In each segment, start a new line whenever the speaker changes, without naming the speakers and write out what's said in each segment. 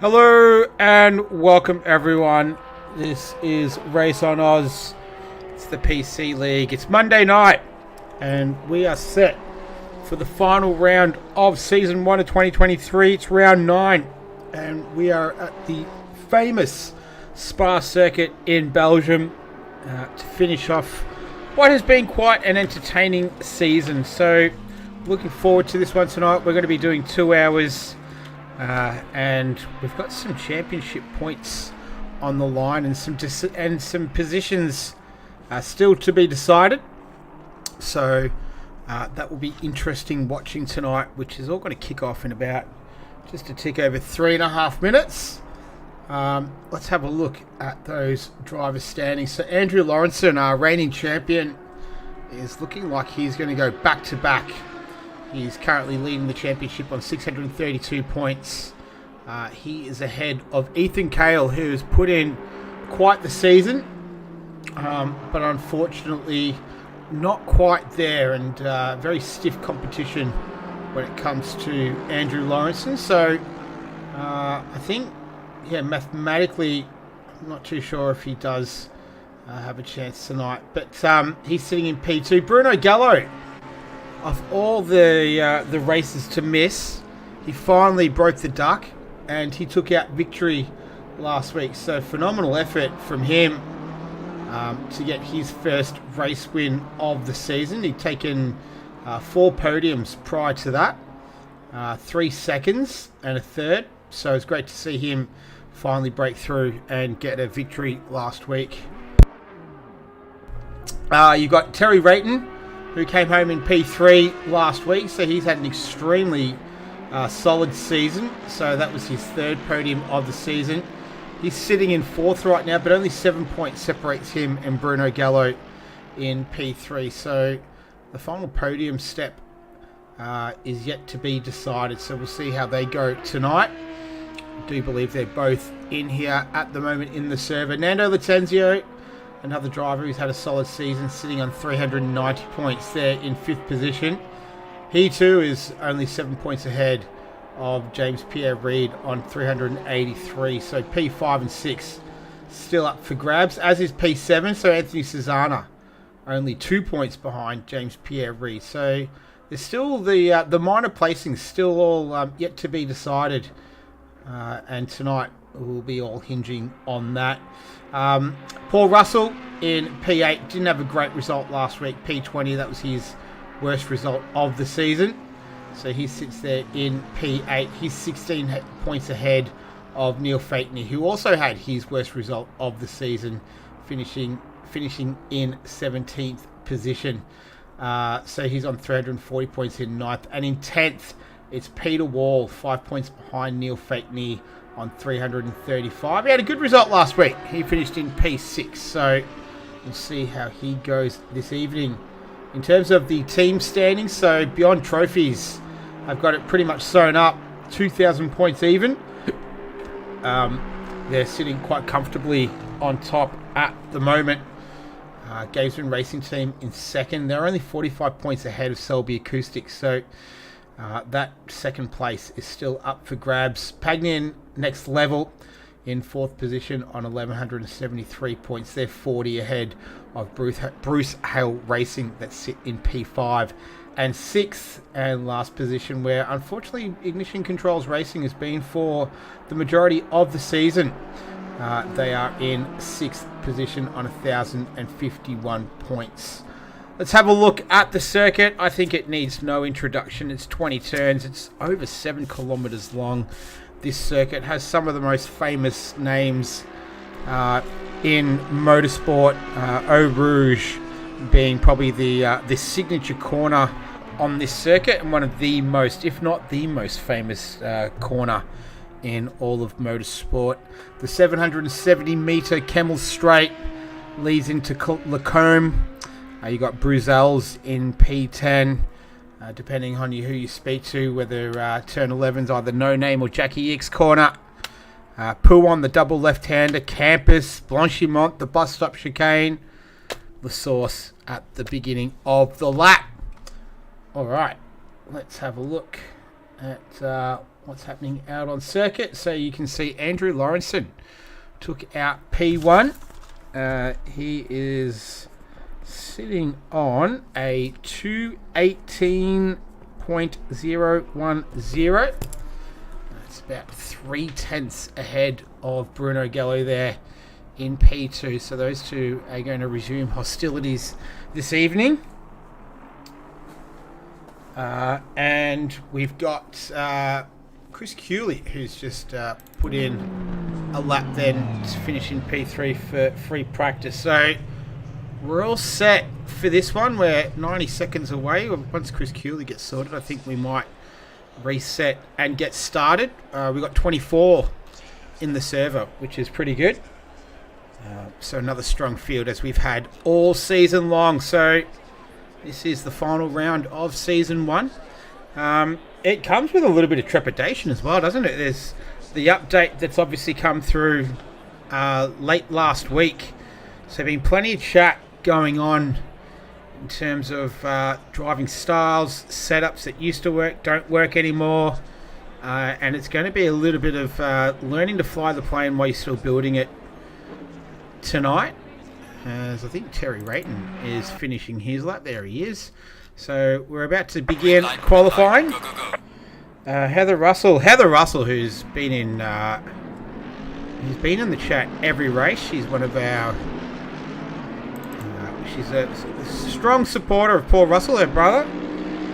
Hello and welcome everyone. This is Race on Oz. It's the PC League. It's Monday night and we are set for the final round of Season 1 of 2023. It's round 9 and we are at the famous Spa circuit in Belgium to finish off what has been quite an entertaining season. So looking forward to this one tonight. We're going to be doing 2 hours. And we've got some championship points on the line and some positions still to be decided. So that will be interesting watching tonight, which is all going to kick off in about just a tick over 3.5 minutes. Let's have a look at those drivers standings. So Andrew Lawrenson, our reigning champion, is looking like he's going to go back to back. He's currently leading the championship on 632 points. He is ahead of Ethan Cale, who has put in quite the season, but unfortunately not quite there, and very stiff competition when it comes to Andrew Lawrenson. So I think, mathematically, I'm not too sure if he does have a chance tonight, but he's sitting in P2. Bruno Gallo, of all the races to miss, he finally broke the duck and he took out victory last week. So phenomenal effort from him to get his first race win of the season. He'd taken 4 podiums prior to that, 3 seconds and a third. So it's great to see him finally break through and get a victory last week. You got Terry Rayton, who came home in P3 last week, so he's had an extremely solid season. So that was his 3rd podium of the season. He's sitting in 4th right now, but only 7 points separates him and Bruno Gallo in P3. So the final podium step is yet to be decided, so we'll see how they go tonight. I do believe they're both in here at the moment in the server. Nando Latenzio, another driver who's had a solid season, sitting on 390 points there in 5th position. He too is only 7 points ahead of James Pierre Reid on 383. So P5 and 6 still up for grabs, as is P7. So Anthony Cesana only 2 points behind James Pierre Reid. So there's still the minor placings still all yet to be decided. And tonight we'll be all hinging on that. Paul Russell in P8 didn't have a great result last week. P20, that was his worst result of the season. So he sits there in P8. He's 16 points ahead of Neil Fakeney, who also had his worst result of the season, finishing in 17th position. So he's on 340 points in 9th. And in 10th, it's Peter Wall, 5 points behind Neil Fakeney on 335. He had a good result last week. He finished in P6, so we'll see how he goes this evening. In terms of the team standings, so Beyond Trophies, I've got it pretty much sewn up, 2,000 points even. They're sitting quite comfortably on top at the moment. Gamesman Racing Team in 2nd. They're only 45 points ahead of Selby Acoustics, so that 2nd place is still up for grabs. Pagnian Next Level in 4th position on 1,173 points. They're 40 ahead of Bruce Hale Racing that sit in P5 and 6th and last position, where unfortunately Ignition Controls Racing has been for the majority of the season. They are in 6th position on 1,051 points. Let's have a look at the circuit. I think it needs no introduction. It's 20 turns. It's over 7 kilometers long. This circuit has some of the most famous names in motorsport. Eau Rouge being probably the signature corner on this circuit, and one of the most, if not the most famous corner in all of motorsport. The 770-meter Kemmel Straight leads into Lacombe. You got Bruxelles in P10. Depending on who you speak to, whether turn 11's either No Name or Jackie X corner. Pouon, the double left-hander. Campus, Blanchimont, the bus stop chicane. The Source at the beginning of the lap. All right, let's have a look at what's happening out on circuit. So you can see Andrew Lawrenson took out P1. He is sitting on a 2:18.010. That's about 3/10 ahead of Bruno Gallo there in P2. So those two are going to resume hostilities this evening. And we've got Chris Cooley, who's just put in a lap then to finish in P3 for free practice. So we're all set for this one. We're 90 seconds away. Once Chris Cooley gets sorted, I think we might reset and get started. We've got 24 in the server, which is pretty good. So another strong field as we've had all season long. So this is the final round of season 1. It comes with a little bit of trepidation as well, doesn't it? There's the update that's obviously come through late last week. So there's been plenty of chat going on in terms of driving styles, setups that used to work, don't work anymore. And it's going to be a little bit of learning to fly the plane while you're still building it tonight, as I think Terry Rayton is finishing his lap. There he is. So we're about to begin qualifying. Heather Russell, who's been in the chat every race. She's one of our. She's a strong supporter of Paul Russell, her brother.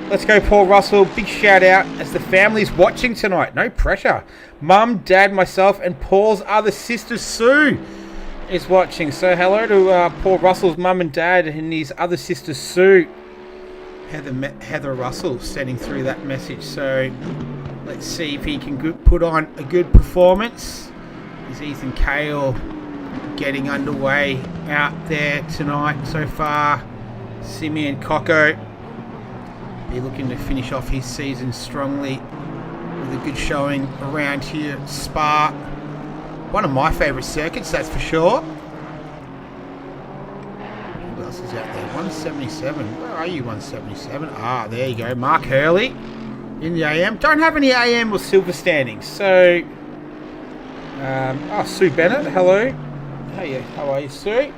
Let's go, Paul Russell. Big shout out as the family's watching tonight. No pressure. Mum, Dad, myself, and Paul's other sister Sue is watching. So hello to Paul Russell's mum and dad and his other sister Sue. Heather Russell sending through that message. So let's see if he can put on a good performance. Is Ethan Cale getting underway out there tonight so far? Simeon Coco be looking to finish off his season strongly with a good showing around here at Spa. One of my favourite circuits, that's for sure. Who else is out there? 177. Where are you, 177? Ah, there you go. Mark Hurley in the AM. Don't have any AM or silver standings. So, Sue Bennett. Hello. Hey, how are you, Sue?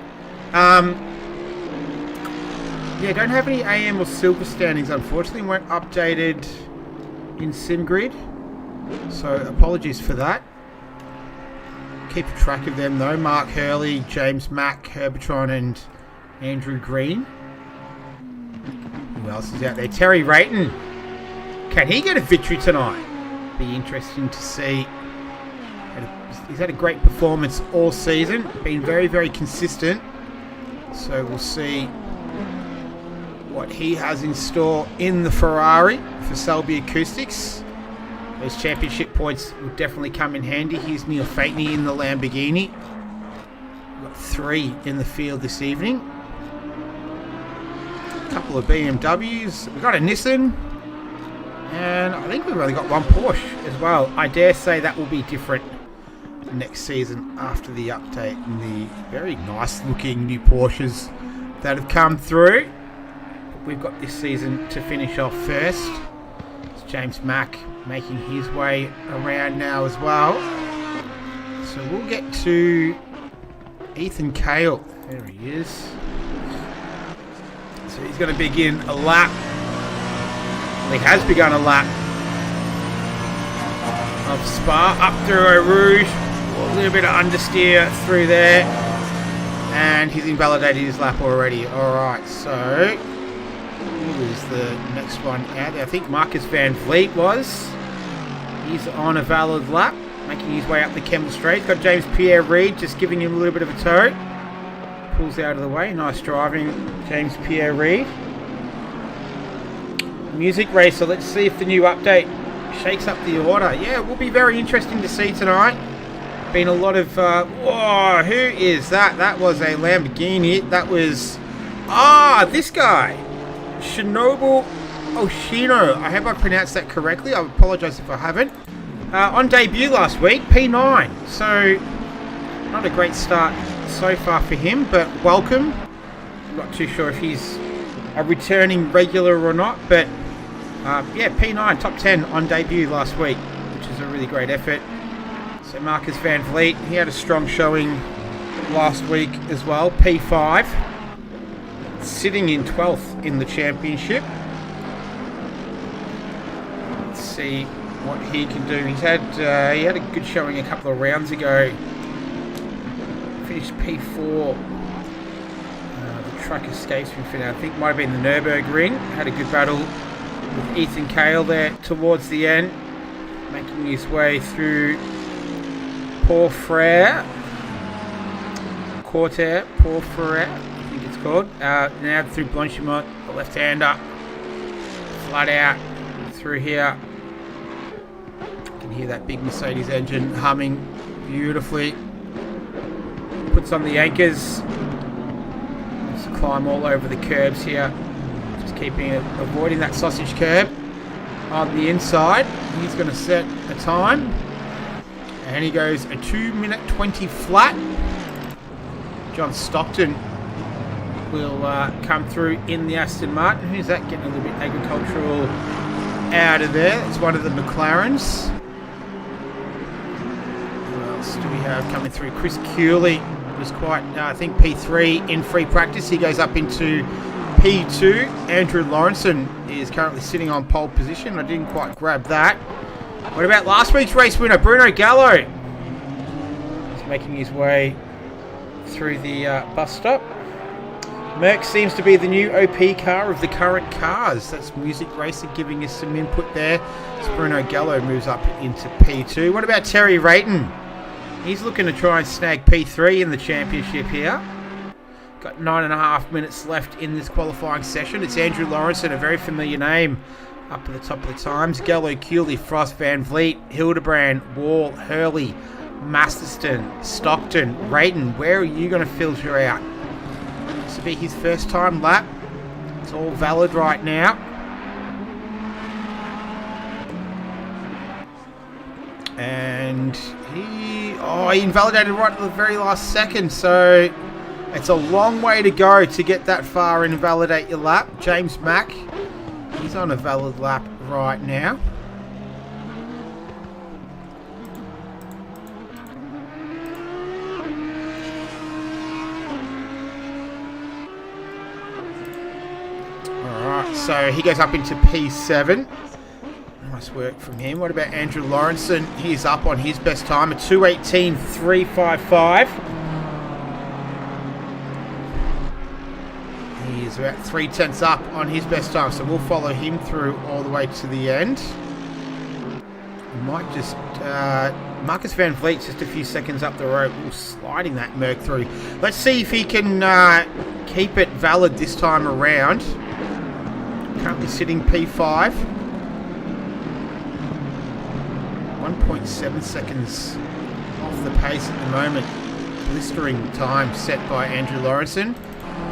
Yeah, don't have any AM or silver standings, unfortunately. Weren't updated in SimGrid. So, apologies for that. Keep track of them though. Mark Hurley, James Mack, Herbertron and Andrew Green. Who else is out there? Terry Rayton. Can he get a victory tonight? Be interesting to see. He's had a great performance all season. Been very, very consistent. So we'll see what he has in store in the Ferrari for Selby Acoustics. Those championship points will definitely come in handy. Here's Neil Fateney in the Lamborghini. We've got 3 in the field this evening. A couple of BMWs. We've got a Nissan. And I think we've only got 1 Porsche as well. I dare say that will be different next season after the update and the very nice looking new Porsches that have come through. We've got this season to finish off first. It's James Mack making his way around now as well. So we'll get to Ethan Cale. There he is. So he's going to begin a lap. Well, he has begun a lap of Spa up through Eau Rouge. A little bit of understeer through there. And he's invalidated his lap already. Alright, so who is the next one out there? I think Marcus Van Vliet was. He's on a valid lap, making his way up the Kemble Straight. Got James Pierre Reid just giving him a little bit of a tow. Pulls out of the way. Nice driving, James Pierre Reid. Music Racer. Let's see if the new update shakes up the order. Yeah, it will be very interesting to see tonight. Been a lot of... whoa, who is that? That was a Lamborghini. That was... this guy. Shinobu Oshino. I hope I pronounced that correctly. I apologise if I haven't. On debut last week, P9. So, not a great start so far for him, but welcome. Not too sure if he's a returning regular or not, but yeah, P9, top 10 on debut last week, which is a really great effort. So Marcus Van Vliet, he had a strong showing last week as well. P5, sitting in 12th in the championship. Let's see what he can do. He had a good showing a couple of rounds ago. Finished P4. The truck escapes me for now. I think it might have been the Nürburgring. Had a good battle with Ethan Cale there towards the end, making his way through Paul Frere. Paul Frere, I think it's called. Now through Blanchimont, the left-hander. Flat out through here. You can hear that big Mercedes engine humming beautifully. Puts on the anchors. Just climb all over the curbs here. Just avoiding that sausage curb on the inside. He's going to set a time. And he goes a 2 minute 20 flat. John Stockton will come through in the Aston Martin. Who's that getting a little bit agricultural out of there? It's one of the McLarens. Who else do we have coming through? Chris Cooley was quite, I think, P3 in free practice. He goes up into P2. Andrew Lawrenson is currently sitting on pole position. I didn't quite grab that. What about last week's race winner, Bruno Gallo? He's making his way through the bus stop. Merc seems to be the new OP car of the current cars. That's Music Racer giving us some input there. So Bruno Gallo moves up into P2. What about Terry Rayton? He's looking to try and snag P3 in the championship here. Got 9.5 minutes left in this qualifying session. It's Andrew Lawrenson, a very familiar name, up at the top of the times. Gallo, Cooley, Frost, Van Vliet, Hildebrand, Wall, Hurley, Masterston, Stockton, Rayton. Where are you going to filter out? This will be his first time lap. It's all valid right now. And he invalidated right at the very last second. So it's a long way to go to get that far and invalidate your lap. James Mack, he's on a valid lap right now. Alright, so he goes up into P7. Nice work from him. What about Andrew Lawrenson? He's up on his best time, a 2:18.355. He's about 3/10 up on his best time, so we'll follow him through all the way to the end. We might just... Marcus Van Vliet's just a few seconds up the road. We're sliding that Merc through. Let's see if he can keep it valid this time around. Currently sitting P5. 1.7 seconds off the pace at the moment. Blistering time set by Andrew Lawrenson.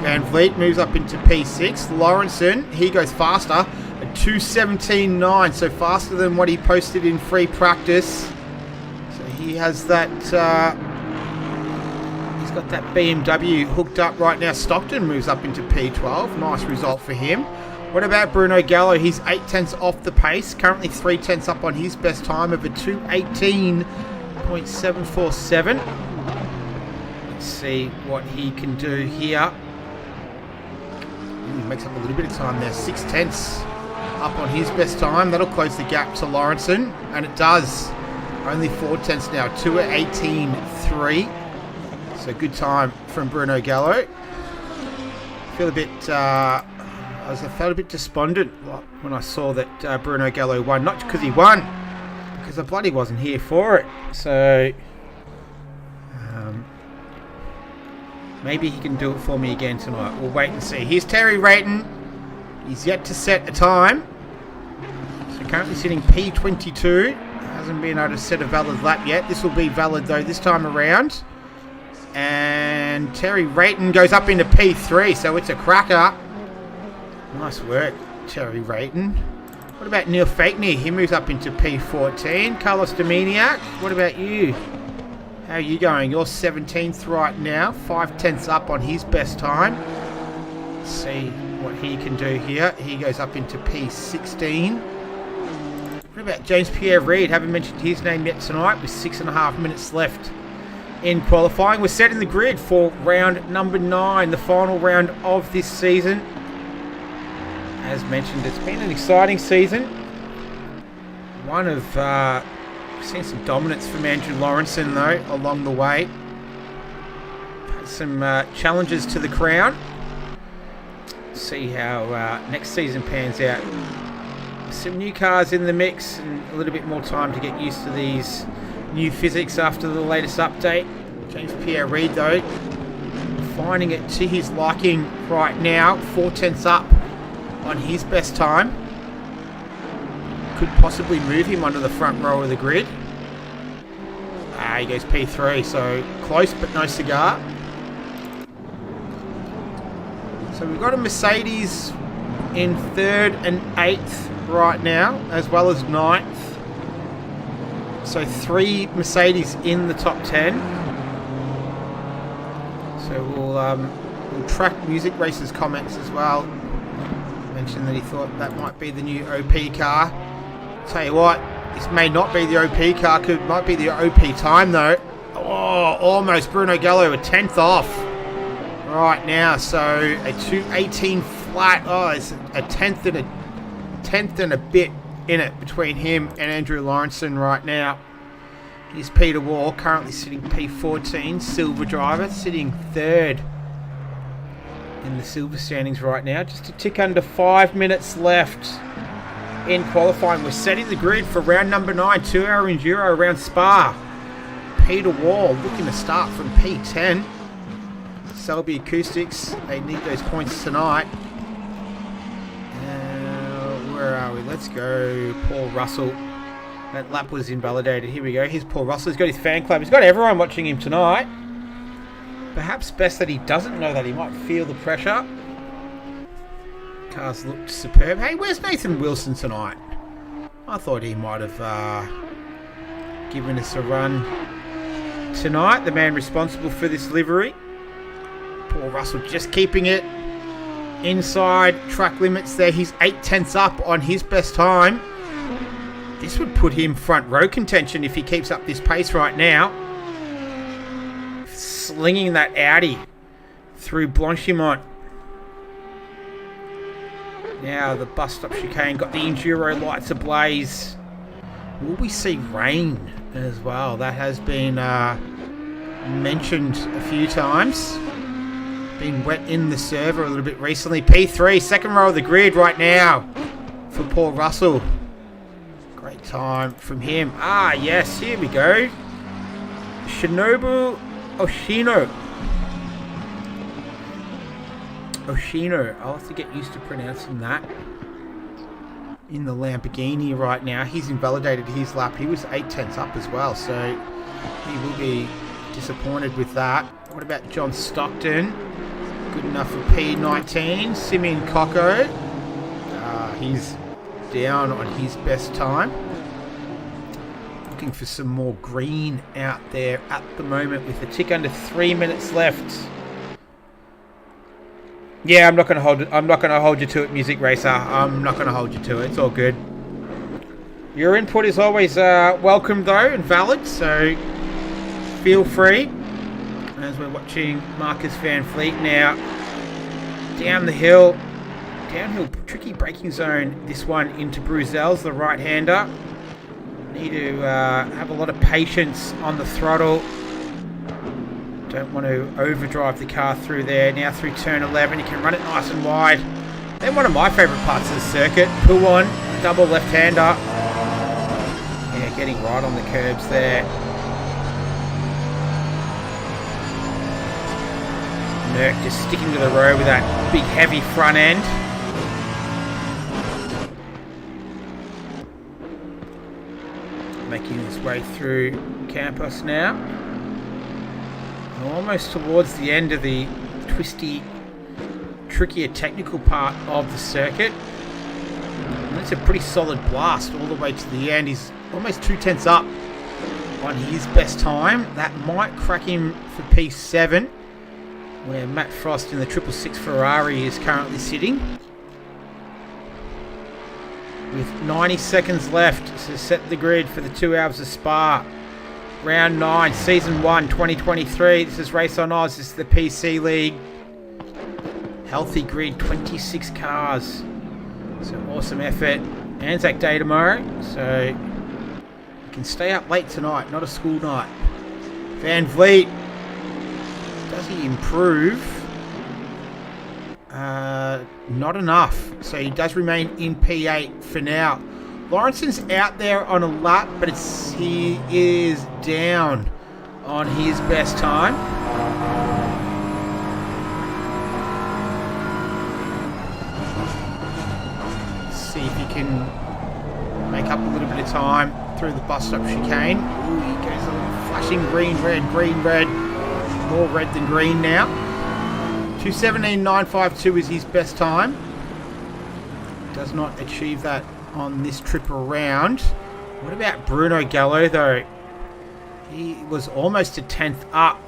Van Vliet moves up into P6. Lawrenson, he goes faster at 2:17.9, so faster than what he posted in free practice. So he has that, he's got that BMW hooked up right now. Stockton moves up into P12. Nice result for him. What about Bruno Gallo? He's 0.8 off the pace. Currently 0.3 up on his best time of a 2:18.747. Let's see what he can do here. He makes up a little bit of time there. 0.6 up on his best time. That'll close the gap to Lawrenson. And it does. Only 0.4 now. 2:18.3. So good time from Bruno Gallo. Feel a bit... I felt a bit despondent when I saw that Bruno Gallo won. Not because he won, because I bloody wasn't here for it. So maybe he can do it for me again tonight. We'll wait and see. Here's Terry Rayton. He's yet to set a time. So currently sitting P22. Hasn't been able to set a valid lap yet. This will be valid though this time around. And Terry Rayton goes up into P3, so it's a cracker. Nice work, Terry Rayton. What about Neil Fakeney? He moves up into P14. Carlos Dominiak, what about you? How are you going? You're 17th right now. 0.5 up on his best time. Let's see what he can do here. He goes up into P16. What about James Pierre-Reid? Haven't mentioned his name yet tonight with 6.5 minutes left in qualifying. We're setting the grid for round number 9, the final round of this season. As mentioned, it's been an exciting season. One of, we've seen some dominance from Andrew Lawrenson though along the way. Had some challenges to the crown. See how next season pans out. Some new cars in the mix and a little bit more time to get used to these new physics after the latest update. James Pierre-Reid though, finding it to his liking right now. 4/10 up on his best time. Could possibly move him onto the front row of the grid. He goes P3, so close but no cigar. So we've got a Mercedes in 3rd and 8th right now, as well as 9th. So 3 Mercedes in the top 10. So we'll track Music Racer's comments as well. Mentioned that he thought that might be the new OP car. Tell you what, this may not be the OP car, might be the OP time though. Oh, almost Bruno Gallo, a 10th off right now. So a 2:18 flat. Oh, it's a tenth and a bit in it between him and Andrew Lawrenson right now. Here's Peter Wall, currently sitting P14, silver driver, sitting 3rd in the silver standings right now. Just a tick under 5 minutes left in qualifying. We're setting the grid for round number 9, 2-hour enduro around Spa. Peter Wall looking to start from P10. Selby Acoustics, they need those points tonight. Where are we? Let's go. Paul Russell. That lap was invalidated. Here we go. Here's Paul Russell. He's got his fan club. He's got everyone watching him tonight. Perhaps best that he doesn't know that. He might feel the pressure. Cars looked superb. Hey, where's Nathan Wilson tonight? I thought he might have given us a run tonight. The man responsible for this livery. Paul Russell just keeping it inside track limits there. He's 8/10 up on his best time. This would put him front row contention if he keeps up this pace right now. Slinging that Audi through Blanchimont. Now the bus stop chicane got the enduro lights ablaze. Will we see rain as well? That has been mentioned a few times. Been wet in the server a little bit recently. P3, second row of the grid right now for Paul Russell. Great time from him. Yes, here we go. Shinobu Oshino. I'll have to get used to pronouncing that. In the Lamborghini right now. He's invalidated his lap. He was 8/10 up as well, so he will be disappointed with that. What about John Stockton? Good enough for P19. Simeon Coco. He's down on his best time. Looking for some more green out there at the moment with a tick under 3 minutes left. Yeah, I'm not going to hold you to it, Music Racer. I'm not going to hold you to it. It's all good. Your input is always welcome though and valid, so feel free. As we're watching Marcus Van Fleet now down the hill. Downhill, tricky braking zone. This one into Bruzel's, the right-hander. Need to have a lot of patience on the throttle. Don't want to overdrive the car through there. Now through turn 11, you can run it nice and wide. Then one of my favourite parts of the circuit, pull on, double left-hander. Yeah, getting right on the curbs there. Merck just sticking to the road with that big heavy front end. Making his way through Campos now. Almost towards the end of the twisty, trickier technical part of the circuit. And that's a pretty solid blast all the way to the end. He's almost 2/10 up on his best time. That might crack him for P7, where Matt Frost in the 666 Ferrari is currently sitting. with 90 seconds left to set the grid for the 2 hours of Spa. Round 9, Season 1, 2023. This is Race on Oz. This is the PC League. Healthy grid, 26 cars. So awesome effort. Anzac Day tomorrow, so you can stay up late tonight, not a school night. Van Vliet, does he improve? Not enough. So he does remain in P8 for now. Lawrenson's out there on a lap, but he is down on his best time. See if he can make up a little bit of time through the bus stop chicane. Ooh, he goes a little flashing green, red. More red than green now. 2:17.952 is his best time. Does not achieve that on this trip around. What about Bruno Gallo though? He was almost a 10th up.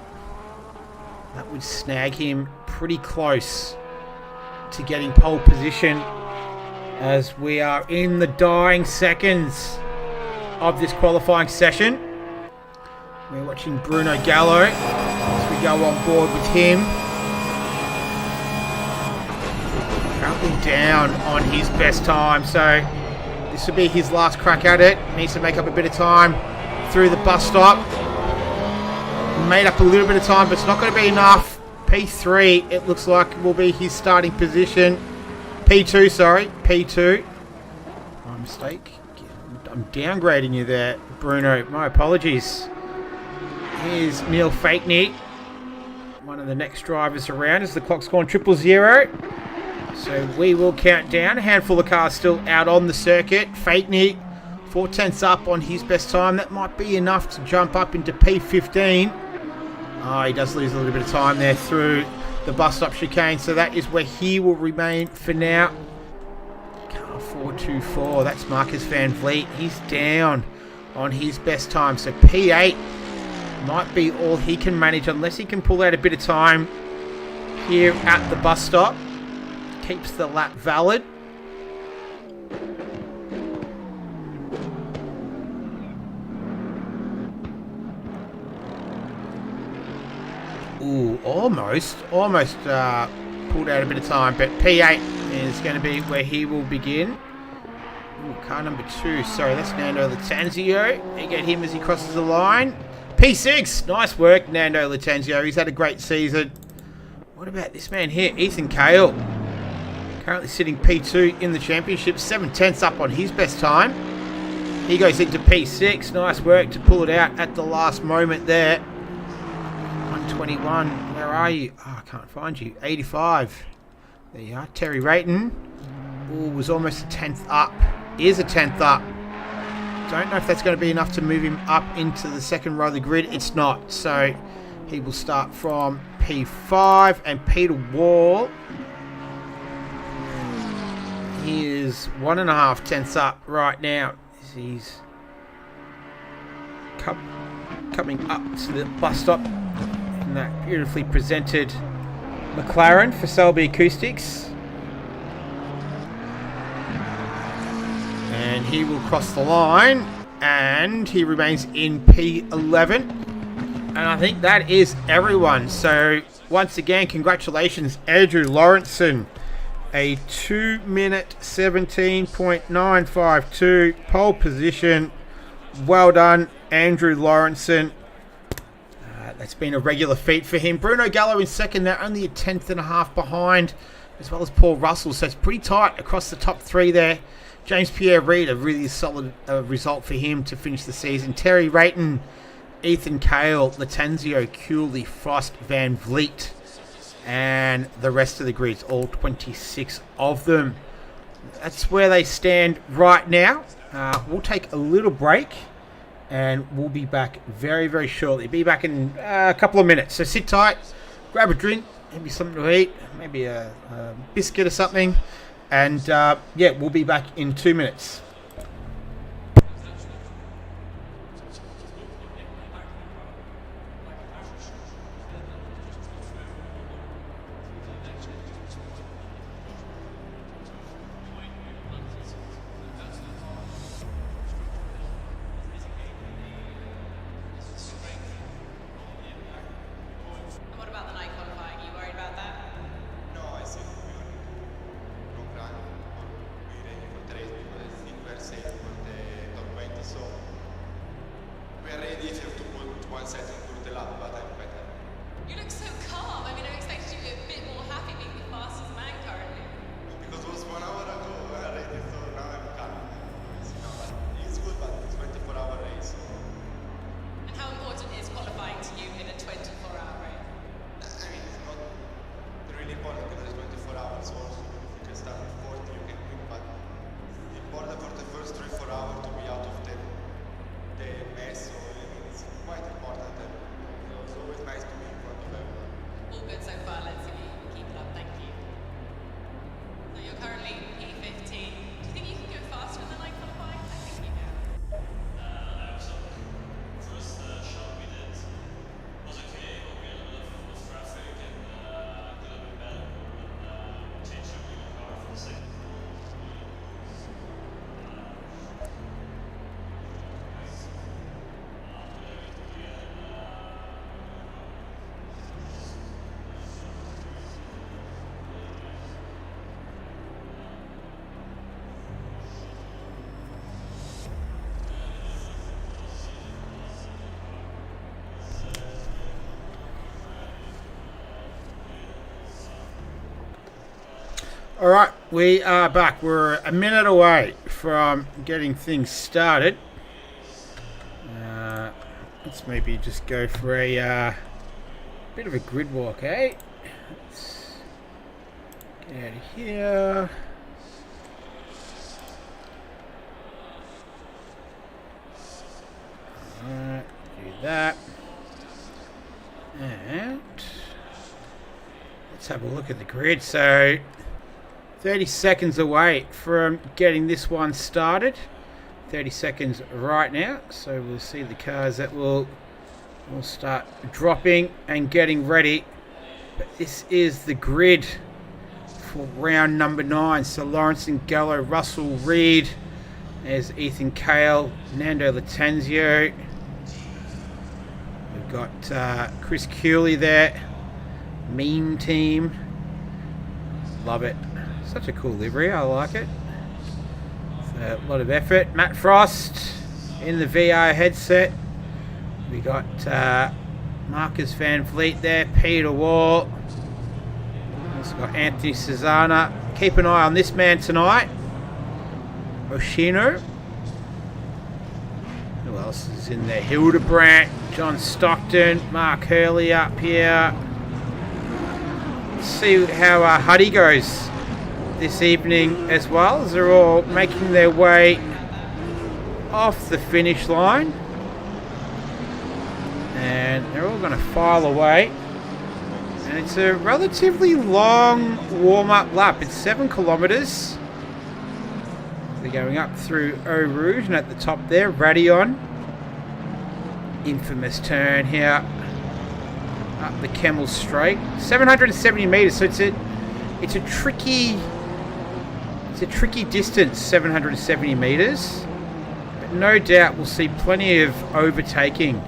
That would snag him pretty close to getting pole position, as we are in the dying seconds of this qualifying session. We're watching Bruno Gallo as we go on board with him. Currently down on his best time, so this will be his last crack at it. Needs to make up a bit of time through the bus stop. Made up a little bit of time, but it's not going to be enough. P3, it looks like, will be his starting position. P2, sorry. P2. My mistake. I'm downgrading you there, Bruno. My apologies. Here's Neil Fakeney, one of the next drivers around, as the clock's gone 000. So we will count down. A handful of cars still out on the circuit. Fakeney, 4/10 up on his best time. That might be enough to jump up into P15. Oh, he does lose a little bit of time there through the bus stop chicane, so that is where he will remain for now. Car 424, that's Marcus Van Vliet. He's down on his best time, so P8 might be all he can manage unless he can pull out a bit of time here at the bus stop. Keeps the lap valid. Ooh, almost pulled out a bit of time, but P8 is going to be where he will begin. Ooh, car number 2, sorry, that's Nando Latanzio. You get him as he crosses the line. P6, nice work, Nando Latanzio. He's had a great season. What about this man here, Ethan Cale? Currently sitting P2 in the championship, 7/10 up on his best time. He goes into P6, nice work to pull it out at the last moment there. 121, where are you? Oh, I can't find you. 85. There you are. Terry Rayton. Ooh, was almost a 10th up. Is a 10th up. Don't know if that's going to be enough to move him up into the second row of the grid. It's not. So he will start from P5. And Peter Wall, he is 1.5 tenths up right now. He's coming up to the bus stop in that beautifully presented McLaren for Selby Acoustics. And he will cross the line, and he remains in P11. And I think that is everyone. So once again, congratulations, Andrew Lawrenson. A 2-minute 17.952 pole position. Well done, Andrew Lawrenson. That's been a regular feat for him. Bruno Gallo in second. They're only a 10.5 behind, as well as Paul Russell. So it's pretty tight across the top 3 there. James Pierre-Reid, a really solid result for him to finish the season. Terry Rayton, Ethan Cale, Latanzio, Cooley, Frost, Van Vliet, and the rest of the grids, all 26 of them. That's where they stand right now. We'll take a little break, and we'll be back very, very shortly. Be back in a couple of minutes. So sit tight, grab a drink, maybe something to eat, maybe a biscuit or something. And yeah, we'll be back in 2 minutes.
You look so calm. I mean, I expected you to be a bit more happy being the fastest man currently.
Because it was 1 hour ago already, so now I'm calm. It's good, but it's 24-hour race.
And how important is qualifying to you in a 24-hour race?
I mean, it's not really important because it's 24 hours also. If you can start with 40, you can win, but it's important for the first 3-4 hours to be out of the mess, so I mean, it's quite important, and it's always nice to be in front of everyone.
All good so far. Let's see you keep it up. Thank you. So you're currently P15. Do you think you can go faster than like qualifying? I think you can.
First shot we did was okay, but we had a little bit of traffic and could have been better. But changed the car for the second.
All right, we are back. We're a minute away from getting things started. Let's maybe just go for a bit of a grid walk, eh? Let's get out of here. Alright, do that. And let's have a look at the grid. So 30 seconds away from getting this one started. 30 seconds right now. So we'll see the cars that will start dropping and getting ready. But this is the grid for round number 9. So Lawrence and Gallo, Russell Reed. There's Ethan Cale, Nando Lattanzio. We've got Chris Cooley there. Meme Team. Love it. Such a cool livery, I like it. So a lot of effort. Matt Frost in the VR headset. We got Marcus Van Vliet there, Peter Wall. Also got Anthony Cesana. Keep an eye on this man tonight. Oshino. Who else is in there? Hildebrandt, John Stockton, Mark Hurley up here. Let's see how Huddy goes this evening as well, as they're all making their way off the finish line, and they're all going to file away. And it's a relatively long warm-up lap. It's 7 kilometres. They're going up through Eau Rouge, and at the top there, Radion. Infamous turn here up the Kemmel Straight. 770 metres, so it's a tricky distance, 770 metres. But no doubt we'll see plenty of overtaking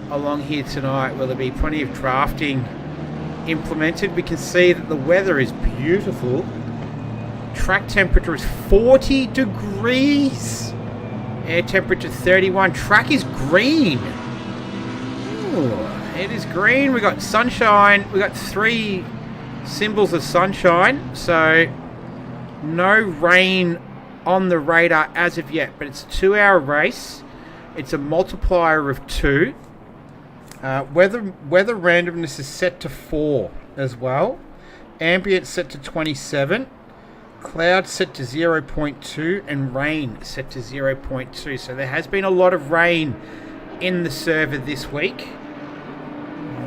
along here tonight. Will there be plenty of drafting implemented? We can see that the weather is beautiful. Track temperature is 40 degrees. Air temperature 31. Track is green. Ooh, it is green. We got sunshine. We got 3 symbols of sunshine. So no rain on the radar as of yet, but it's a 2-hour race. It's a multiplier of 2. Weather randomness is set to 4 as well. Ambient set to 27. Cloud set to 0.2 and rain set to 0.2. So there has been a lot of rain in the server this week.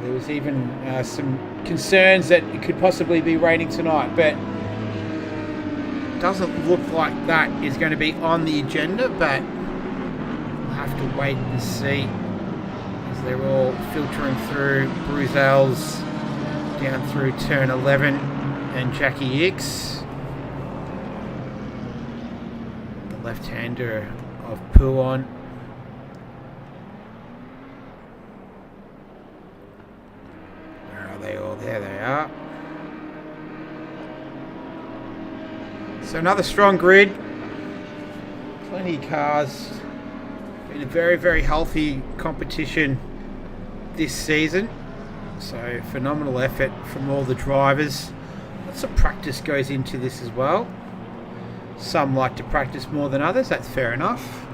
There was even some concerns that it could possibly be raining tonight, but doesn't look like that is going to be on the agenda, but we'll have to wait and see as they're all filtering through. Bruzel's down through turn 11 and Jackie X, the left-hander of Pouon. Where are they all? There they are. So another strong grid, plenty of cars, been a very, very healthy competition this season. So phenomenal effort from all the drivers. Lots of practice goes into this as well. Some like to practice more than others, that's fair enough.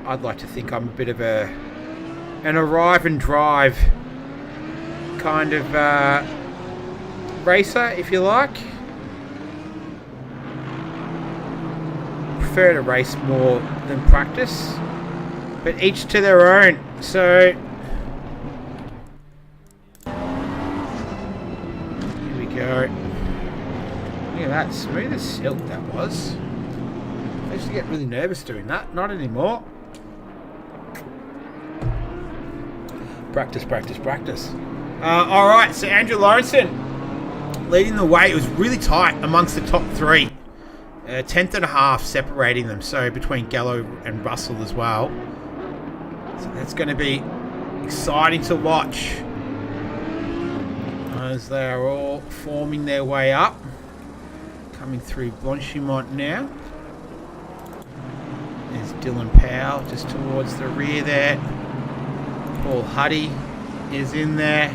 I'd like to think I'm a bit of an arrive and drive kind of racer, if you like. Prefer to race more than practice, but each to their own. So here we go. Look at that, smooth as silk that was. I used to get really nervous doing that, not anymore. Practice, practice, practice. Alright, so Andrew Lawrenson leading the way. It was really tight amongst the top three. 10th and a half separating them, so between Gallo and Russell as well. So that's going to be exciting to watch as they are all forming their way up. Coming through Blanchimont now. There's Dylan Powell just towards the rear there. Paul Huddy is in there.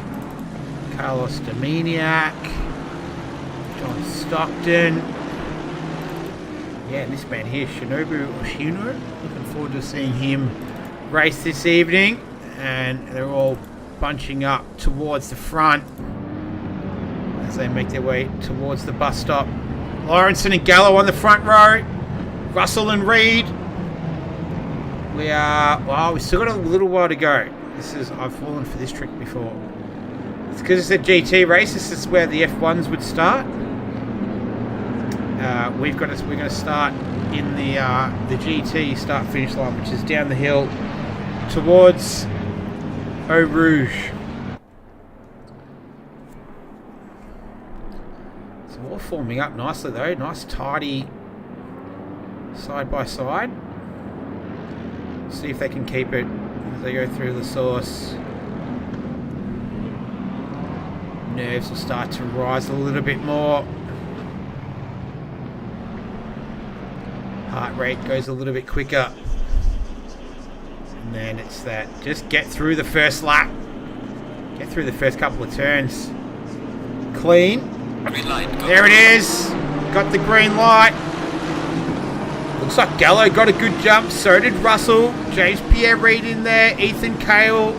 Carlos Dominiak. John Stockton. Yeah, and this man here, Shinobu Oshino. Looking forward to seeing him race this evening. And they're all bunching up towards the front as they make their way towards the bus stop. Lawrenson and Gallo on the front row. Russell and Reed. We've still got a little while to go. I've fallen for this trick before. It's because it's a GT race. This is where the F1s would start. We're going to start in the GT start-finish line, which is down the hill towards Eau Rouge. So all forming up nicely though. Nice tidy side by side. See if they can keep it as they go through the source. Nerves will start to rise a little bit more. Heart rate goes a little bit quicker. And then it's that. Just get through the first lap. Get through the first couple of turns. Clean.
Green light.
There it is. Got the green light. Looks like Gallo got a good jump. So did Russell. James Pierre-Reid in there. Ethan Cale.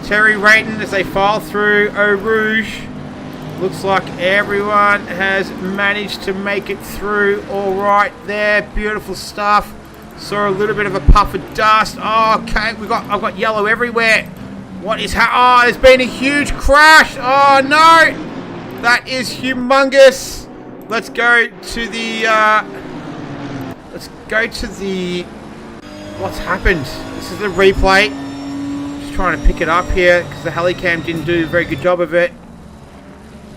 Terry Rayton as they file through Eau Rouge. Looks like everyone has managed to make it through all right there. Beautiful stuff. Saw a little bit of a puff of dust. Oh, okay, I've got yellow everywhere. What is there's been a huge crash. Oh no, that is humongous. Let's go to the what's happened. This is the replay. Just trying to pick it up here because the Helicam didn't do a very good job of it.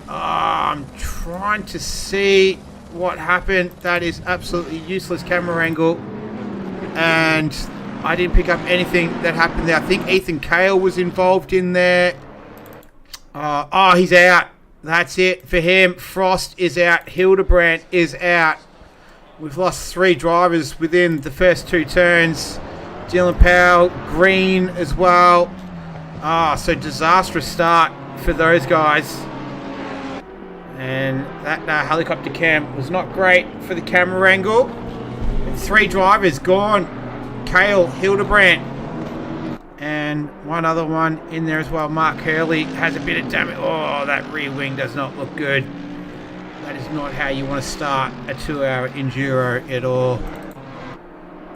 I'm trying to see what happened. That is absolutely useless camera angle. And I didn't pick up anything that happened there. I think Ethan Cale was involved in there. He's out. That's it for him. Frost is out. Hildebrandt is out. We've lost 3 drivers within the first 2 turns. Dylan Powell, Green as well. So disastrous start for those guys. And that helicopter cam was not great for the camera angle. 3 drivers gone. Cale, Hildebrandt, and one other one in there as well. Mark Hurley has a bit of damage. Oh, that rear wing does not look good. That is not how you want to start a 2-hour enduro at all.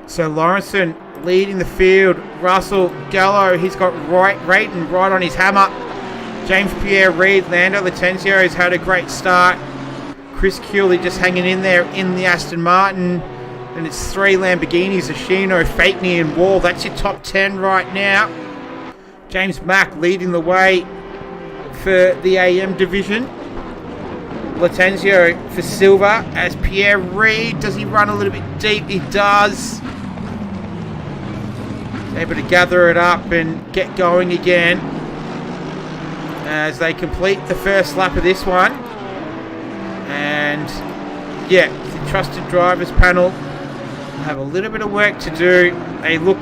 So Lawrenson leading the field. Russell, Gallo, he's got Rayton right on his hammer. James Pierre-Reid, Lando Latenzio has had a great start. Chris Cooley just hanging in there in the Aston Martin. And it's 3 Lamborghinis, Oshino, Fakeney and Wall. That's your top 10 right now. James Mack leading the way for the AM division. Latenzio for silver as Pierre-Reid. Does he run a little bit deep? He does. Able to gather it up and get going again as they complete the first lap of this one. And yeah, the trusted drivers panel have a little bit of work to do. They look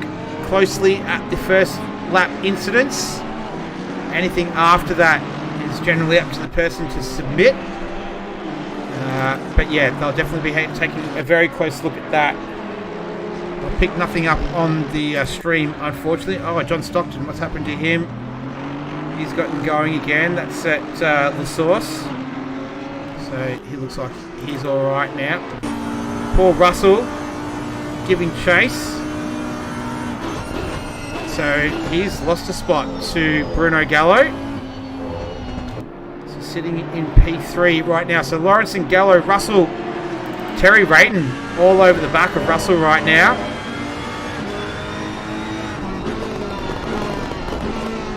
closely at the first lap incidents Anything after that is generally up to the person to submit. But yeah, they'll definitely be taking a very close look at that. I'll pick nothing up on the stream, unfortunately. Oh, John Stockton, what's happened to him? He's gotten going again. That's at La Source. So he looks like he's alright now. Paul Russell giving chase. So he's lost a spot to Bruno Gallo. So sitting in P3 right now. So Lawrence and Gallo, Russell, Terry Rayton all over the back of Russell right now.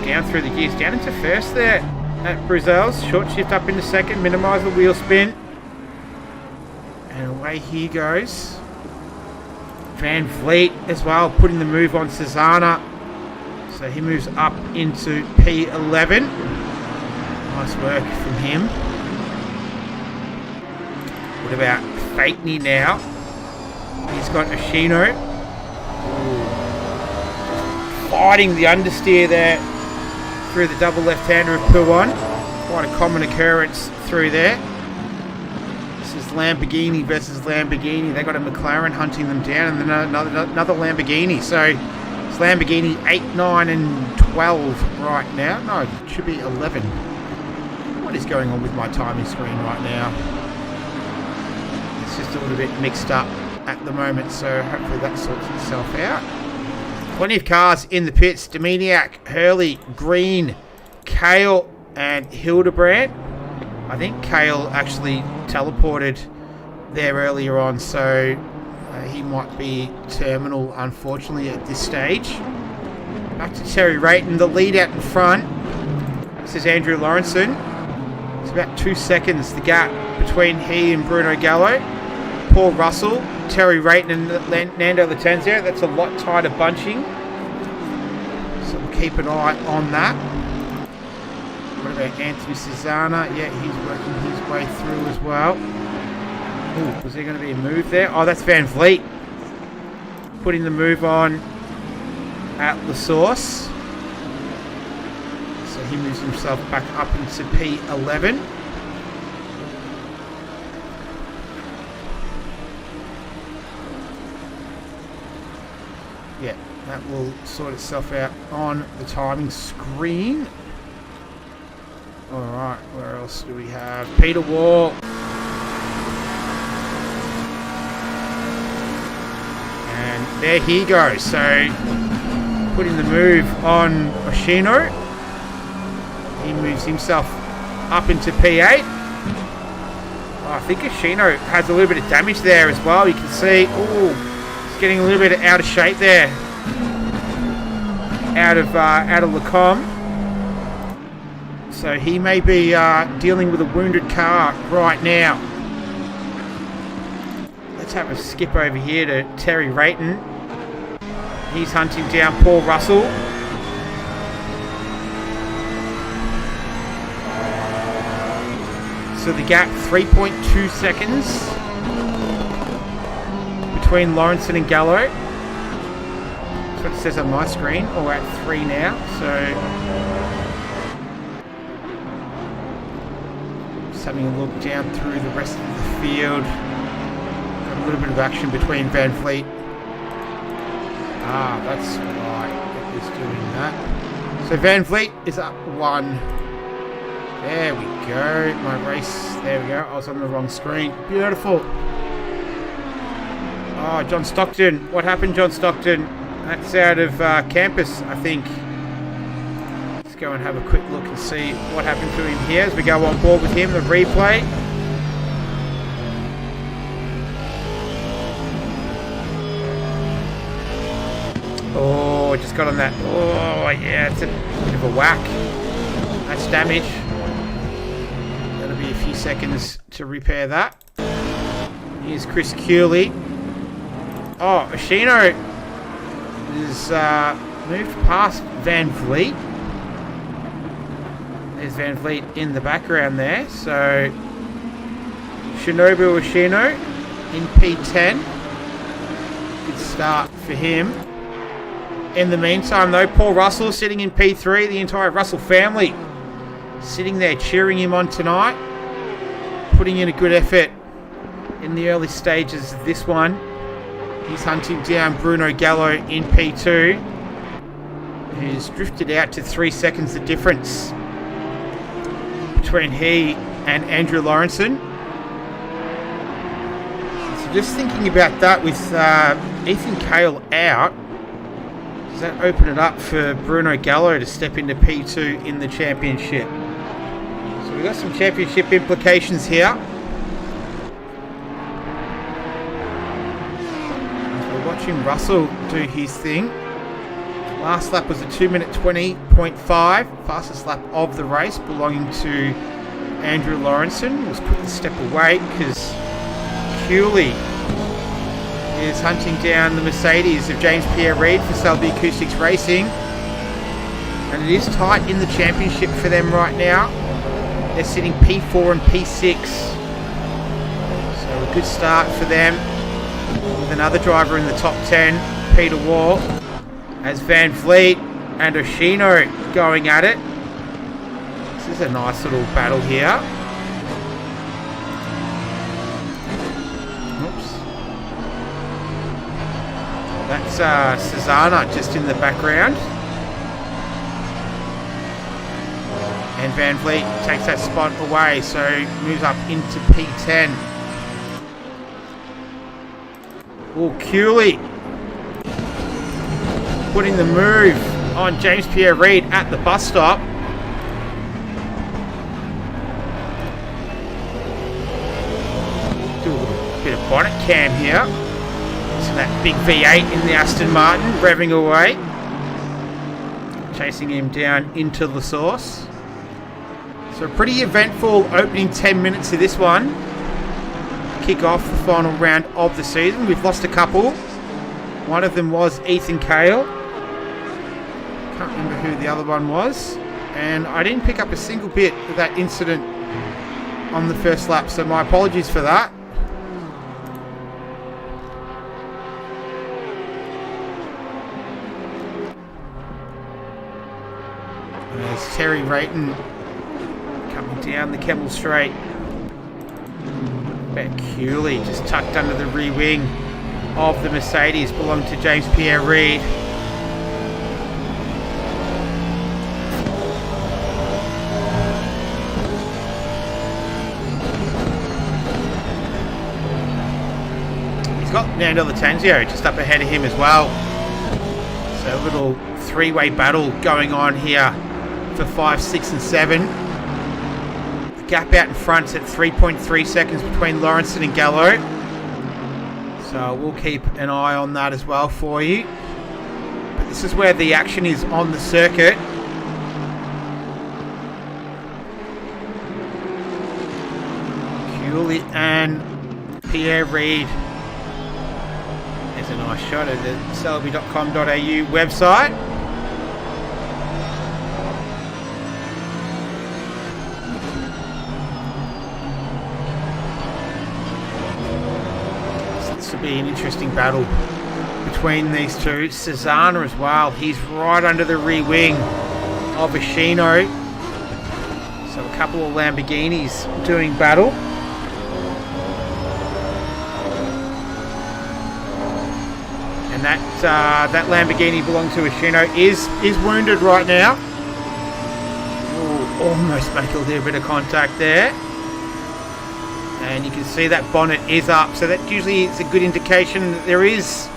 Down through the gears, down into first there at Bruzel's. Short shift up into second, minimise the wheel spin. And away he goes. Van Vliet as well, putting the move on Cesana. So he moves up into P11. Nice work from him. What about Fakeney now? He's got Ashino. Fighting the understeer there through the double left-hander of Puwan. Quite a common occurrence through there. This is Lamborghini versus Lamborghini. They got a McLaren hunting them down, and then another Lamborghini. So it's Lamborghini 8, 9 and 12 right now. No, it should be 11. What is going on with my timing screen right now? It's just a little bit mixed up at the moment, so hopefully that sorts itself out. Plenty of cars in the pits. Dominiak, Hurley, Green, Kale and Hildebrand. I think Kale actually teleported there earlier on, so he might be terminal, unfortunately, at this stage. Back to Terry Rayton, the lead out in front. This is Andrew Lawrenson. It's about 2 seconds, the gap between he and Bruno Gallo. Paul Russell, Terry Rayton and Nando Latenzio. That's a lot tighter bunching. So we'll keep an eye on that. What about Anthony Cesana? Yeah, he's working his way through as well. Ooh, was there going to be a move there? Oh, that's Van Vliet. Putting the move on at La Source. So he moves himself back up into P11. Yeah, that will sort itself out on the timing screen. Alright, where else do we have? Peter Wall. And there he goes. So, putting the move on Oshino. He moves himself up into P8. Oh, I think Oshino has a little bit of damage there as well. You can see, ooh, he's getting a little bit out of shape there. Out of Lacombe. So he may be dealing with a wounded car right now. Let's have a skip over here to Terry Rayton. He's hunting down Paul Russell. So the gap, 3.2 seconds between Lawrenson and Gallo. That's what it says on my screen. Oh, we're at 3 now. So just having a look down through the rest of the field. Got a little bit of action between Van Vliet. Ah, that's right. It was doing that. So Van Vliet is up 1. There we go. My race. There we go. I was on the wrong screen. Beautiful. Oh, John Stockton. What happened, John Stockton? That's out of campus, I think. Let's go and have a quick look and see what happened to him here as we go on board with him. The replay. Oh, just got on that. Oh, yeah. It's a bit of a whack. That's damage. That'll be a few seconds to repair that. Here's Chris Cooley. Oh, Oshino is moved past Van Vliet. There's Van Vliet in the background there. So Shinobu Oshino in P10. Good start for him. In the meantime, though, Paul Russell sitting in P3, the entire Russell family sitting there cheering him on tonight, putting in a good effort in the early stages of this one. He's hunting down Bruno Gallo in P2, who's drifted out to 3 seconds the difference between he and Andrew Lawrenson. So just thinking about that with Ethan Cale out, does that open it up for Bruno Gallo to step into P2 in the championship? So we've got some championship implications here. We're watching Russell do his thing. Last lap was a 2-minute 20.5, fastest lap of the race, belonging to Andrew Lawrenson. Was quick to step away because Cooley is hunting down the Mercedes of James Pierre-Reid for Selby Acoustics Racing. And it is tight in the championship for them right now. They're sitting P4 and P6. So a good start for them. With another driver in the top 10, Peter Wall, as Van Vliet and Oshino going at it. This is a nice little battle here. That's Cesana just in the background. And Van Vliet takes that spot away, so moves up into P10. Oh, Cooley putting the move on James Pierre-Reid at the bus stop. Do a little bit of bonnet cam here. So that big V8 in the Aston Martin revving away, chasing him down into the source. So a pretty eventful opening 10 minutes of this one. Kick off the final round of the season. We've lost a couple. One of them was Ethan Cale. Can't remember who the other one was. And I didn't pick up a single bit of that incident on the first lap, so my apologies for that. There's Terry Rayton coming down the Kemmel Straight. Bet Cooley just tucked under the rear wing of the Mercedes, belonged to James Pierre-Reid. He's got Nando Latanzio just up ahead of him as well. So a little three-way battle going on here for 5, 6 and 7. The gap out in front's at 3.3 seconds between Lawrenson and Gallo. So we'll keep an eye on that as well for you. But this is where the action is on the circuit. Cooley and Pierre-Reid. There's a nice shot of the selby.com.au website. Be an interesting battle between these two. Cesana as well, he's right under the rear wing of Oshino, so a couple of Lamborghinis doing battle. And that Lamborghini belonging to Oshino is wounded right now. Ooh, almost make a little bit of contact there. And you can see that bonnet is up, so that usually is a good indication that there is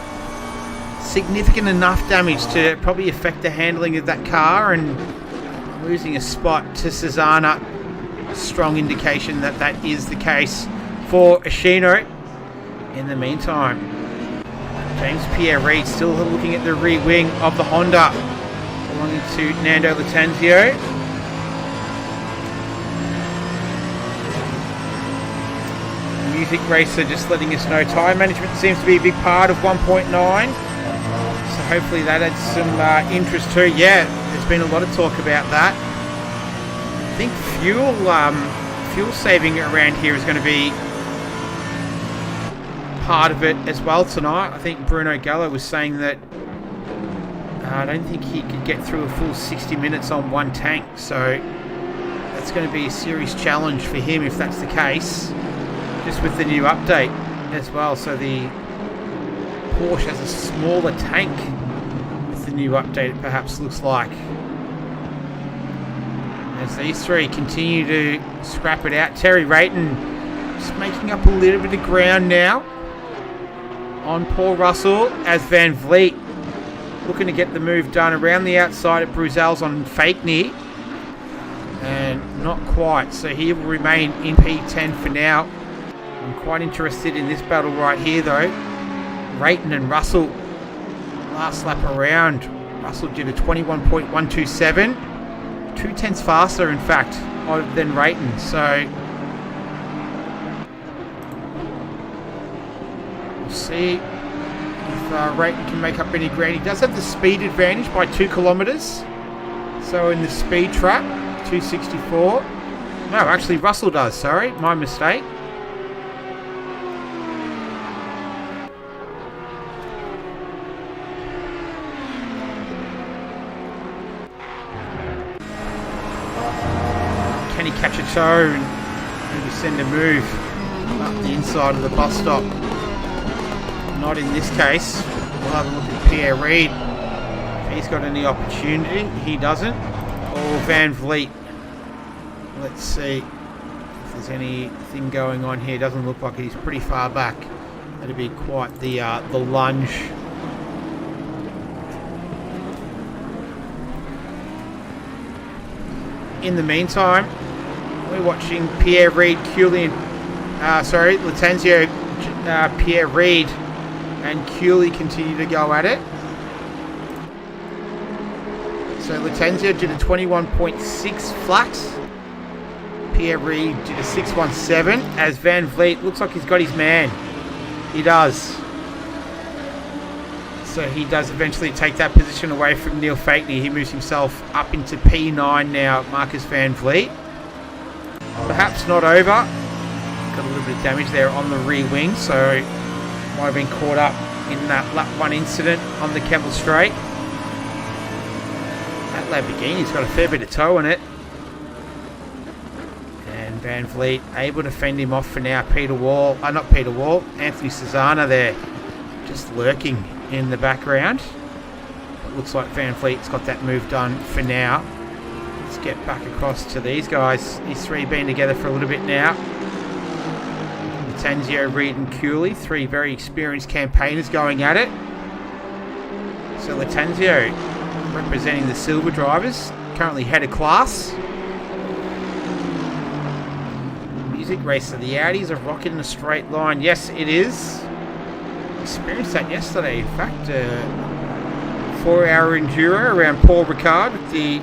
significant enough damage to probably affect the handling of that car, and losing a spot to Cesana, strong indication that that is the case for Oshino. In the meantime, James Pierre-Reid still looking at the rear wing of the Honda belonging to Nando Latanzio. Music Racer just letting us know tyre management seems to be a big part of 1.9, so hopefully that adds some interest too. Yeah, there's been a lot of talk about that. I think fuel saving around here is going to be part of it as well tonight. I think Bruno Gallo was saying that I don't think he could get through a full 60 minutes on one tank, so that's going to be a serious challenge for him if that's the case, just with the new update as well. So the Porsche has a smaller tank with the new update, it perhaps looks like. As these three continue to scrap it out, Terry Rayton just making up a little bit of ground now on Paul Russell, as Van Vliet looking to get the move done around the outside at Bruzel's on Fakeney, and not quite, so he will remain in P10 for now. I'm quite interested in this battle right here though. Rayton and Russell, last lap around, Russell did a 21.127, 2/10 faster in fact than Rayton, so we'll see if Rayton can make up any ground. He does have the speed advantage by 2 kilometres. So in the speed trap, 264. No, actually Russell does, sorry, my mistake. Can he catch a toe and maybe send a move up the inside of the bus stop? Not in this case. We'll have a look at Pierre Reid. If he's got any opportunity, he doesn't. Or Van Vliet. Let's see if there's anything going on here. Doesn't look like it. He's pretty far back. That'd be quite the lunge. In the meantime, we're watching Pierre Reid, Lattanzio, Pierre Reid and Cooley continue to go at it. So Lattanzio did a 21.6 flat. Pierre Reid did a 6.17. As Van Vliet looks like he's got his man. He does. So he does eventually take that position away from Neil Fakeney. He moves himself up into P9 now, Marcus Van Vliet. Perhaps not over. Got a little bit of damage there on the rear wing, so might have been caught up in that lap 1 incident on the Kemmel Straight. That Lamborghini's got a fair bit of toe in it. And Van Vliet able to fend him off for now. Anthony Susanna there, just lurking in the background. It looks like Van Vliet's got that move done for now. Let's get back across to these guys. These three been together for a little bit now. Lattanzio, Reid and Cooley, three very experienced campaigners going at it. So Lattanzio representing the silver drivers, currently head of class. Music racer, the Audis are rocking in a straight line. Yes, it is. Experienced that yesterday. In fact, 4-hour enduro around Paul Ricard with the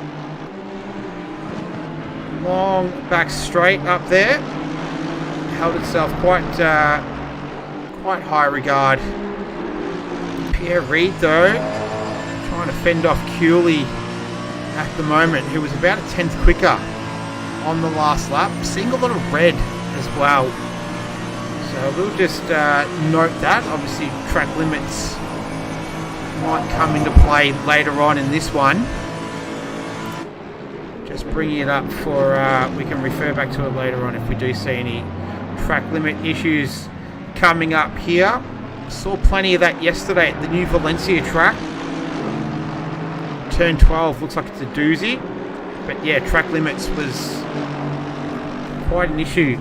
long back straight up there. Held itself quite high regard. Pierre Reid though, trying to fend off Cooley at the moment, who was about a 10th quicker on the last lap. Seeing a lot of red as well. So we'll just note that. Obviously track limits might come into play later on in this one. Just bringing it up for, we can refer back to it later on if we do see any track limit issues coming up here. Saw plenty of that yesterday at the new Valencia track. Turn 12 looks like it's a doozy. But yeah, track limits was quite an issue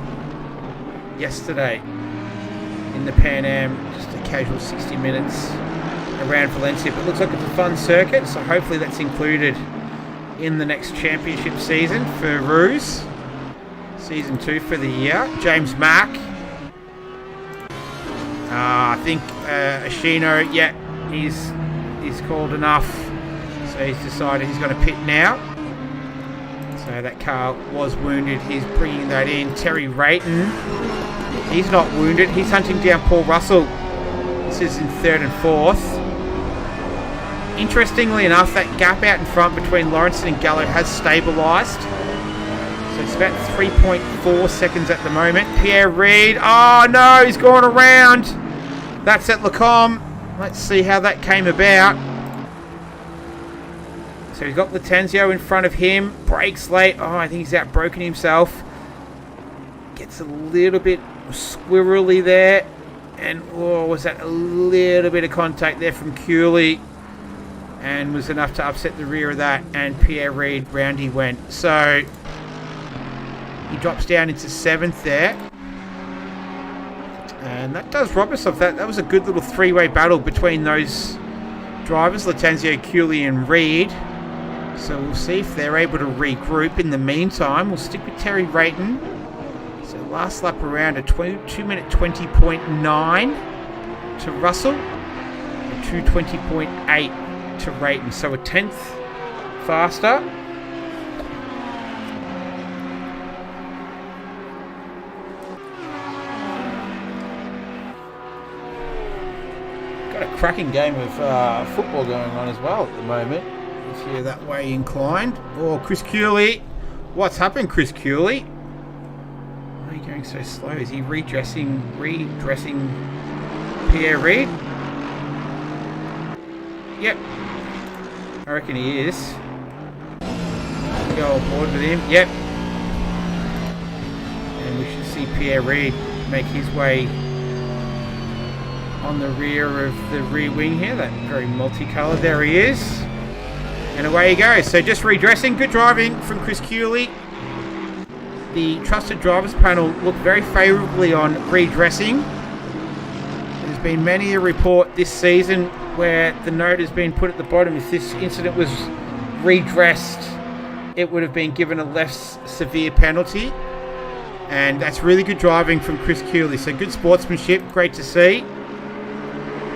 yesterday in the Pan Am. Just a casual 60 minutes around Valencia. But it looks like it's a fun circuit, so hopefully that's included in the next championship season for Ruse. Season 2 for the year. James Mack. I think Ashino, yeah, he's called enough. So he's decided he's going to pit now. So that car was wounded. He's bringing that in. Terry Rayton. He's not wounded. He's hunting down Paul Russell. This is in 3rd and 4th. Interestingly enough, that gap out in front between Lawrenson and Gallo has stabilised. So it's about 3.4 seconds at the moment. Pierre Reid. Oh no, he's gone around. That's at Lacombe. Let's see how that came about. So he's got Latenzio in front of him. Brakes late. Oh, I think he's outbroken himself. Gets a little bit squirrely there. And oh, was that a little bit of contact there from Cooley? And was enough to upset the rear of that. And Pierre Reid, round he went. So he drops down into 7th there. And that does rob us of that. That was a good little three-way battle between those drivers, Latenzio, Cooley and Reid. So we'll see if they're able to regroup. In the meantime, we'll stick with Terry Rayton. So last lap around a 2-minute 20.9 to Russell. And 2:20.8 to Rayton. So a 10th faster. Got a cracking game of football going on as well at the moment. If you're that way inclined. Oh, Chris Cooley. What's happened, Chris Cooley? Why are you going so slow? Is he redressing Pierre Reid? Yep. I reckon he is. Go aboard with him. Yep. And we should see Pierre Reid make his way on the rear of the rear wing here. That very multicoloured. There he is. And away he goes. So just redressing. Good driving from Chris Cooley. The trusted drivers panel looked very favourably on redressing. There's been many a report this season where the note has been put at the bottom. If this incident was redressed, it would have been given a less severe penalty. And that's really good driving from Chris Cooley. So good sportsmanship. Great to see.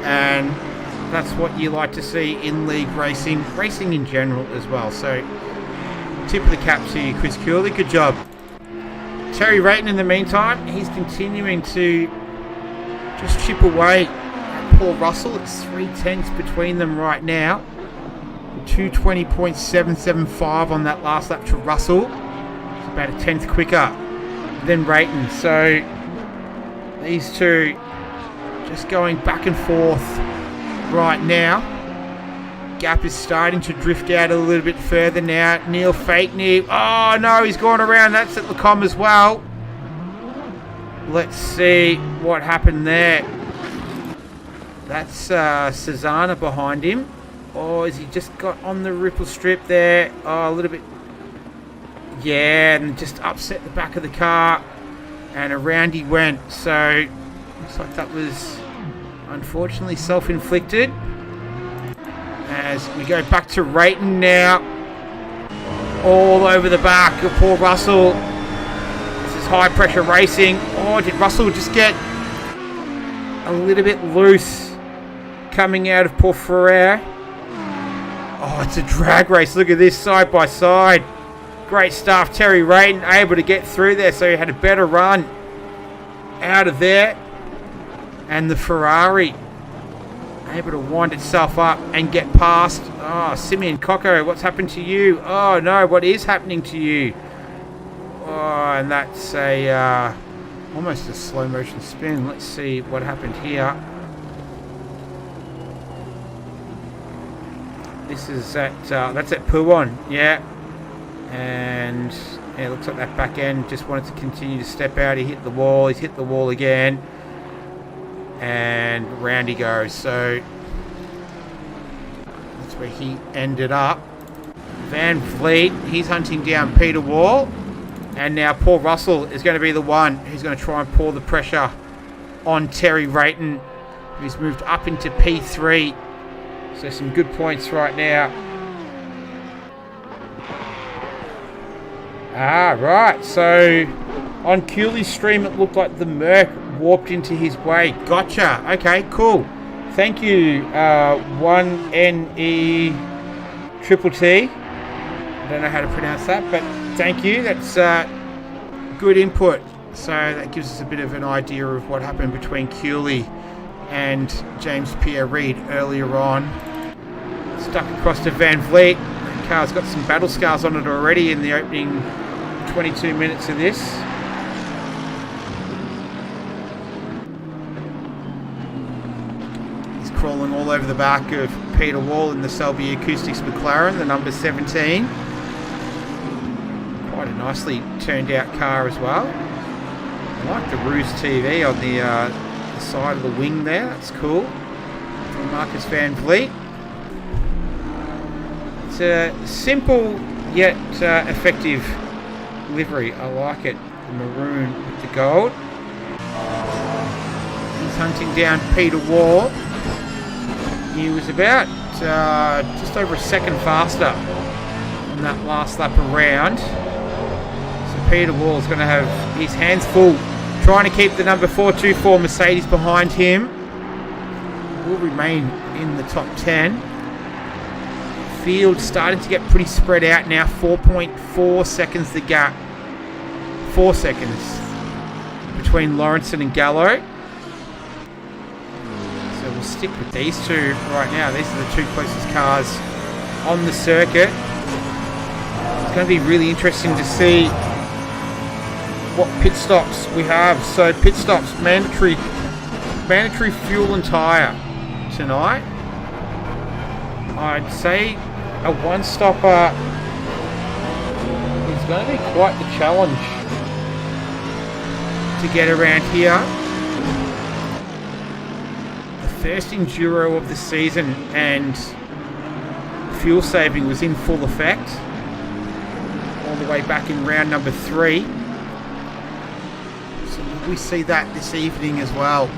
And that's what you like to see in league racing in general as well. So tip of the cap to you, Chris Cooley. Good job. Terry Rayton, in the meantime, he's continuing to just chip away at Paul Russell. It's 3/10 between them right now. 2:20.775 on that last lap to Russell. It's about a 10th quicker than Rayton. So these two just going back and forth right now. Gap is starting to drift out a little bit further now. Neil Fakeney. Oh no, he's gone around. That's at Lacombe as well. Let's see what happened there. That's Cesana behind him. Or has he just got on the ripple strip there? Oh, a little bit. Yeah, and just upset the back of the car. And around he went. So looks like that was unfortunately self-inflicted. As we go back to Rayton now. All over the back of Paul Russell. This is high pressure racing. Oh, did Russell just get a little bit loose coming out of Paul Ferrer? Oh, it's a drag race. Look at this, side by side. Great stuff. Terry Rayton able to get through there, so he had a better run out of there. And the Ferrari able to wind itself up and get past. Oh, Simeon Coco, what's happened to you? Oh no, what is happening to you? Oh, and that's a almost a slow motion spin. Let's see what happened here. This is at that's at Pouon, yeah. And yeah, it looks like that back end just wanted to continue to step out. He hit the wall. He's hit the wall again. And round he goes. So that's where he ended up. Van Vliet, he's hunting down Peter Wall. And now Paul Russell is going to be the one who's going to try and pour the pressure on Terry Rayton, who's moved up into P3. So some good points right now. Right. So on Cooley's stream, it looked like the Merc warped into his way. Gotcha. Okay, cool. Thank you, 1NE Triple T. I don't know how to pronounce that, but thank you. That's good input. So that gives us a bit of an idea of what happened between Cooley and James Pierre Reid earlier on. Stuck across to Van Vliet. The car's got some battle scars on it already in the opening 22 minutes of this. He's crawling all over the back of Peter Wall in the Selby Acoustics McLaren, the number 17. Quite a nicely turned out car as well. I like the Ruse TV on the side of the wing there. That's cool. From Marcus Van Vliet. It's a simple yet effective livery. I like it. The maroon with the gold. He's hunting down Peter Wall. He was about just over a second faster on that last lap around. So Peter Wall's going to have his hands full trying to keep the number 424 Mercedes behind him. Will remain in the top 10. Field starting to get pretty spread out now. 4.4 seconds the gap. 4 seconds between Lawrenson and Gallo. So we'll stick with these two right now. These are the two closest cars on the circuit. It's going to be really interesting to see what pit stops we have. So pit stops, mandatory fuel and tyre tonight. I'd say a one-stopper is going to be quite the challenge to get around here. The first enduro of the season and fuel saving was in full effect all the way back in round number 3. So we see that this evening as well.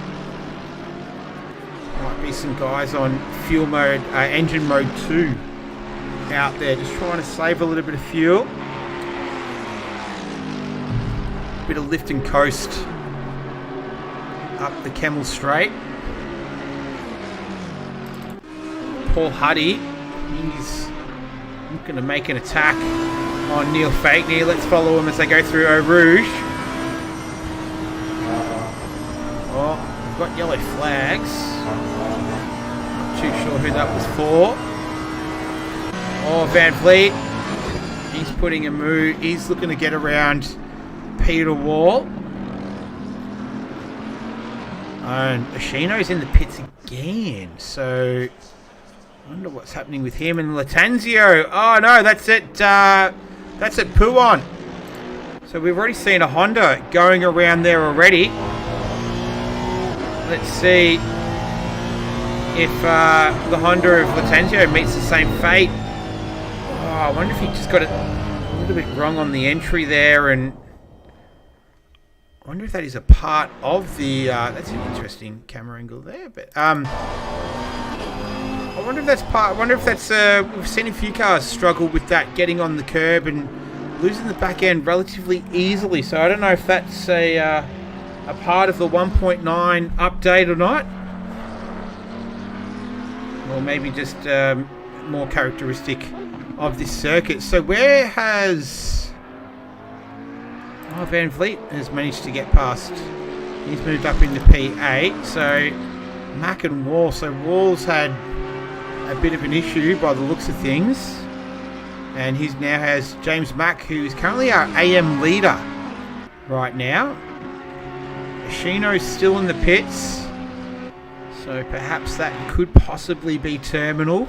Might be some guys on fuel mode, engine mode 2 out there just trying to save a little bit of fuel. Bit of lift and coast up the Kemmel Straight. Paul Huddy, he's looking to make an attack on Neil Fakeney. Let's follow him as they go through Eau Rouge. Oh, we've got yellow flags. Not too sure who that was for. Oh, Van Vliet, he's putting a move. He's looking to get around Peter Wall. And Ashino's in the pits again. So, I wonder what's happening with him and Latanzio. Oh no, that's it. That's at Pouon. So we've already seen a Honda going around there already. Let's see if the Honda of Latanzio meets the same fate. Oh, I wonder if he just got it a little bit wrong on the entry there, and I wonder if that is a part of the. That's an interesting camera angle there, but I wonder if that's part. I wonder if that's. We've seen a few cars struggle with that, getting on the curb and losing the back end relatively easily. So I don't know if that's a part of the 1.9 update or not, or maybe just more characteristic of this circuit. So where has Van Vliet has managed to get past? He's moved up into P8. So Mack and Wall. So Wall's had a bit of an issue by the looks of things, and he now has James Mack, who is currently our AM leader right now. Ashino's still in the pits, so perhaps that could possibly be terminal.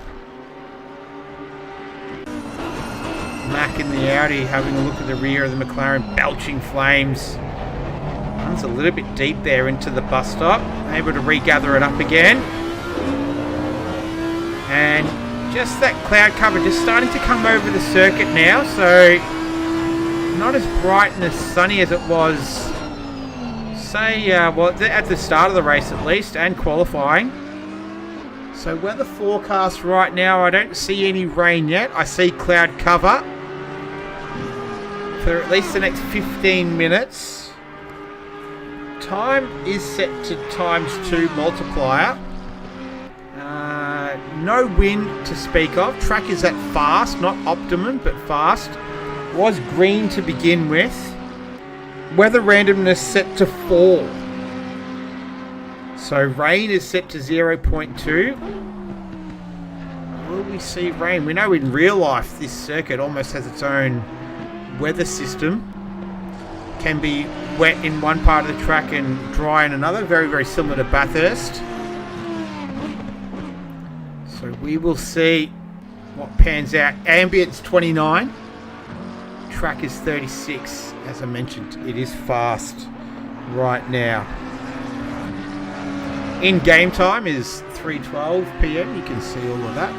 Mack in the Audi having a look at the rear of the McLaren, belching flames. Runs a little bit deep there into the bus stop, able to regather it up again. And just that cloud cover just starting to come over the circuit now, so not as bright and as sunny as it was, say, well, at the start of the race at least, and qualifying. So weather forecast right now, I don't see any rain yet. I see cloud cover for at least the next 15 minutes. Time is set to ×2 multiplier. No wind to speak of. Track is at fast, not optimum, but fast. Was green to begin with. Weather randomness set to 4. So rain is set to 0.2. Will we see rain? We know in real life this circuit almost has its own weather system. Can be wet in one part of the track and dry in another. Very, very similar to Bathurst. So we will see what pans out. Ambient's 29. Track is 36. As I mentioned, it is fast right now. In game time is 3:12 p.m. You can see all of that.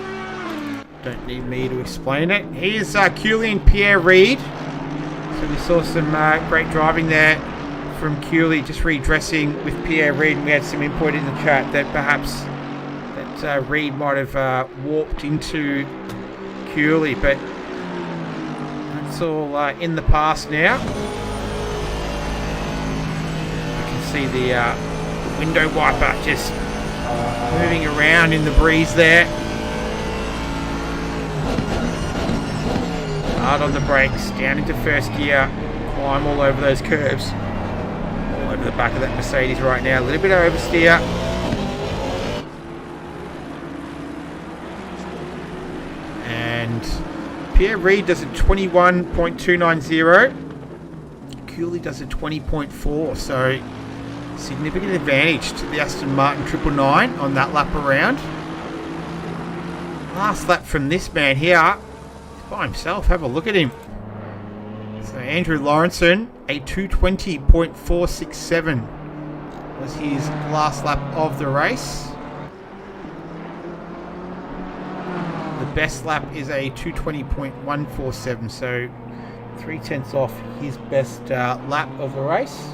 Don't need me to explain it. Here's Cooley and Pierre Reid. So we saw some great driving there from Cooley, just redressing with Pierre Reid. And we had some input in the chat that perhaps that Reid might have warped into Cooley, but that's all in the past now. You can see the window wiper just moving around in the breeze there. Hard on the brakes, down into first gear, climb all over those curves. All over the back of that Mercedes right now. A little bit of oversteer. And Pierre Reid does a 21.290. Cooley does a 20.4. So significant advantage to the Aston Martin 999 on that lap around. Last lap from this man here. By himself, have a look at him. So Andrew Lawrenson, a 220.467 was his last lap of the race. The best lap is a 220.147, so 0.3 off his best lap of the race.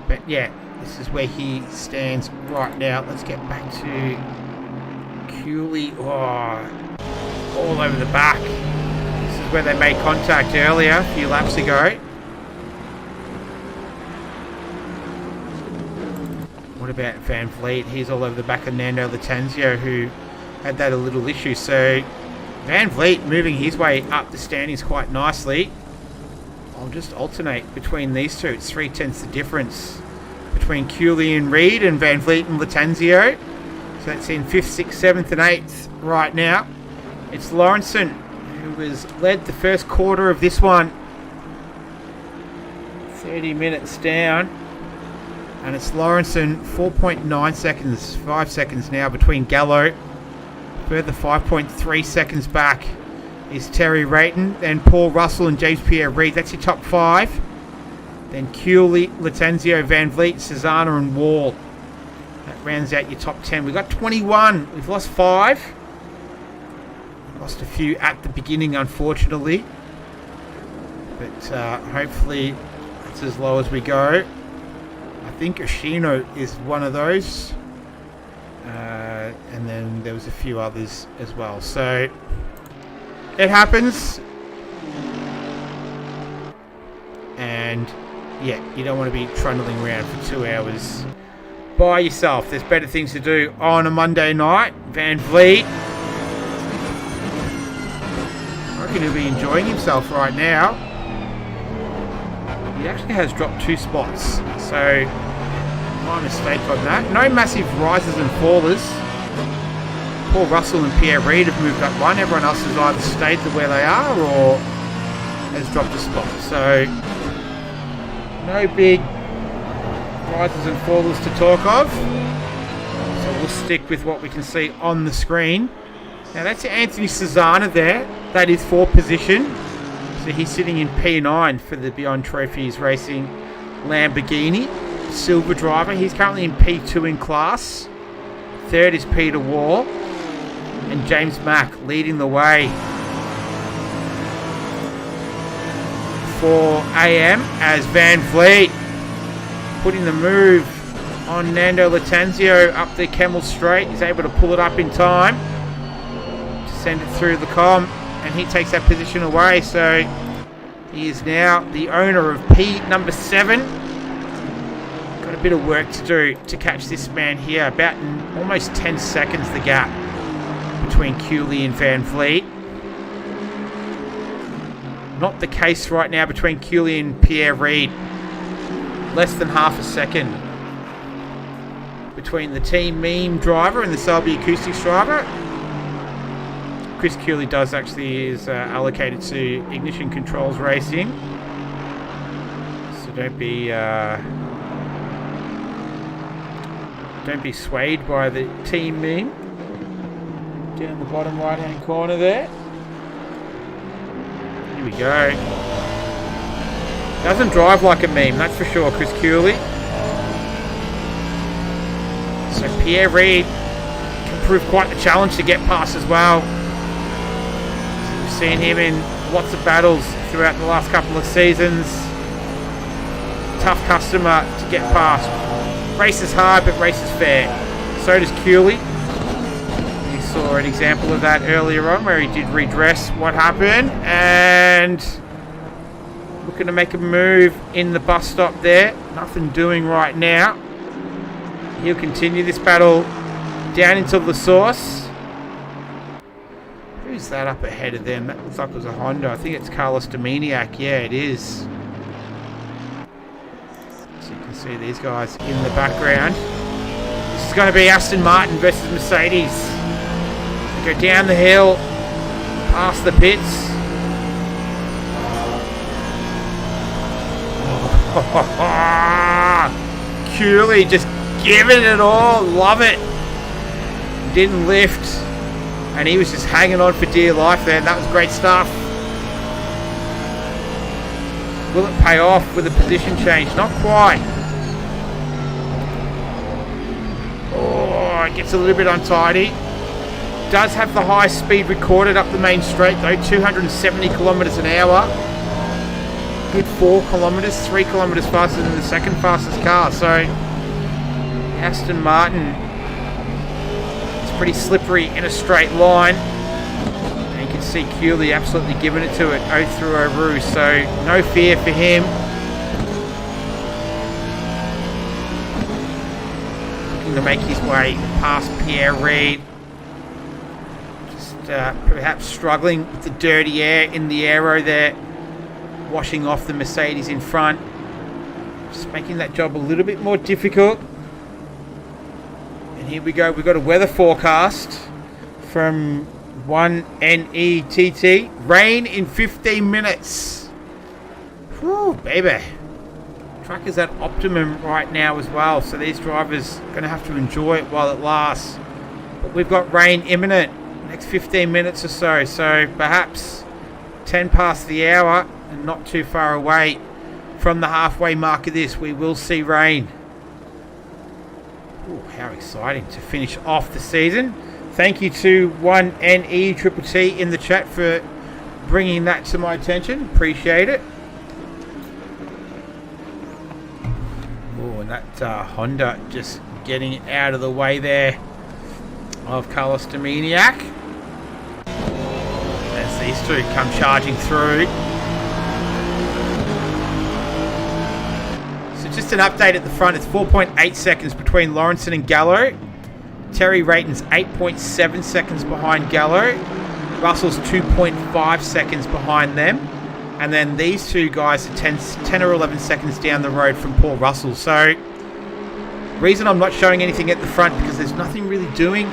But yeah, this is where he stands right now. Let's get back to Cooley. Oh, all over the back. This is where they made contact earlier, a few laps ago. What about Van Vliet? He's all over the back of Nando Latanzio, who had that a little issue. So Van Vliet moving his way up the standings quite nicely. I'll just alternate between these two. It's 0.3 the difference between Cooley and Reid and Van Vliet and Latanzio. So that's in 5th, 6th, 7th and 8th right now. It's Lawrenson who has led the first quarter of this one. 30 minutes down. And it's Lawrenson, 4.9 seconds, 5 seconds now between Gallo. Further 5.3 seconds back is Terry Rayton. Then Paul Russell and James Pierre Reid. That's your top 5. Then Cooley, Latanzio, Van Vliet, Cesana and Wall. That rounds out your top 10. We've got 21. We've lost 5. Lost a few at the beginning, unfortunately. But hopefully it's as low as we go. I think Oshino is one of those. And then there was a few others as well. So it happens. And yeah, you don't want to be trundling around for 2 hours by yourself. There's better things to do on a Monday night. Van Vliet, I reckon he'll be enjoying himself right now. He actually has dropped 2 spots, so my mistake on that. No massive rises and fallers. Paul Russell and Pierre Reid have moved up 1. Everyone else has either stayed to where they are or has dropped a spot. So no big rises and fallers to talk of. So we'll stick with what we can see on the screen. Now that's Anthony Cesana there. That is 4th position. So he's sitting in P9 for the Beyond Trophies Racing Lamborghini. Silver driver. He's currently in P2 in class. 3rd is Peter Wall. And James Mack leading the way for AM as Van Vliet putting the move on Nando Latanzio up the Kemmel Straight. He's able to pull it up in time to send it through the com, and he takes that position away. So he is now the owner of P number 7. Got a bit of work to do to catch this man here. About almost 10 seconds the gap between Cooley and Van Vliet. Not the case right now between Cooley and Pierre Reid. Less than half a second between the Team Meme driver and the Selby Acoustics driver. Chris Cooley is allocated to Ignition Controls Racing. So don't be swayed by the Team Meme. Down the bottom right-hand corner there. Here we go. Doesn't drive like a meme, that's for sure, Chris Cooley. So Pierre Reid can prove quite the challenge to get past as well. We've seen him in lots of battles throughout the last couple of seasons. Tough customer to get past. Races hard, but races fair. So does Cooley. You saw an example of that earlier on where he did redress what happened and looking to make a move in the bus stop there. Nothing doing right now. He'll continue this battle down into the source. Who's that up ahead of them? That looks like it was a Honda. I think it's Carlos Dominiak. Yeah, it is. So you can see these guys in the background. This is going to be Aston Martin versus Mercedes. They go down the hill, past the pits. Cooley just giving it all. Love it. Didn't lift. And he was just hanging on for dear life there. That was great stuff. Will it pay off with a position change? Not quite. Oh, it gets a little bit untidy. Does have the high speed recorded up the main straight though. 270 kilometers an hour. Good 4 kilometers, 3 kilometers faster than the second fastest car. So Aston Martin is pretty slippery in a straight line. And you can see Cooley absolutely giving it to it, through O'Rourke. So no fear for him. Looking to make his way past Pierre Reid. Just perhaps struggling with the dirty air in the aero there. Washing off the Mercedes in front. Just making that job a little bit more difficult. And here we go. We've got a weather forecast from 1NETT. Rain in 15 minutes. Whew, baby. Track is at optimum right now as well. So these drivers are going to have to enjoy it while it lasts. But we've got rain imminent. Next 15 minutes or so. So perhaps 10 past the hour. And not too far away from the halfway mark of this, we will see rain. Ooh, how exciting to finish off the season. Thank you to 1NETT in the chat for bringing that to my attention. Appreciate it. Oh, and that Honda just getting out of the way there of Carlos Dominiak. As these two come charging through. Just an update at the front. It's 4.8 seconds between Lawrenson and Gallo. Terry Rayton's 8.7 seconds behind Gallo. Russell's 2.5 seconds behind them. And then these two guys are 10 or 11 seconds down the road from Paul Russell. So, reason I'm not showing anything at the front because there's nothing really doing.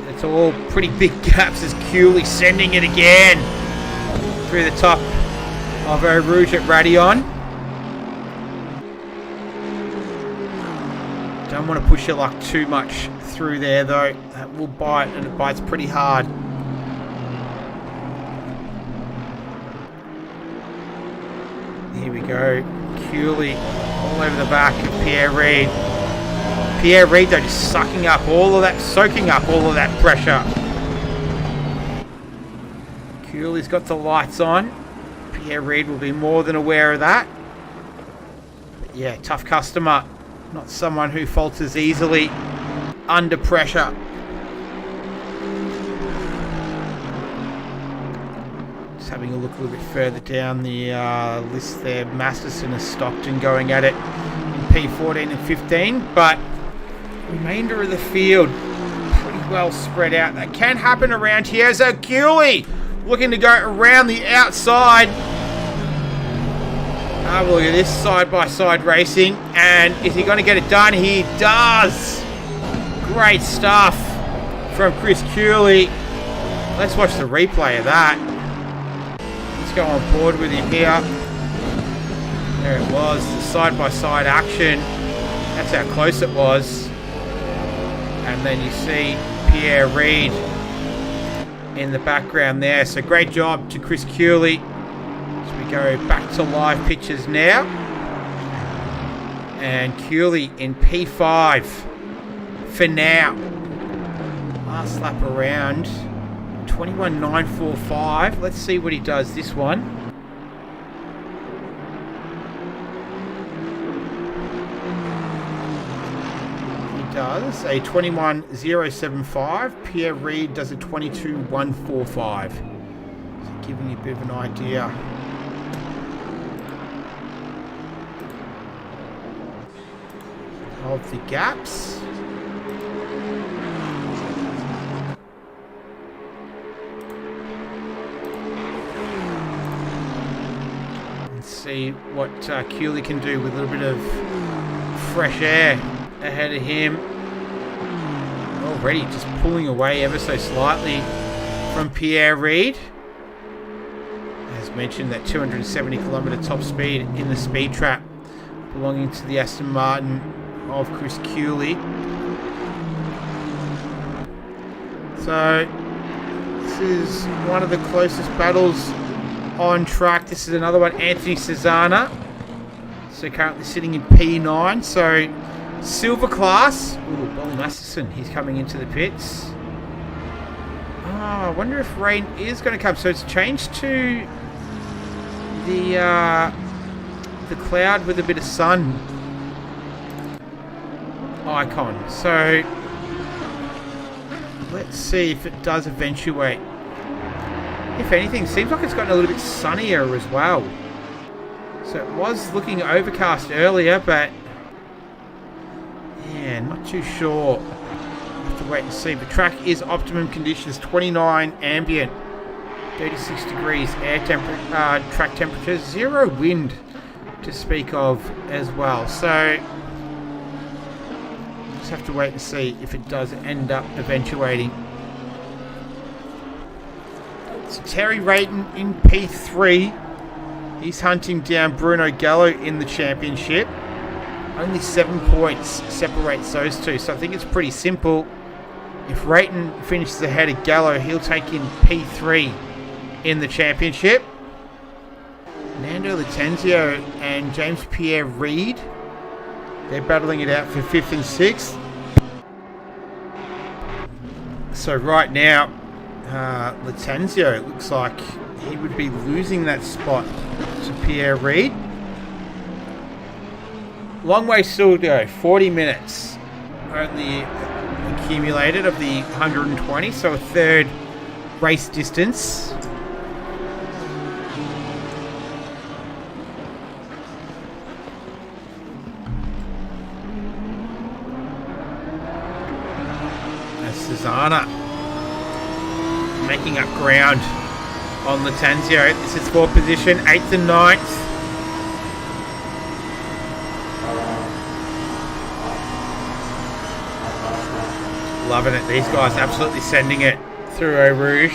It's all pretty big gaps as Cooley sending it again through the top of Eau Rouge at Raidillon. Don't want to push your luck too much through there though. That will bite, and it bites pretty hard. Here we go. Cooley all over the back of Pierre Reid. Pierre Reid though just soaking up all of that pressure. Cooley's got the lights on. Pierre Reid will be more than aware of that. But yeah, tough customer. Not someone who falters easily under pressure. Just having a look a little bit further down the list there. Masterson and Stockton going at it in P14 and 15. But remainder of the field pretty well spread out. That can happen around here. So Cooley looking to go around the outside. Have a look at this side-by-side racing. And is he going to get it done? He does. Great stuff from Chris Cooley. Let's watch the replay of that. Let's go on board with him here. There it was. The side-by-side action. That's how close it was. And then you see Pierre Reid in the background there. So great job to Chris Cooley. As we go back to live pictures now. And Cooley in P5 for now. Last lap around. 21.945. Let's see what he does this one. He does a 21.075. Pierre Reid does a 22.145. So giving you a bit of an idea. Of the gaps. Let's see what Cooley can do with a little bit of fresh air ahead of him. Already just pulling away ever so slightly from Pierre Reid. As mentioned, that 270 kilometre top speed in the speed trap belonging to the Aston Martin of Chris Cooley. So this is one of the closest battles on track. This is another one, Anthony Cesana. So currently sitting in P9. So silver class. Ooh, Bolly Masterson, he's coming into the pits. I wonder if rain is going to come. So it's changed to the cloud with a bit of sun icon. So let's see if it does eventuate. If anything, seems like it's gotten a little bit sunnier as well. So it was looking overcast earlier, but yeah, not too sure. Have to wait and see. The track is optimum conditions, 29 ambient, 36 degrees air track temperature, 0 wind to speak of as well. So just have to wait and see if it does end up eventuating. So Terry Rayton in P3. He's hunting down Bruno Gallo in the championship. Only 7 points separates those two. So I think it's pretty simple. If Rayton finishes ahead of Gallo, he'll take in P3 in the championship. Nando Latenzio and James Pierre Reid, they're battling it out for 5th and 6th. So right now, Latenzio looks like he would be losing that spot to Pierre Reid. Long way still to go, 40 minutes only accumulated of the 120, so a third race distance. Cesana making up ground on Latenzio. This is 4th position, 8th and 9th. Loving it. These guys absolutely sending it through Eau Rouge.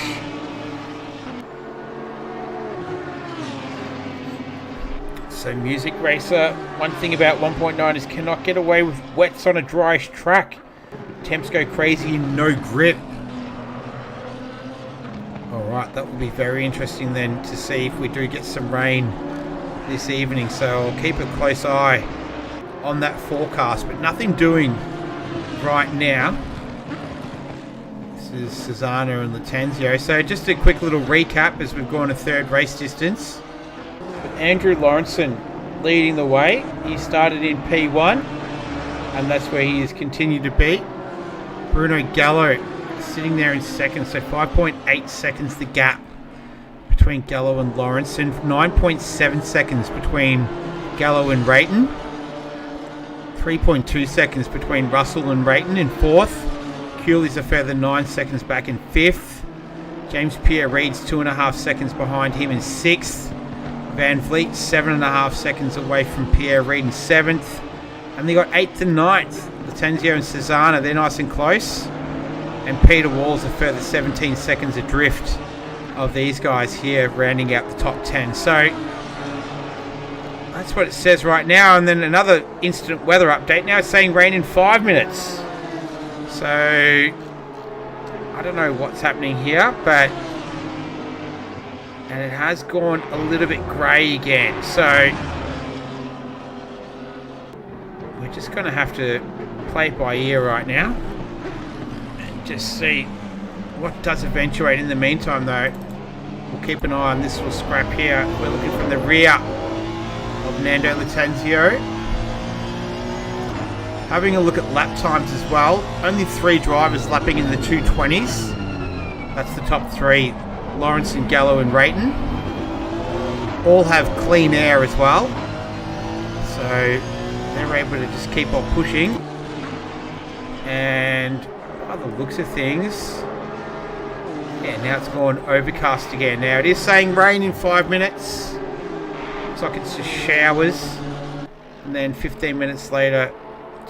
So Music Racer, one thing about 1.9 is cannot get away with wets on a dryish track. Temps go crazy and no grip. Alright, that will be very interesting then to see if we do get some rain this evening. So I'll keep a close eye on that forecast, but nothing doing right now. This is Cesana and Latenzio. So just a quick little recap as we've gone a third race distance. With Andrew Lawrenson leading the way. He started in P1 and that's where he has continued to be. Bruno Gallo sitting there in second, so 5.8 seconds the gap between Gallo and Lawrenson, 9.7 seconds between Gallo and Rayton, 3.2 seconds between Russell and Rayton in 4th, Cooley's a further 9 seconds back in 5th, James Pierre Reid's 2.5 seconds behind him in 6th, Van Vliet 7.5 seconds away from Pierre Reid in 7th, and they got 8th and 9th. Latenzio and Cesana, they're nice and close. And Peter Wall's a further 17 seconds adrift of these guys here, rounding out the top 10. So that's what it says right now. And then another instant weather update. Now it's saying rain in 5 minutes. So I don't know what's happening here, but... And it has gone a little bit grey again, so... We're just going to have to play it by ear right now. And just see what does eventuate. In the meantime, though, we'll keep an eye on this little scrap here. We're looking from the rear of Nando Lattanzio. Having a look at lap times as well. Only 3 drivers lapping in the 220s. That's the top 3. Lawrence and Gallo and Rayton. All have clean air as well. So they're able to just keep on pushing. And by the looks of things... Yeah, now it's gone overcast again. Now it is saying rain in 5 minutes. Looks like it's just showers. And then 15 minutes later,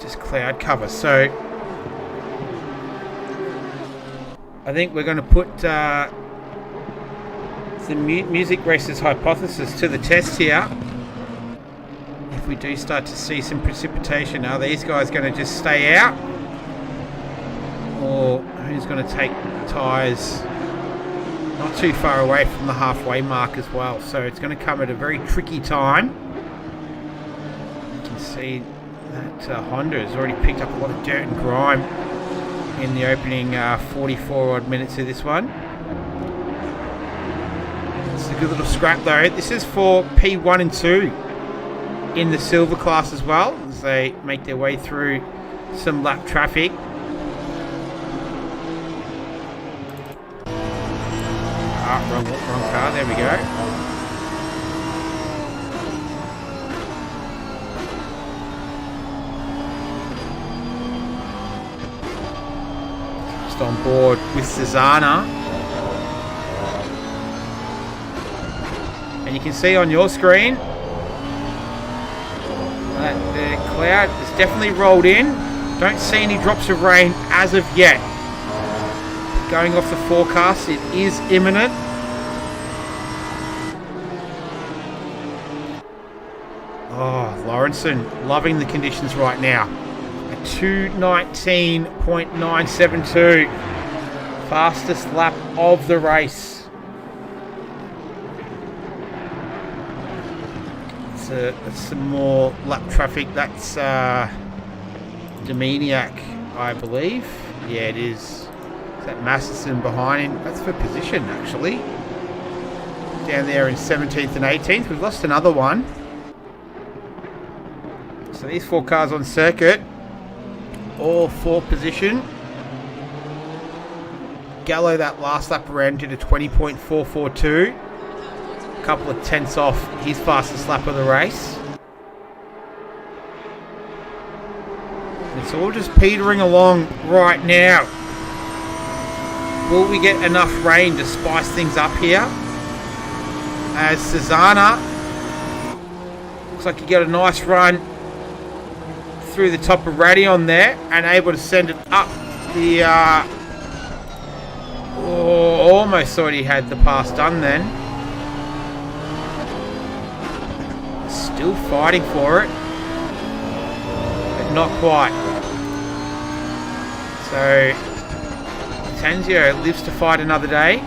just cloud cover. So I think we're going to put the Music Racers hypothesis to the test here. If we do start to see some precipitation, are these guys going to just stay out? Or who's going to take tyres not too far away from the halfway mark as well? So it's going to come at a very tricky time. You can see that Honda has already picked up a lot of dirt and grime in the opening 44 odd minutes of this one. It's a good little scrap though. This is for P1 and 2 in the silver class as well, as they make their way through some lap traffic. Wrong car, there we go. Just on board with Susanna. And you can see on your screen that the cloud has definitely rolled in. Don't see any drops of rain as of yet. Going off the forecast, it is imminent. Oh, Lawrenson loving the conditions right now. A 2:19.972, fastest lap of the race. That's some more lap traffic. That's Dominiak, I believe. Yeah, it is. Is that Masterson behind him? That's for position, actually. Down there in 17th and 18th. We've lost another one. So these 4 cars on circuit, all for position. Gallo, that last lap around, did a 20.442. A couple of tenths off his fastest lap of the race. And it's all just petering along right now. Will we get enough rain to spice things up here? As Susanna, looks like you got a nice run through the top of Radion there and able to send it up the almost thought he had the pass done then. Still fighting for it, but not quite. So Lattanzio lives to fight another day.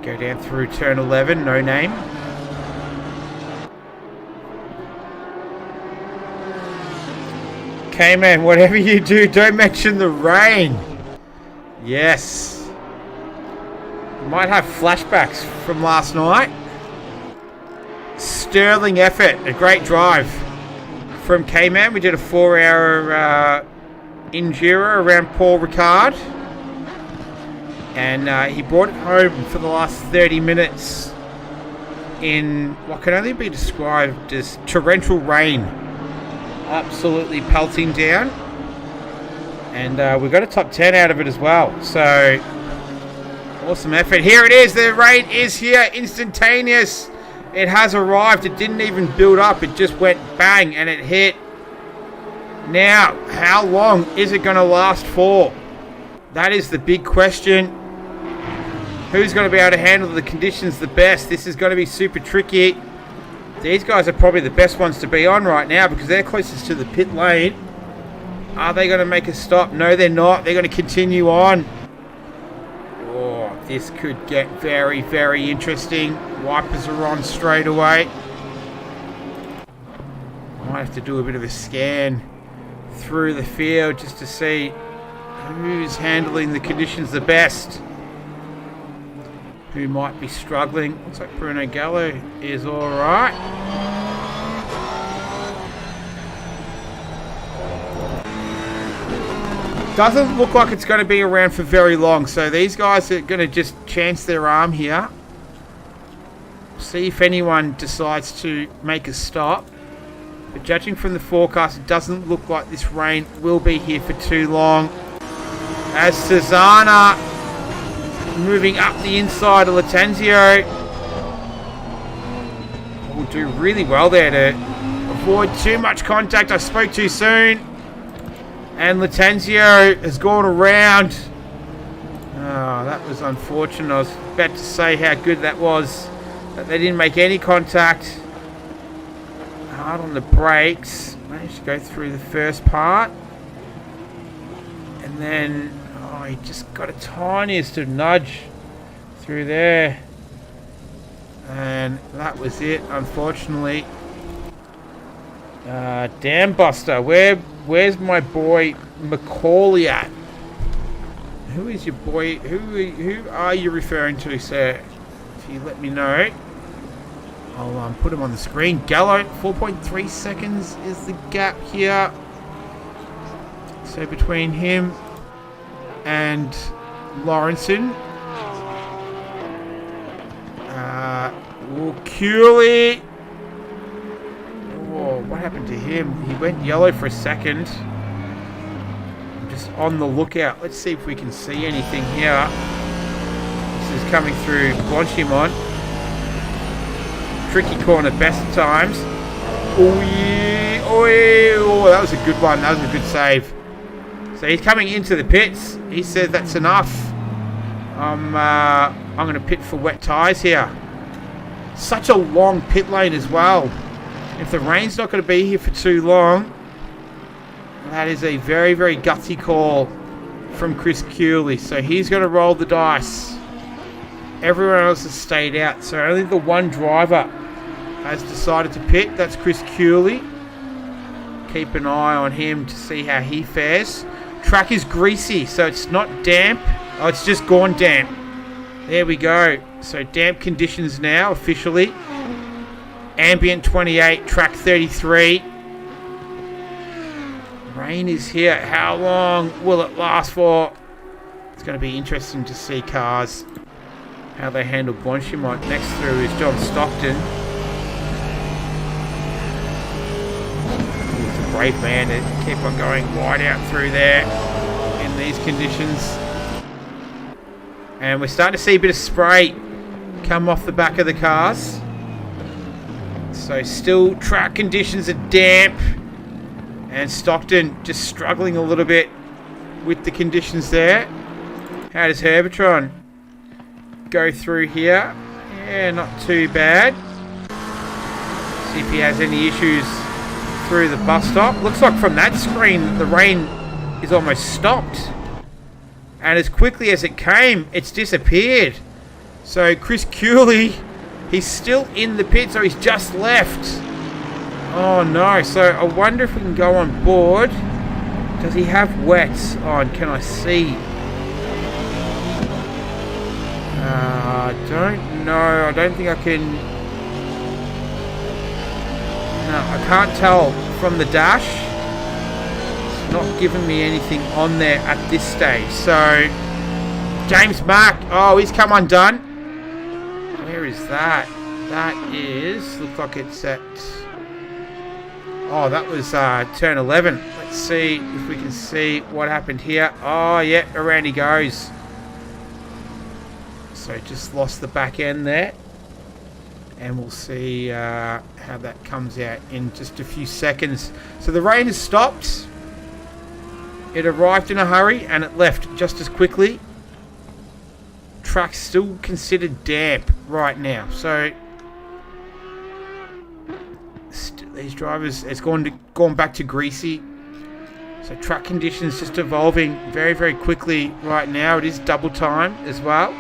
Go down through turn 11, no name. Okay, man, whatever you do, don't mention the rain. Yes. Might have flashbacks from last night. Sterling effort, a great drive from K-Man. We did a 4-hour Enduro around Paul Ricard. And he brought it home for the last 30 minutes in what can only be described as torrential rain. Absolutely pelting down. And we got a top 10 out of it as well. So, awesome effort. Here it is. The rain is here. Instantaneous. It has arrived. It didn't even build up. It just went bang and it hit. Now, how long is it going to last for? That is the big question. Who's going to be able to handle the conditions the best? This is going to be super tricky. These guys are probably the best ones to be on right now because they're closest to the pit lane. Are they going to make a stop? No, they're not. They're going to continue on. Oh, this could get very, very interesting. Wipers are on straight away. Might have to do a bit of a scan through the field just to see who's handling the conditions the best. Who might be struggling. Looks like Bruno Gallo is alright. Doesn't look like it's going to be around for very long, so these guys are going to just chance their arm here. See if anyone decides to make a stop. But judging from the forecast, it doesn't look like this rain will be here for too long. As Cesana moving up the inside of Lattanzio will do really well there to avoid too much contact. I spoke too soon. And Lattanzio has gone around. Oh, that was unfortunate. I was about to say how good that was. That they didn't make any contact. Hard on the brakes. Managed to go through the first part. And then, oh, he just got a tiniest of nudge through there. And that was it, unfortunately. Dam Buster, where's my boy Macaulay at? Who is your boy? Who are you referring to, sir? If you let me know, I'll put him on the screen. Gallo, 4.3 seconds is the gap here. So between him and Lawrenson. Curley. Oh, what happened to him? He went yellow for a second. I'm just on the lookout. Let's see if we can see anything here. This is coming through Blanchimont. Tricky corner best of times. Oh yeah. Oh, yeah. Oh, that was a good one. That was a good save. So he's coming into the pits. He said that's enough. I'm going to pit for wet tyres here. Such a long pit lane as well. If the rain's not going to be here for too long, that is a very, very gutsy call from Chris Cooley. So he's going to roll the dice. Everyone else has stayed out. So only the one driver has decided to pit. That's Chris Cooley. Keep an eye on him to see how he fares. Track is greasy, so it's not damp. Oh, it's just gone damp. There we go. So damp conditions now, officially. Ambient 28, track 33. Rain is here. How long will it last for? It's going to be interesting to see cars, how they handle Blanchimont. Next through is John Stockton. He's a brave man to keep on going wide out through there in these conditions. And we're starting to see a bit of spray come off the back of the cars. So still track conditions are damp. And Stockton just struggling a little bit with the conditions there. How does Herbertron go through here? Yeah, not too bad. See if he has any issues through the bus stop. Looks like from that screen the rain is almost stopped. And as quickly as it came, it's disappeared. So Chris Cooley, he's still in the pit, so he's just left. Oh no, so I wonder if we can go on board. Does he have wets on? Can I see? I don't know. I don't think I can. No, I can't tell from the dash. Not giving me anything on there at this stage. So James Mack, oh, he's come undone. Where is that? That is, looks like it's at, oh, that was turn 11. Let's see if we can see what happened here. Oh yeah, around he goes. So just lost the back end there, and we'll see how that comes out in just a few seconds. So the rain has stopped. It arrived in a hurry and it left just as quickly. Track's still considered damp right now. So these drivers, it's gone back to greasy. So track conditions just evolving very, very quickly right now. It is double time as well.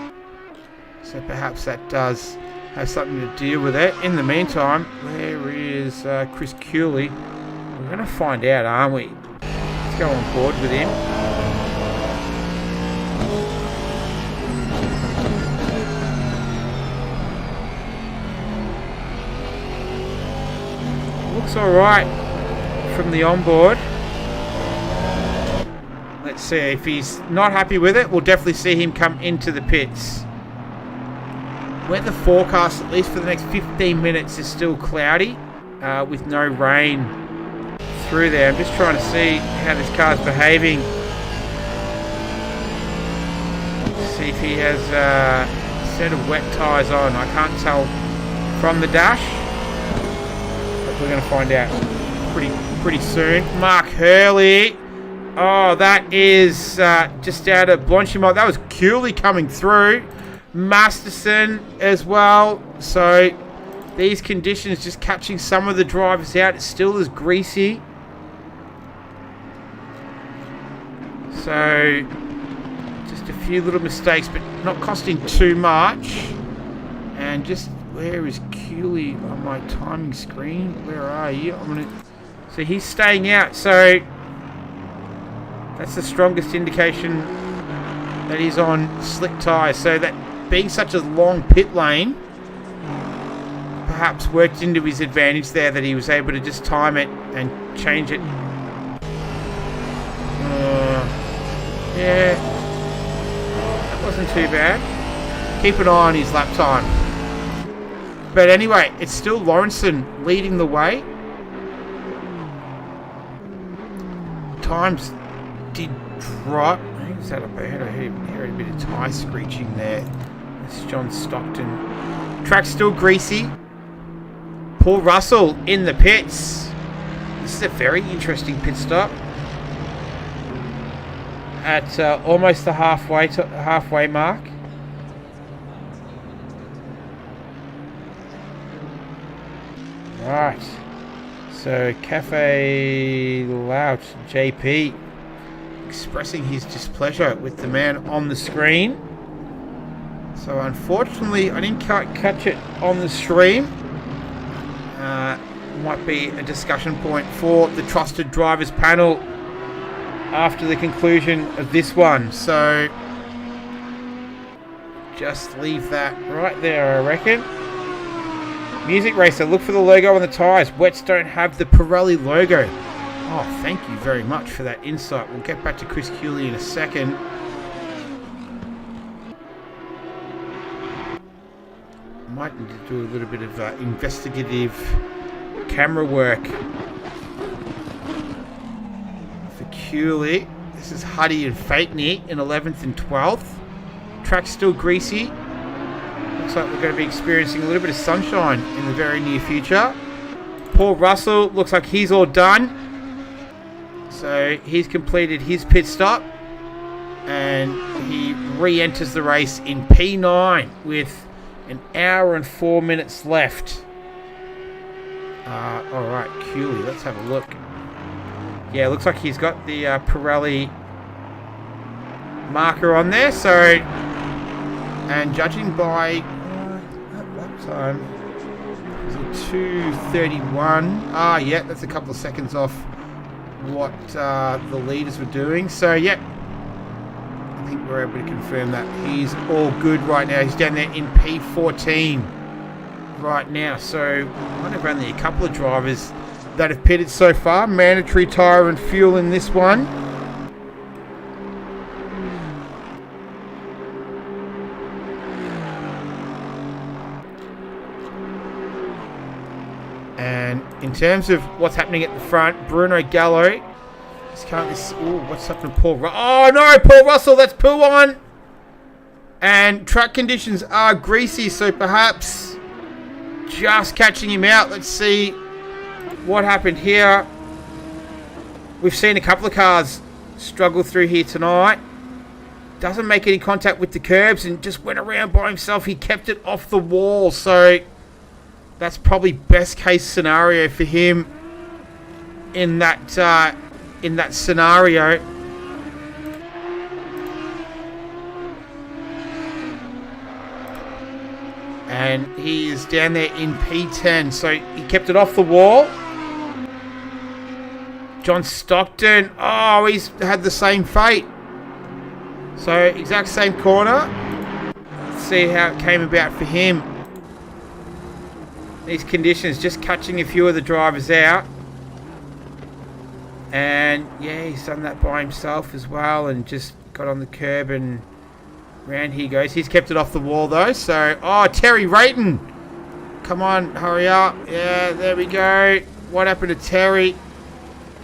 So perhaps that does have something to deal with it. In the meantime, where is Chris Cooley? We're going to find out, aren't we? Let's go on board with him. Looks alright from the onboard. Let's see, if he's not happy with it, we'll definitely see him come into the pits. Weather forecast, at least for the next 15 minutes, is still cloudy with no rain through there. I'm just trying to see how this car's behaving. See if he has a set of wet tyres on. I can't tell from the dash, but we're going to find out pretty soon. Mark Hurley. Oh, that is just out of Blanchimont. That was Cooley coming through. Masterson as well. So these conditions just catching some of the drivers out. It still is greasy. So just a few little mistakes, but not costing too much. And just where is Cooley on my timing screen? Where are you? So he's staying out. So that's the strongest indication that he's on slick tyres. So that being such a long pit lane perhaps worked into his advantage there, that he was able to just time it and change it. Yeah, that wasn't too bad. Keep an eye on his lap time. But anyway, it's still Lawrenson leading the way. Times did drop. Who's that up ahead? I heard a bit of tyre screeching there. That's John Stockton. Track's still greasy. Paul Russell in the pits. This is a very interesting pit stop. At almost the halfway mark. Right. So Cafe Lout JP expressing his displeasure with the man on the screen. So unfortunately, I didn't quite catch it on the stream. Might be a discussion point for the Trusted Drivers panel after the conclusion of this one. So just leave that right there, I reckon. Music Racer, look for the logo on the tyres. Wets don't have the Pirelli logo. Oh, thank you very much for that insight. We'll get back to Chris Cooley in a second. Might need to do a little bit of investigative camera work for Cooley. This is Huddy and Fakeney in 11th and 12th. Track's still greasy. Looks like we're going to be experiencing a little bit of sunshine in the very near future. Paul Russell looks like he's all done. So he's completed his pit stop. And he re-enters the race in P9 with an hour and 4 minutes left. Alright, Cooley, let's have a look. Yeah, looks like he's got the Pirelli marker on there. So, and judging by that time, is it 2:31? Yeah, that's a couple of seconds off what the leaders were doing. So, yeah, I think we're able to confirm that he's all good right now. He's down there in P14 right now. So, I have only a couple of drivers that have pitted so far. Mandatory tyre and fuel in this one. And in terms of what's happening at the front, Bruno Gallo is currently... Ooh, what's happening to Paul Russell? Oh no, Paul Russell, that's poo on! And track conditions are greasy, so perhaps just catching him out. Let's see what happened here. We've seen a couple of cars struggle through here tonight. Doesn't make any contact with the curbs and just went around by himself. He kept it off the wall, so That's probably best case scenario for him in that scenario. And he is down there in P10, so he kept it off the wall. John Stockton, oh, he's had the same fate. So exact same corner. Let's see how it came about for him. These conditions, just catching a few of the drivers out. And yeah, he's done that by himself as well, and just got on the curb, and round he goes. He's kept it off the wall though. So, oh, Terry Rayton. Come on, hurry up. Yeah, there we go. What happened to Terry?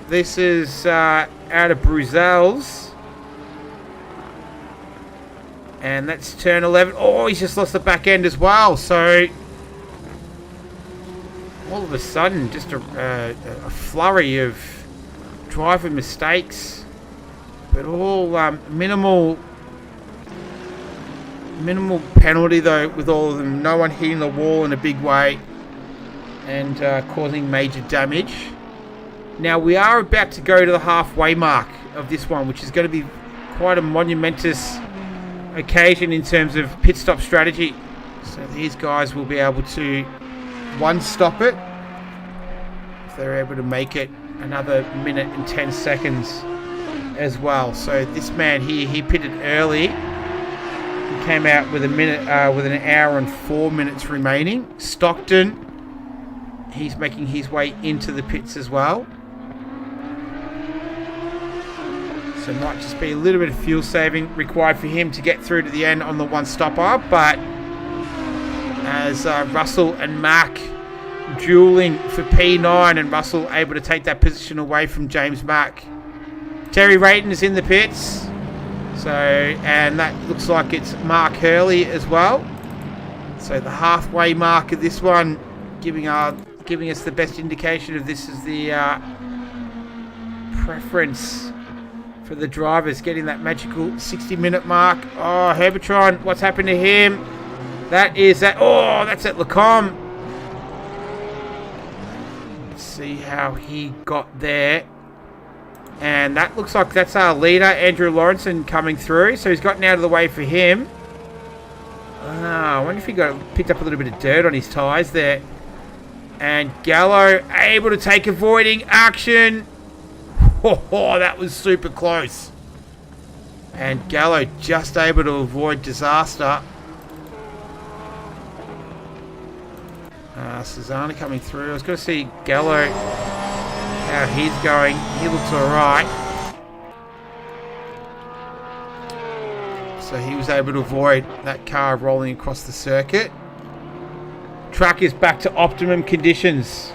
This is out of Bruxelles. And that's turn 11. Oh, he's just lost the back end as well. So, all of a sudden, just a flurry of driver mistakes. But all minimal penalty though with all of them. No one hitting the wall in a big way and causing major damage. Now we are about to go to the halfway mark of this one, which is going to be quite a monumentous occasion in terms of pit stop strategy. So these guys will be able to stop it if they're able to make it another minute and 10 seconds as well. So this man here, he pitted early. He came out with with an hour and 4 minutes remaining. Stockton, he's making his way into the pits as well. So it might just be a little bit of fuel saving required for him to get through to the end on the one stopper. But as Russell and Mack dueling for P9, and Russell able to take that position away from James Mack. Terry Rayton is in the pits. So, and that looks like it's Mark Hurley as well. So the halfway mark of this one, giving us the best indication of this is the preference for the drivers, getting that magical 60-minute mark. Oh, Herbertron, what's happened to him? That's at Lacombe. Let's see how he got there. And that looks like that's our leader, Andrew Lawrenson, coming through. So he's gotten out of the way for him. I wonder if he picked up a little bit of dirt on his tyres there. And Gallo able to take avoiding action. Oh, that was super close. And Gallo just able to avoid disaster. Susanna coming through. I was going to see Gallo, how he's going. He looks alright. So he was able to avoid that car rolling across the circuit. Track is back to optimum conditions.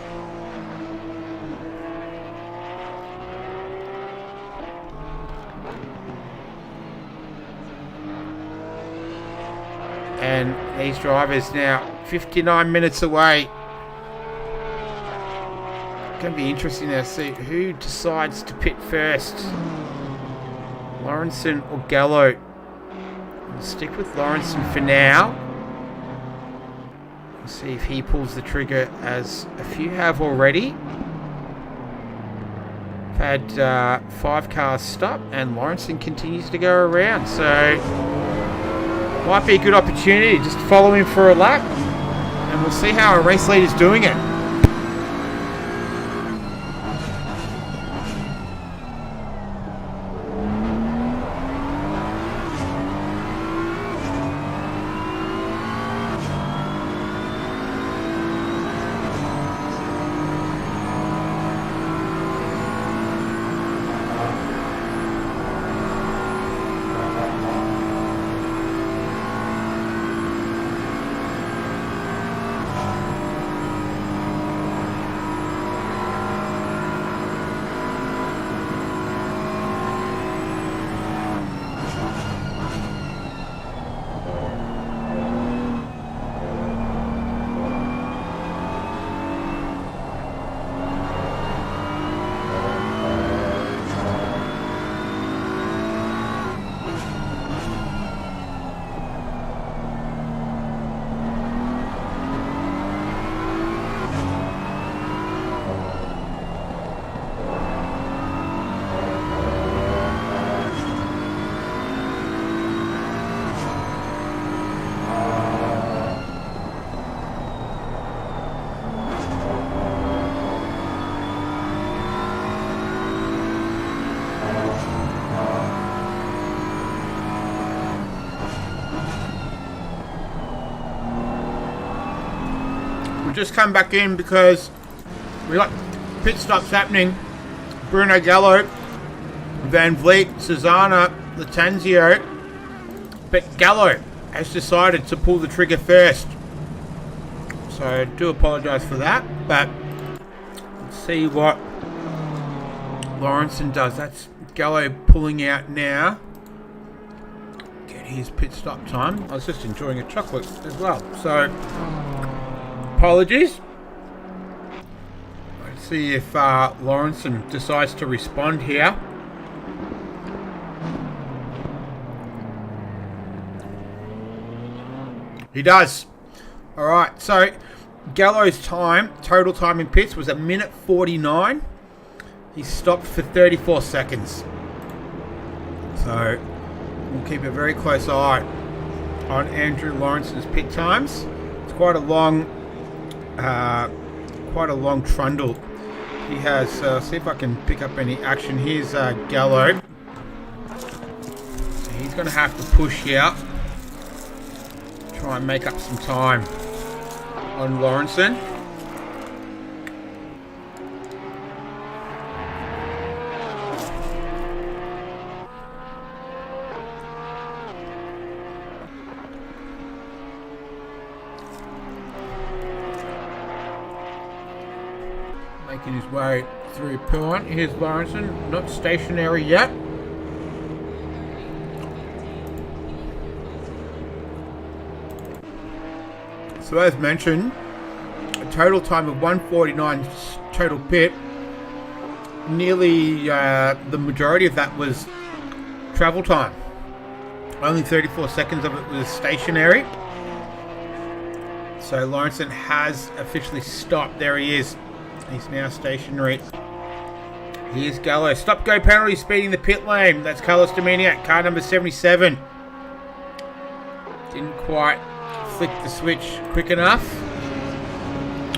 And these drivers now 59 minutes away. Going to be interesting to see who decides to pit first. Lawrenson or Gallo. We'll stick with Lawrenson for now. We'll see if he pulls the trigger, as a few have already. We've had 5 cars stop, and Lawrenson continues to go around. So might be a good opportunity just to follow him for a lap, and we'll see how a race leader's doing it. just come back in because we got pit stops happening. Bruno Gallo, Van Vliet, Susanna, Latanzio. But Gallo has decided to pull the trigger first. So I do apologise for that. But let's see what Lawrenson does. That's Gallo pulling out now. Get his pit stop time. I was just enjoying a chocolate as well. So apologies. Let's see if Lawrenson decides to respond here. He does. Alright, so Gallo's time, total time in pits, was 1:49. He stopped for 34 seconds. So we'll keep a very close eye on Andrew Lawrenson's pit times. It's quite a long trundle. He has, see if I can pick up any action. Here's Gallo. So he's going to have to push here. Try and make up some time on Lawrenson. Making his way through Pillon. Here's Lawrenson, not stationary yet. So as mentioned, a total time of 1:49 total pit. Nearly the majority of that was travel time. Only 34 seconds of it was stationary. So Lawrenson has officially stopped. There he is. He's now stationary. Here's Gallo. Stop go penalty speeding the pit lane. That's Carlos Dominiak, car number 77. Didn't quite flick the switch quick enough.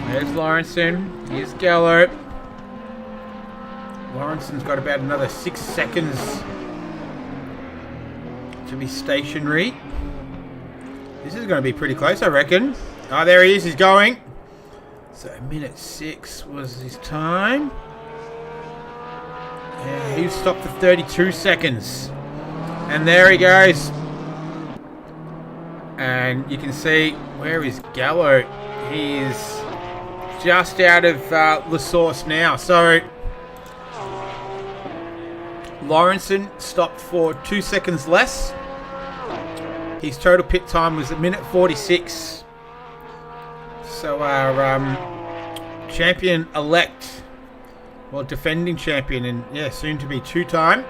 There's Lawrenson. Here's Gallo. Lawrenson's got about another 6 seconds to be stationary. This is going to be pretty close, I reckon. Oh, there he is. He's going. So 1:06 was his time. Yeah, he stopped for 32 seconds. And there he goes. And you can see, where is Gallo? He's just out of La Source now. So Lawrenson stopped for 2 seconds less. His total pit time was 1:46. So our champion-elect, well, defending champion and soon to be two-time,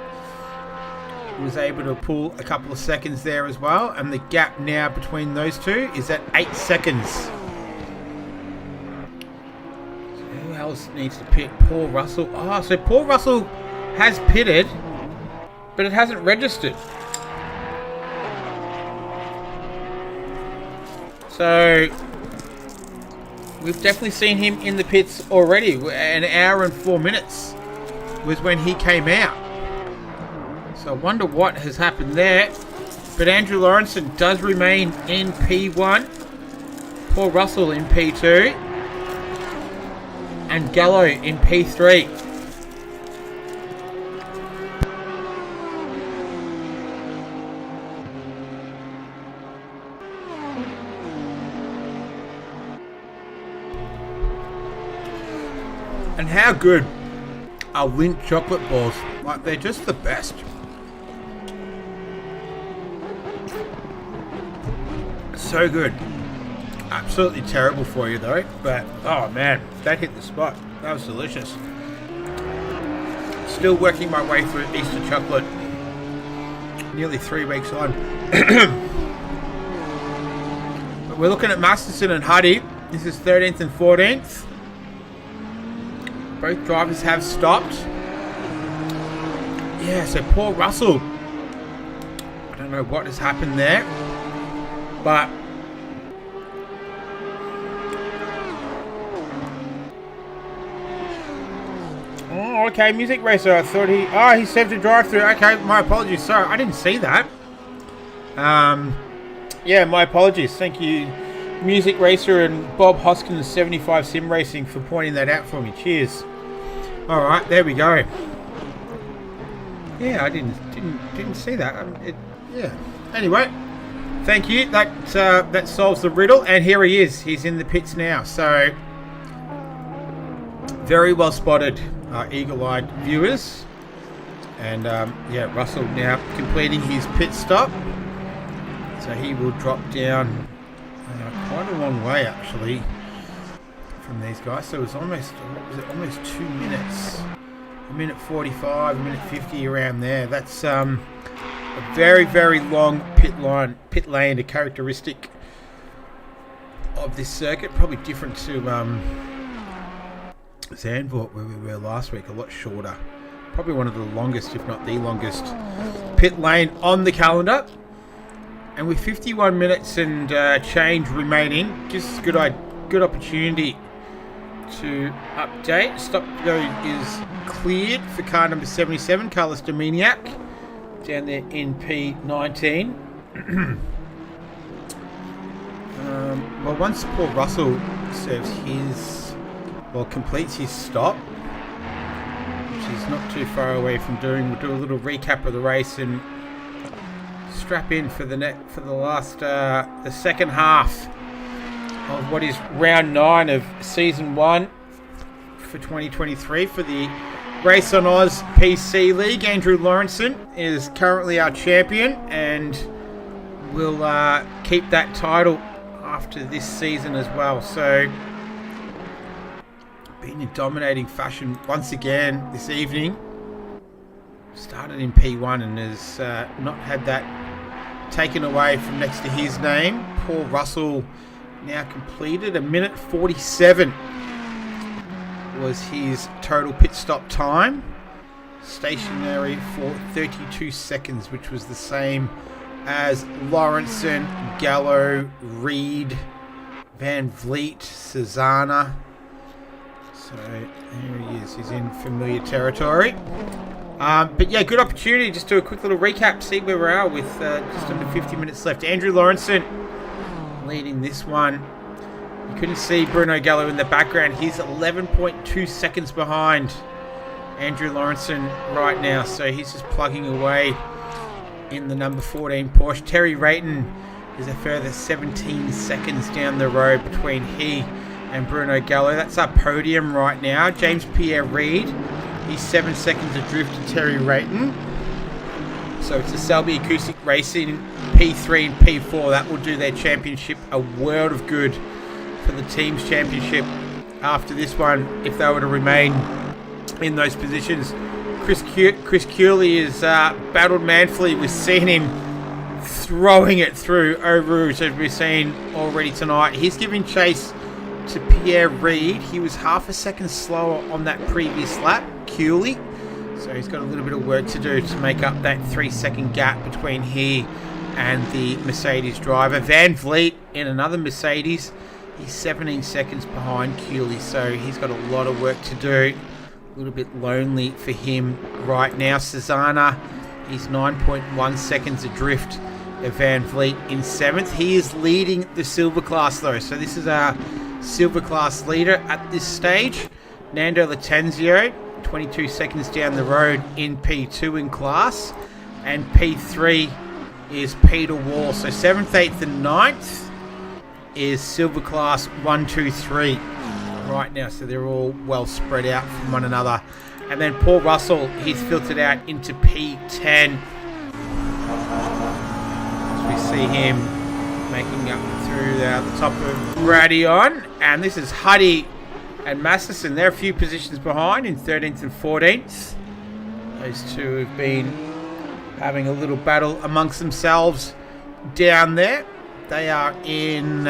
was able to pull a couple of seconds there as well, and the gap now between those two is at 8 seconds. So who else needs to pit? Paul Russell. Oh, so Paul Russell has pitted, but it hasn't registered. So we've definitely seen him in the pits already. An hour and 4 minutes was when he came out. So I wonder what has happened there. But Andrew Lawrenson does remain in P1. Paul Russell in P2. And Gallo in P3. And how good are Lindt chocolate balls? Like, they're just the best. So good. Absolutely terrible for you though, but oh man, that hit the spot. That was delicious. Still working my way through Easter chocolate. Nearly 3 weeks on. But we're looking at Masterson and Huddy. This is 13th and 14th. Both drivers have stopped. Yeah, so Paul Russell. I don't know what has happened there, but oh, okay, Music Racer. I thought he saved a drive-through. Okay, my apologies. Sorry, I didn't see that. Yeah, my apologies. Thank you, Music Racer and Bob Hoskins 75 Sim Racing for pointing that out for me. Cheers. All right, there we go. Yeah, I didn't see that. Yeah. Anyway, thank you. That solves the riddle. And here he is. He's in the pits now. So very well spotted, eagle-eyed viewers. And yeah, Russell now completing his pit stop. So he will drop down quite a long way actually from these guys. So it was almost 2 minutes. A minute 45, a minute 50 around there. That's a very, very long pit lane, a characteristic of this circuit. Probably different to Zandvoort where we were last week, a lot shorter. Probably one of the longest, if not the longest, pit lane on the calendar. And with 51 minutes and change remaining, just good opportunity to update. Stop go is cleared for car number 77, Carlos Dominiak, down there in P19. Well, once Paul Russell completes his stop, which is not too far away from we'll do a little recap of the race and strap in for the second half of what is round 9 of season 1 for 2023 for the Race on Oz PC League. Andrew Lawrenson is currently our champion and will keep that title after this season as well. So been in dominating fashion once again this evening. Started in P1 and has not had that taken away from next to his name. Paul Russell now completed. A minute 47 was his total pit stop time. Stationary for 32 seconds, which was the same as Lawrenson, Gallo, Reed, Van Vliet, Cesana. So there he is. He's in familiar territory. But yeah, good opportunity. Just do a quick little recap, see where we are with just under 50 minutes left. Andrew Lawrenson leading this one. You couldn't see Bruno Gallo in the background. He's 11.2 seconds behind Andrew Lawrenson right now. So he's just plugging away in the number 14 Porsche. Terry Rayton is a further 17 seconds down the road between he and Bruno Gallo. That's our podium right now. James Pierre Reid, he's 7 seconds adrift to Terry Rayton. So it's the Selby Acoustic Racing P3 and P4. That will do their championship a world of good for the team's championship after this one, if they were to remain in those positions. Chris Cooley has battled manfully. We've seen him throwing it through Eau Rouge, as we've seen already tonight. He's giving chase to Pierre Reid. He was half a second slower on that previous lap, Cooley. So he's got a little bit of work to do to make up that 3 second gap between he and the Mercedes driver. Van Vliet in another Mercedes. He's 17 seconds behind Cooley, so he's got a lot of work to do. A little bit lonely for him right now. Cesana, he's 9.1 seconds adrift of Van Vliet in 7th. He is leading the silver class though, so this is our silver class leader at this stage. Nando Latenzio, 22 seconds down the road in P2 in class, and P3 is Peter Wall. So 7th, 8th and 9th is silver class 1, 2, 3 right now, so they're all well spread out from one another. And then Paul Russell, he's filtered out into P10 as we see him making up through the top of Radion. And this is Huddy and Masterson. They're a few positions behind in 13th and 14th. Those two have been having a little battle amongst themselves down there. They are in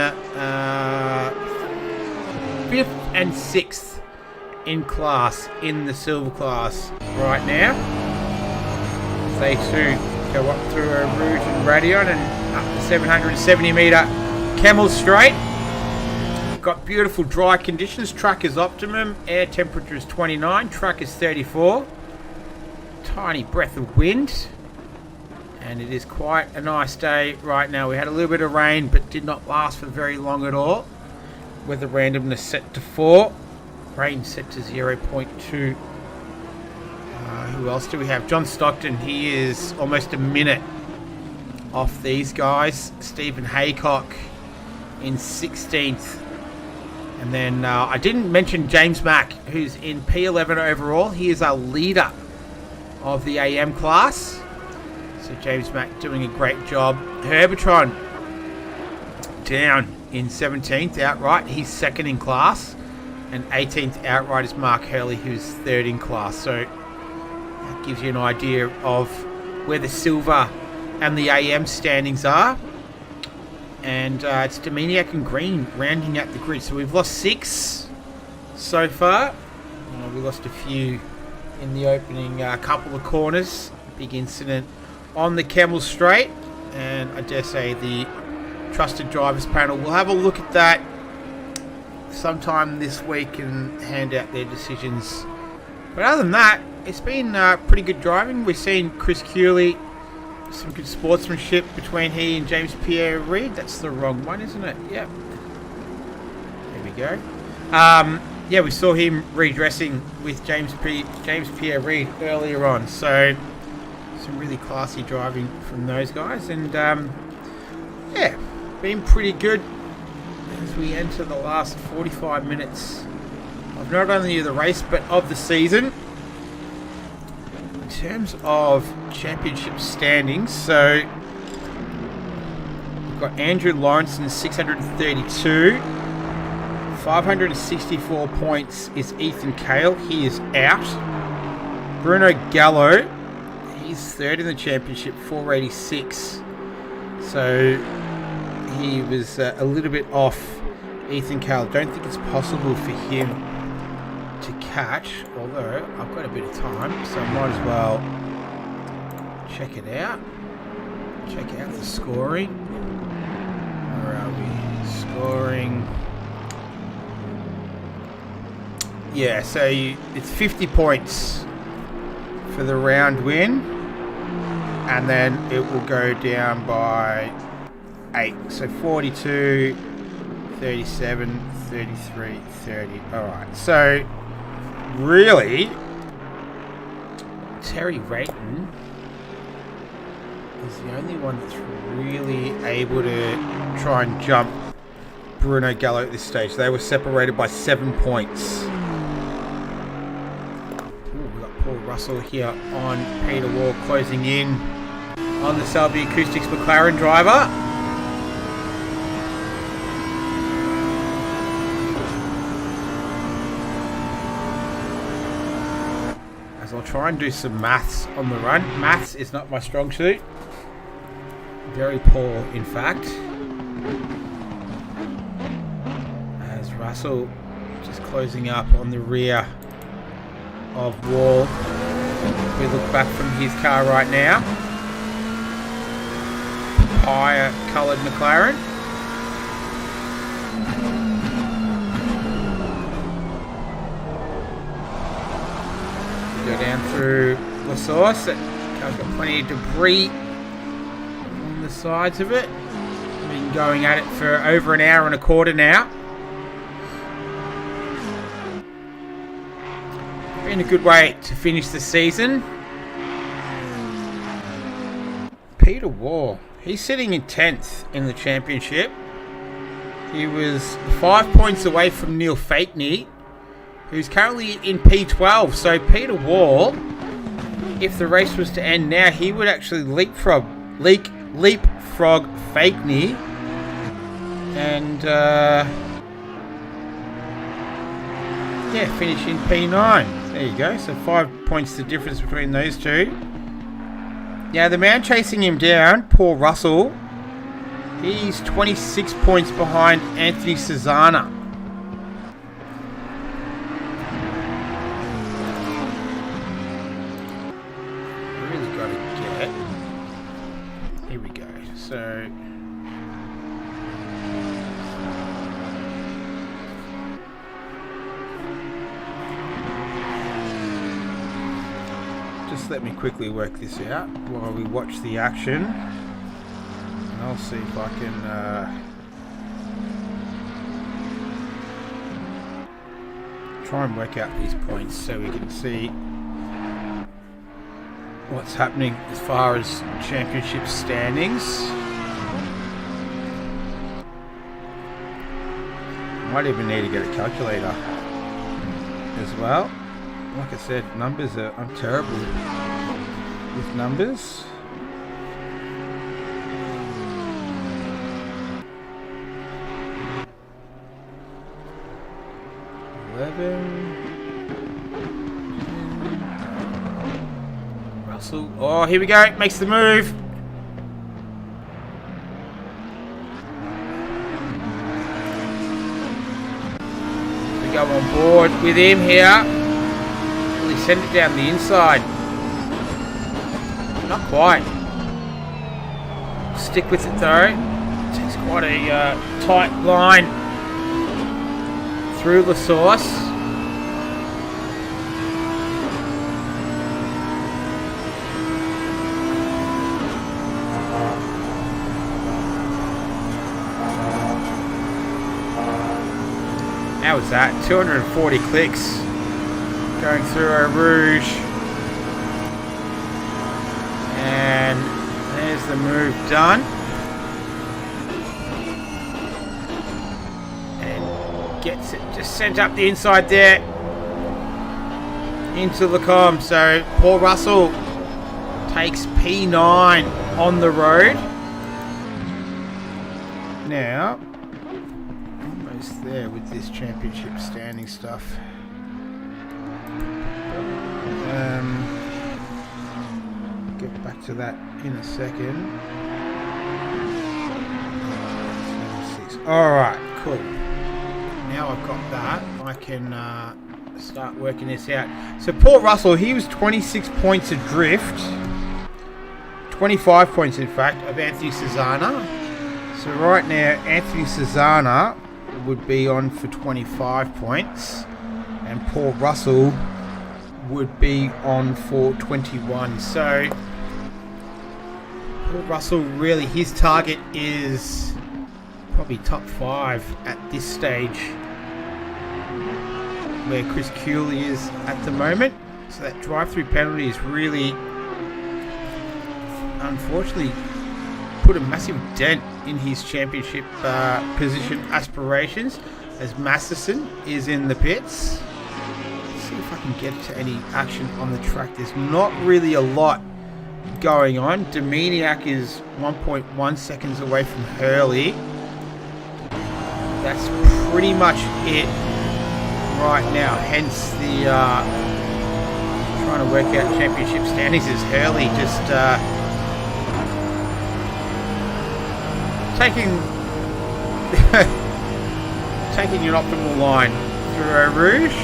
5th and 6th in class in the silver class right now. They too go up through a Rouge and Radion and up the 770 metre Camel Straight. Got beautiful dry conditions. Track is optimum. Air temperature is 29. Track is 34. Tiny breath of wind. And it is quite a nice day right now. We had a little bit of rain, but did not last for very long at all. Weather randomness set to 4. Rain set to 0.2. Who else do we have? John Stockton. He is almost a minute off these guys. Stephen Haycock in 16th. And then I didn't mention James Mack, who's in P11 overall. He is our leader of the AM class. So James Mack doing a great job. Herbertron down in 17th outright. He's second in class. And 18th outright is Mark Hurley, who's third in class. So that gives you an idea of where the silver and the AM standings are. And it's Dominiak and Green rounding out the grid. So we've lost 6 so far. We lost a few in the opening couple of corners. Big incident on the Kemmel Straight. And I dare say the Trusted Drivers panel will have a look at that sometime this week and hand out their decisions. But other than that, it's been pretty good driving. We've seen Chris Cooley, some good sportsmanship between he and James Pierre Reid. That's the wrong one, isn't it? Yep. There we go. Yeah, we saw him redressing with James Pierre Reid earlier on. So some really classy driving from those guys. And yeah, been pretty good as we enter the last 45 minutes of not only the race but of the season. In terms of championship standings, so we've got Andrew Lawrence in 632. 564 points is Ethan Cale. He is out. Bruno Gallo, he's third in the championship, 486. So he was a little bit off Ethan Cale. Don't think it's possible for him to catch, although I've got a bit of time, so I might as well check it out. Check out the scoring. Where are we? Scoring. Yeah, so it's 50 points for the round win, and then it will go down by 8. So 42, 37, 33, 30. Alright, so really, Terry Rayton is the only one that's really able to try and jump Bruno Gallo at this stage. They were separated by 7 points. We've got Paul Russell here on Peter Wall closing in on the Selby Acoustics McLaren driver. As I'll try and do some maths on the run. Maths is not my strong suit. Very poor, in fact. As Russell just closing up on the rear of Wall. We look back from his car right now. Papaya coloured McLaren. We go down through La Source. That car's got plenty of debris on the sides of it. We've been going at it for over an hour and a quarter now. Been a good way to finish the season. Peter Wall, he's sitting in 10th in the championship. He was 5 points away from Neil Fakeney, who's currently in P12. So Peter Wall, if the race was to end now, he would actually leapfrog Fakeney, and yeah, finish in P9. There you go. So 5 points the difference between those two. Now the man chasing him down, Paul Russell, he's 26 points behind Anthony Cesana. Really got to get. Here we go. So just let me quickly work this out while we watch the action. And I'll see if I can try and work out these points so we can see what's happening as far as championship standings. Might even need to get a calculator as well. Like I said, I'm terrible with numbers. Russell. Oh, here we go. Makes the move. We go on board with him here. Really send it down the inside. Not quite. Stick with it though. Takes quite a tight line through the sauce. How was that? 240 clicks going through Eau Rouge. And there's the move done. And gets it just sent up the inside there into the com. So Paul Russell takes P9 on the road. Now, almost there with this championship standing stuff. Get back to that in a second. Alright, cool. Now I've got that, I can start working this out. So Paul Russell, he was 26 points adrift. 25 points in fact of Anthony Cesana. So right now Anthony Cesana would be on for 25 points and Paul Russell would be on for 21. So Paul Russell, really his target is probably top 5 at this stage where Chris Cooley is at the moment. So that drive-through penalty is really unfortunately put a massive dent in his championship position aspirations as Masterson is in the pits. Let's see if I can get to any action on the track. There's not really a lot going on. Dominiak is 1.1 seconds away from Hurley. That's pretty much it right now. Hence the trying to work out championship standings is Hurley just taking an optimal line through Eau Rouge.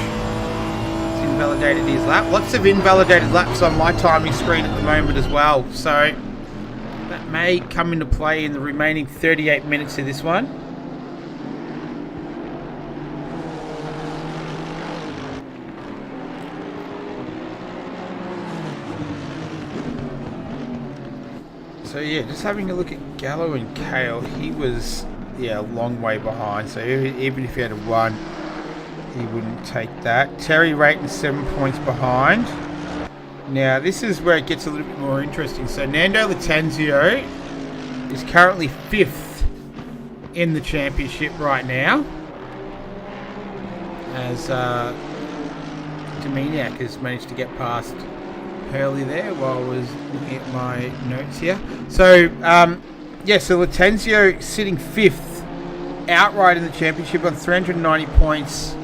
It's invalidated his lap. Lots of invalidated laps on my timing screen at the moment as well. So that may come into play in the remaining 38 minutes of this one. So yeah, just having a look at Gallo and Kale, he was a long way behind. So even if he had a run, he wouldn't take that. Terry Rayton 7 points behind. Now this is where it gets a little bit more interesting. So Nando Lattanzio is currently 5th in the championship right now, as Dominiak has managed to get past Hurley there while I was looking at my notes here. So so Lattanzio sitting 5th outright in the championship on 390 points.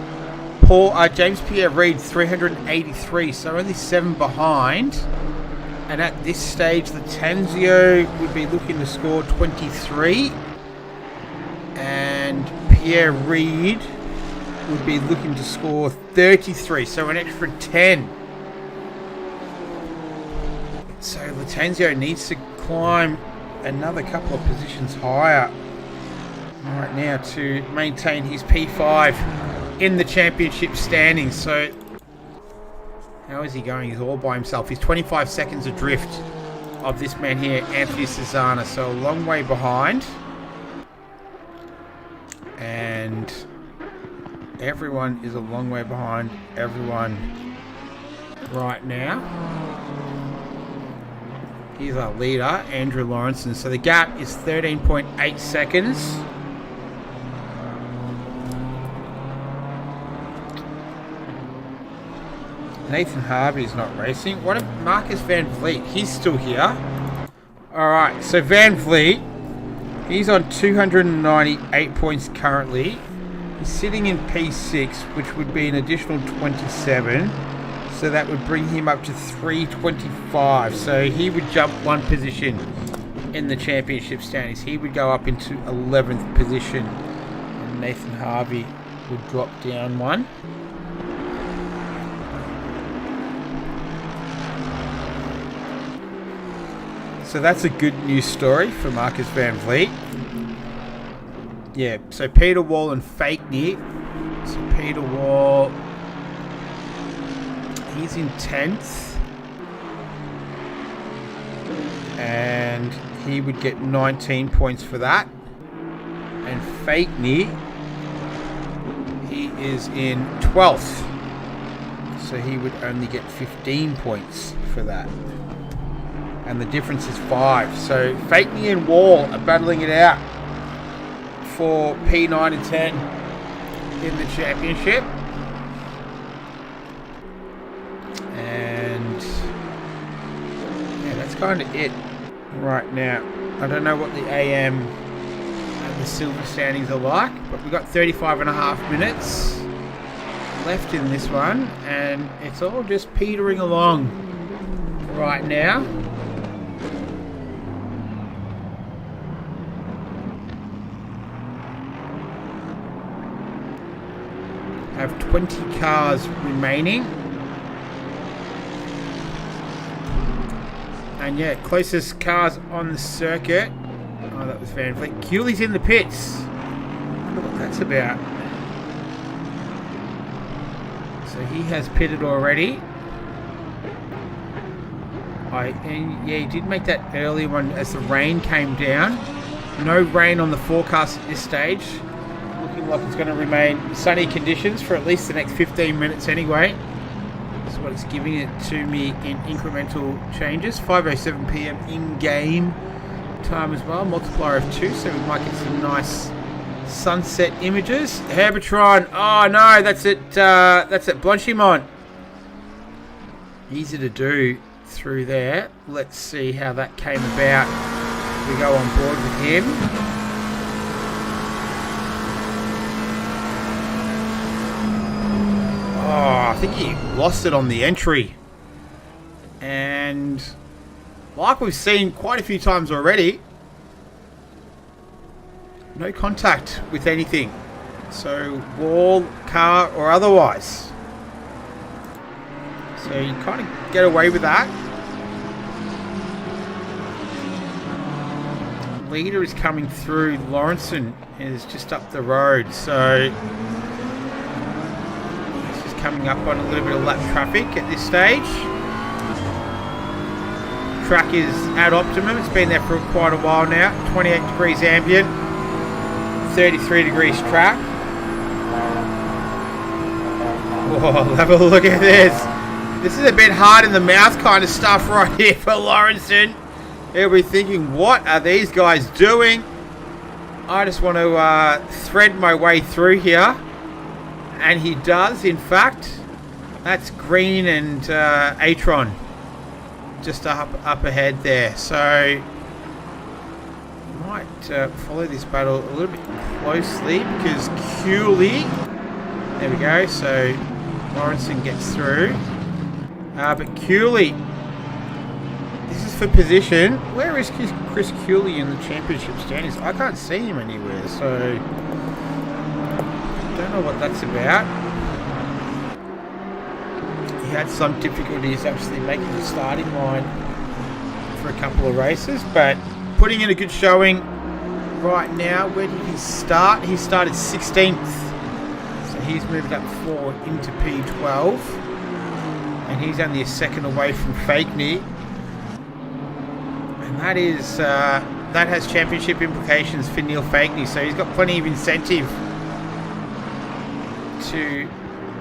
James Pierre Reid 383, so only 7 behind. And at this stage, Lattanzio would be looking to score 23, and Pierre Reid would be looking to score 33, so an extra 10. So Lattanzio needs to climb another couple of positions higher right now to maintain his P5 in the championship standings. So How is he going? He's all by himself. He's 25 seconds adrift of this man here, Anthony Cesana. So a long way behind. And everyone is a long way behind everyone right now. Here's our leader, Andrew Lawrenson. So the gap is 13.8 seconds. Nathan Harvey is not racing. What about Marcus Van Vliet? He's still here. Alright, so Van Vliet, he's on 298 points currently. He's sitting in P6, which would be an additional 27. So that would bring him up to 325. So he would jump one position in the championship standings. He would go up into 11th position. And Nathan Harvey would drop down one. So that's a good news story for Marcus Van Vliet. Yeah, so Peter Wall and Fakeney. So Peter Wall, he's in 10th. And he would get 19 points for that. And Fakeney, he is in 12th. So he would only get 15 points for that. And the difference is 5. So Fakeney and Wall are battling it out for P9 and 10 in the championship. And yeah, that's kind of it right now. I don't know what the AM and the silver standings are like, but we've got 35.5 minutes left in this one, and it's all just petering along right now. Have 20 cars remaining. And yeah, closest cars on the circuit. Oh, that was Van Vliet. Cooley's in the pits. I wonder what that's about. So he has pitted already. And yeah, he did make that early one as the rain came down. No rain on the forecast at this stage. Looking like it's going to remain sunny conditions for at least the next 15 minutes anyway. That's what it's giving it to me in incremental changes. 5:07 PM in-game time as well. Multiplier of 2, so we might get some nice sunset images. Herbertron. Oh no, that's at Blanchimont. Easy to do through there. Let's see how that came about. We go on board with him. Oh, I think he lost it on the entry. And like we've seen quite a few times already, no contact with anything. So wall, car or otherwise. So you kind of get away with that. Leader is coming through. Lawrenson is just up the road. So he's just coming up on a little bit of lap traffic at this stage. Track is at optimum. It's been there for quite a while now. 28 degrees ambient, 33 degrees track. Whoa, have a look at this. This is a bit hard in the mouth kind of stuff right here for Lawrenson. He'll be thinking, what are these guys doing? I just want to thread my way through here. And he does, in fact. That's Green and Atron just up ahead there. So might follow this battle a little bit closely because Cooley, there we go. So Lawrenson gets through. But Cooley, this is for position. Where is Chris Cooley in the championship standings? I can't see him anywhere, so don't know what that's about. He had some difficulties actually making the starting line for a couple of races, but putting in a good showing right now. Where did he start? He started 16th, so he's moved up 4 into P12. and he's only a second away from Fakeney. And that is that has championship implications for Neil Fakeney, so he's got plenty of incentive to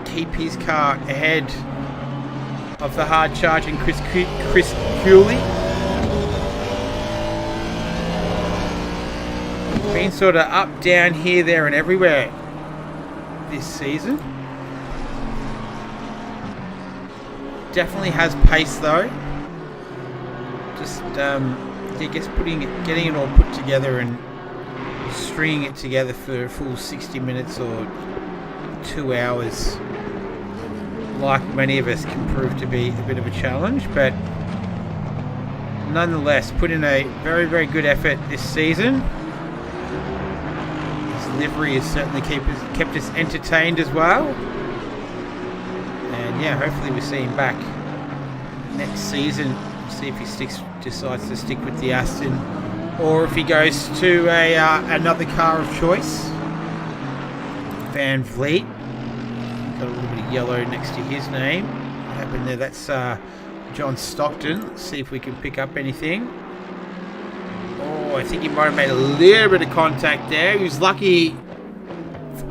keep his car ahead of the hard charging Chris Cooley. Been sort of up, down, here, there and everywhere this season. Definitely has pace though. Just I guess getting it all put together and stringing it together for a full 60 minutes or 2 hours, like many of us, can prove to be a bit of a challenge, but nonetheless put in a very, very good effort this season. His livery has certainly kept us entertained as well, and yeah, hopefully we see him back next season. See if he decides to stick with the Aston, or if he goes to another car of choice. Van Vliet got a little bit of yellow next to his name. What happened there? That's John Stockton. Let's see if we can pick up anything. Oh, I think he might have made a little bit of contact there. He was lucky.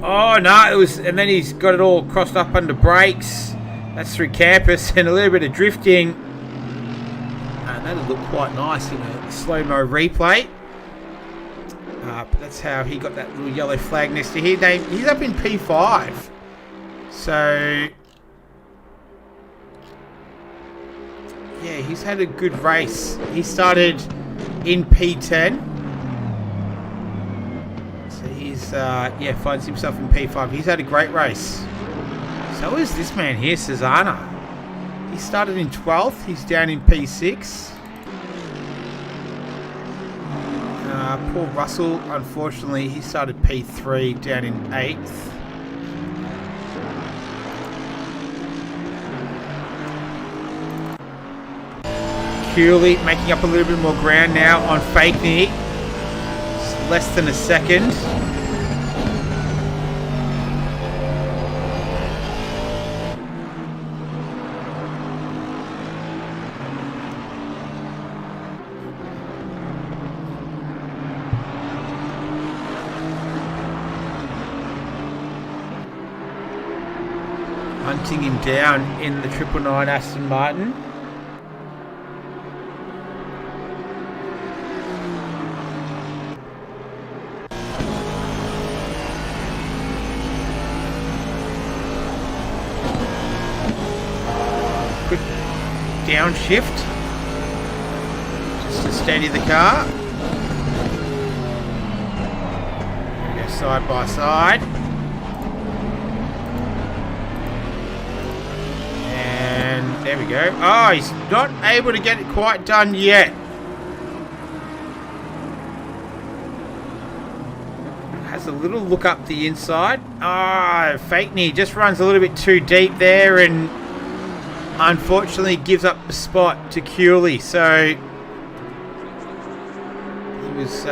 Oh no, it was, and then he's got it all crossed up under brakes. That's through campus, and a little bit of drifting. And that'll look quite nice in a slow-mo replay. But that's how he got that little yellow flag next to him. He's up in P5. So yeah, he's had a good race. He started in P10. So he's finds himself in P5. He's had a great race. So is this man here, Cesana. He started in 12th. He's down in P6. Paul Russell, unfortunately, he started P3, down in 8th. Cooley making up a little bit more ground now on Fakeney. It's less than a second. Hunting him down in the 999 Aston Martin. Quick downshift just to steady the car. There we go, side by side. There we go. Oh, he's not able to get it quite done yet. Has a little look up the inside. Ah, Fakeney just runs a little bit too deep there and unfortunately gives up the spot to Cooley. So he was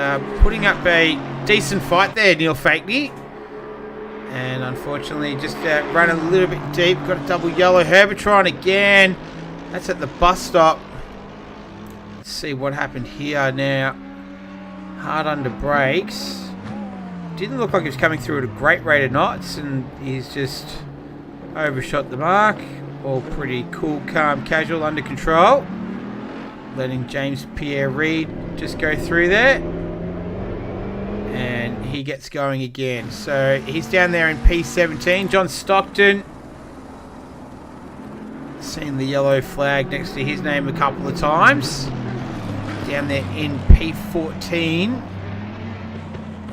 putting up a decent fight there, Neil Fakeney. And unfortunately just ran a little bit deep. Got a double yellow. Herbertron again. That's at the bus stop. Let's see what happened here now. Hard under brakes. Didn't look like he was coming through at a great rate of knots, and he's just overshot the mark. All pretty cool, calm, casual, under control. Letting James Pierre Reid just go through there. And he gets going again. So he's down there in P17. John Stockton. Seen the yellow flag next to his name a couple of times. Down there in P14.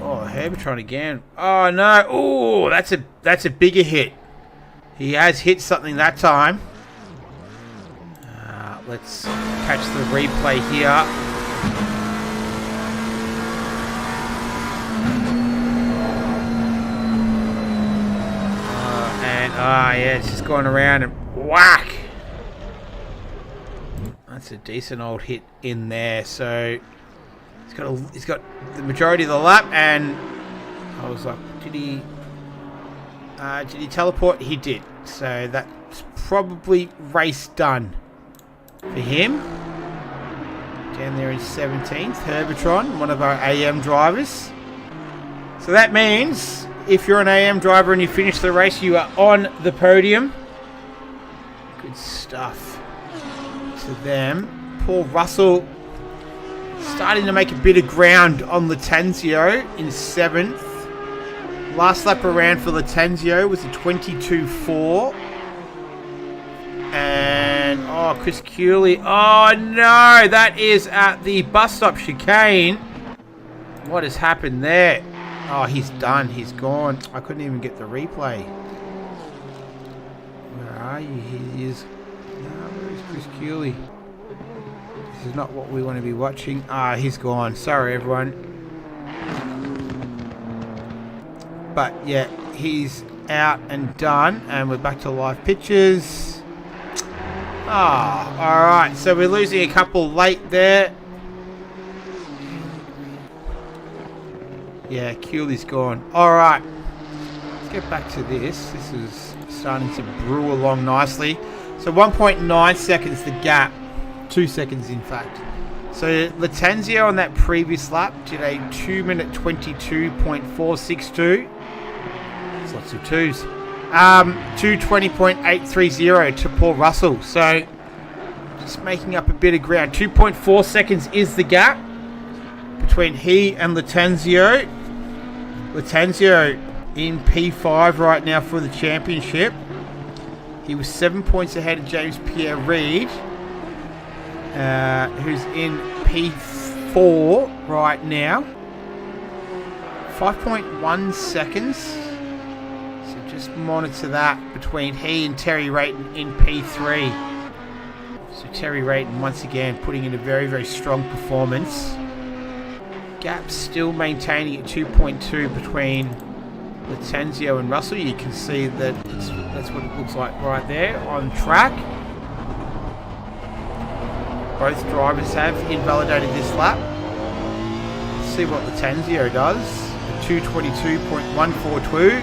Oh, Herbertron again. Oh no. Oh, that's a bigger hit. He has hit something that time. Let's catch the replay here. Yeah, it's just going around and whack. That's a decent old hit in there. So he's got the majority of the lap, and I was like, did he teleport? He did. So that's probably race done for him. Down there in 17th, Herbertron, one of our AM drivers. So that means if you're an AM driver and you finish the race, you are on the podium. Good stuff to them. Paul Russell starting to make a bit of ground on Latenzio in 7th. Last lap around for Latenzio was a 22.4. And, oh, Chris Cooley. Oh, no, that is at the bus stop chicane. What has happened there? Oh, he's done. He's gone. I couldn't even get the replay. Where are you? He is. No, where is Chris Cooley? This is not what we want to be watching. Ah, he's gone. Sorry, everyone. But, yeah, he's out and done. And we're back to live pictures. Ah, alright. So we're losing a couple late there. Yeah, Cooley's gone. Alright. Let's get back to this. This is starting to brew along nicely. So 1.9 seconds the gap. 2 seconds, in fact. So Latenzio on that previous lap did a 2-minute 22.462. There's lots of twos. 2:20.830 to Paul Russell. So just making up a bit of ground. 2.4 seconds is the gap between he and Latenzio. Latenzio in P5 right now for the championship. He was 7 points ahead of James Pierre Reid, who's in P4 right now. 5.1 seconds. So just monitor that between he and Terry Rayton in P3. So Terry Rayton once again putting in a very, very strong performance. Gap still maintaining at 2.2 between Latenzio and Russell. You can see that that's what it looks like right there on track. Both drivers have invalidated this lap. Let's see what Latenzio does. A 2:22.142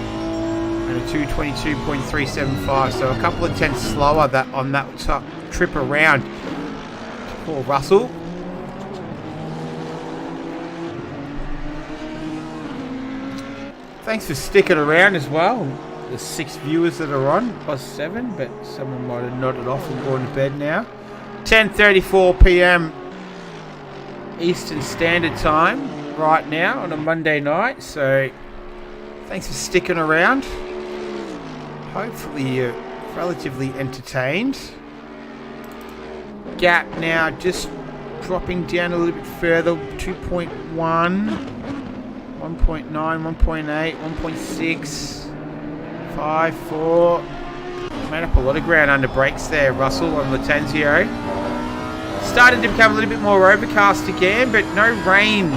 and a 2:22.375. So a couple of tenths slower on that trip around for Russell. Thanks for sticking around as well. There's 6 viewers that are on, plus 7, but someone might have nodded off and gone to bed now. 10:34 p.m. Eastern Standard Time right now on a Monday night. So thanks for sticking around. Hopefully you're relatively entertained. Gap now just dropping down a little bit further. 2.1, 1.9, 1.8, 1.6, 5, 4. Made up a lot of ground under brakes there, Russell and Latenzio. Starting to become a little bit more overcast again, but no rain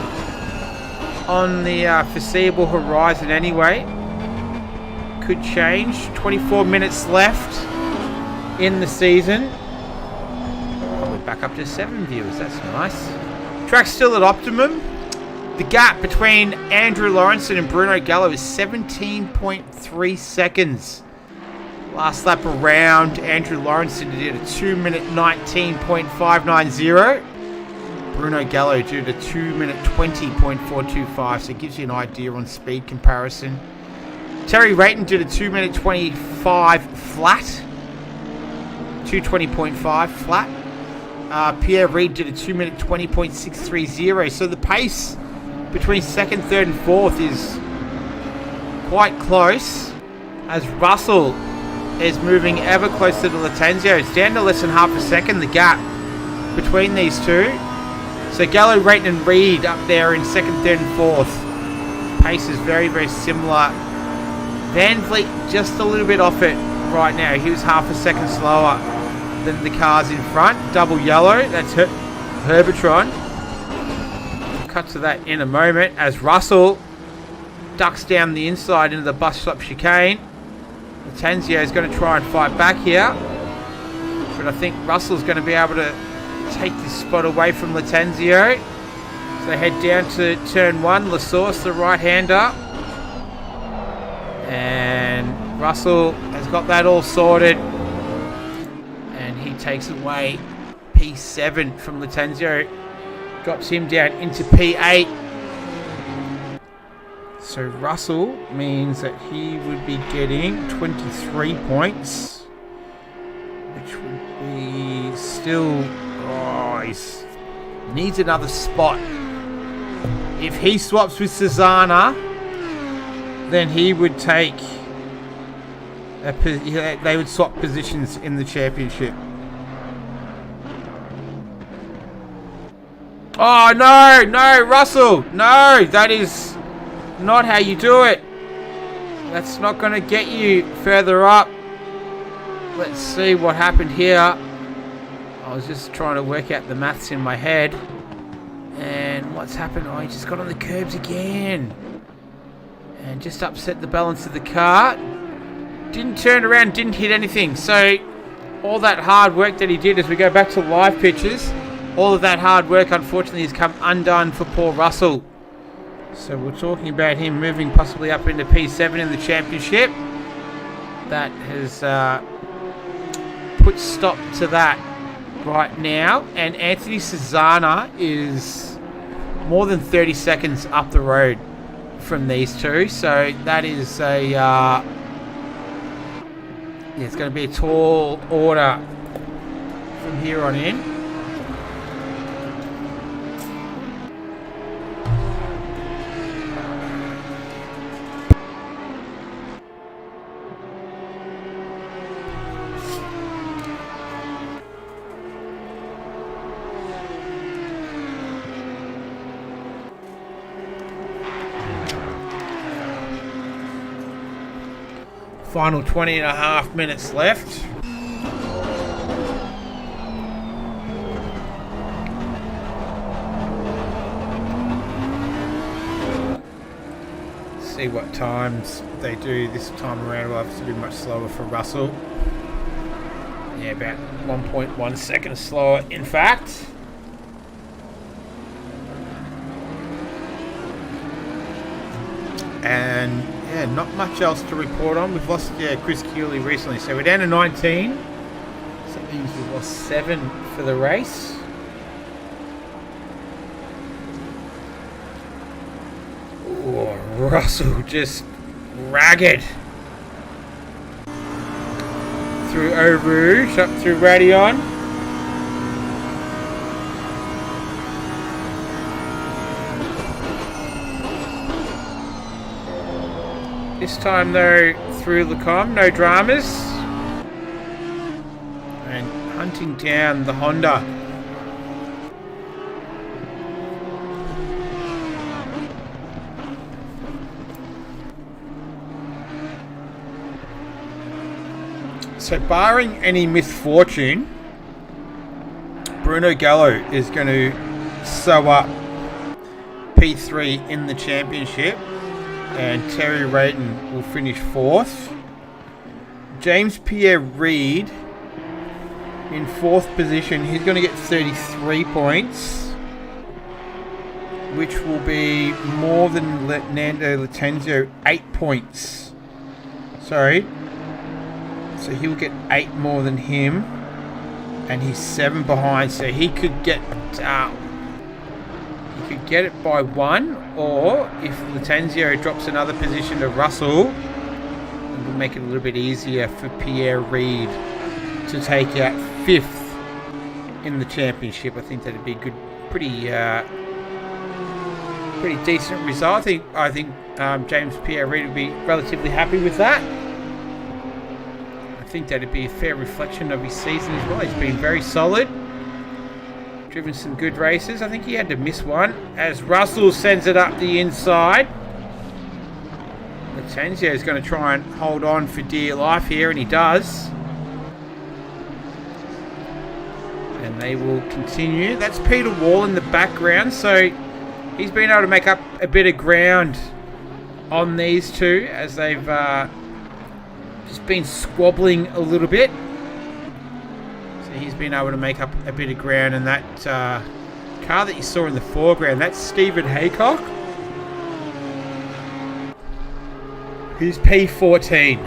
on the foreseeable horizon anyway. Could change. 24 minutes left in the season. Probably back up to 7 viewers. That's nice. Track's still at optimum. The gap between Andrew Lawrenson and Bruno Gallo is 17.3 seconds. Last lap around, Andrew Lawrenson did a 2-minute 19.590. Bruno Gallo did a 2-minute 20.425, so it gives you an idea on speed comparison. Terry Rayton did a 2-minute 25 flat. 2:20.5 flat. Pierre Reid did a 2-minute 20.630, so the pace between 2nd, 3rd and 4th is quite close, as Russell is moving ever closer to Latenzio. It's down to less than half a second, the gap between these two. So Gallo, Rayton and Reid up there in 2nd, 3rd and 4th. Pace is very, very similar. Van Vliet just a little bit off it right now. He was half a second slower than the cars in front. Double yellow, that's Herbertron. We'll cut to that in a moment as Russell ducks down the inside into the bus stop chicane. Latenzio is going to try and fight back here, but I think Russell's going to be able to take this spot away from Latenzio. So they head down to turn 1. Lasource, the right-hander, and Russell has got that all sorted. takes away P7 from Latenzio. Drops him down into P8. So Russell means that he would be getting 23 points. Which would be still... Oh, he needs another spot. If he swaps with Susanna, then he would take... they would swap positions in the championship. Oh, no, Russell. No, that is not how you do it. That's not going to get you further up. Let's see what happened here. I was just trying to work out the maths in my head. And what's happened? Oh, he just got on the curbs again. And just upset the balance of the car. Didn't turn around, didn't hit anything. So all that hard work that he did, as we go back to live pictures, all of that hard work unfortunately has come undone for poor Russell. So we're talking about him moving possibly up into P7 in the championship. That has put stop to that right now. And Anthony Susanna is more than 30 seconds up the road from these two. So that is a... it's going to be a tall order from here on in. Final 20.5 minutes left. See what times they do this time around. Will have to be much slower for Russell. Yeah, about 1.1 seconds slower, in fact. And yeah, not much else to report on. We've lost Chris Cooley recently, so we're down to 19. So that means we've lost 7 for the race. Oh, Russell just ragged. Through Eau Rouge, up through Radion. This time though, through Lacombe, no dramas. And hunting down the Honda. So barring any misfortune, Bruno Gallo is going to sew up P3 in the championship. And Terry Rayton will finish 4th. James Pierre Reid in 4th position. He's going to get 33 points, which will be more than Nando Latenzio, 8 points. Sorry. So he'll get 8 more than him. And he's 7 behind. So he could get... get it by 1, or if Latenzio drops another position to Russell, it will make it a little bit easier for Pierre Reid to take out 5th in the championship. I think that'd be a good, pretty decent result. I think James Pierre Reid would be relatively happy with that. I think that'd be a fair reflection of his season as well. He's been very solid. Driven some good races. I think he had to miss one as Russell sends it up the inside. Latenzio is going to try and hold on for dear life here, and he does. And they will continue. That's Peter Wall in the background, so he's been able to make up a bit of ground on these two as they've just been squabbling a little bit. He's been able to make up a bit of ground, and that car that you saw in the foreground, that's Stephen Haycock. He's P14.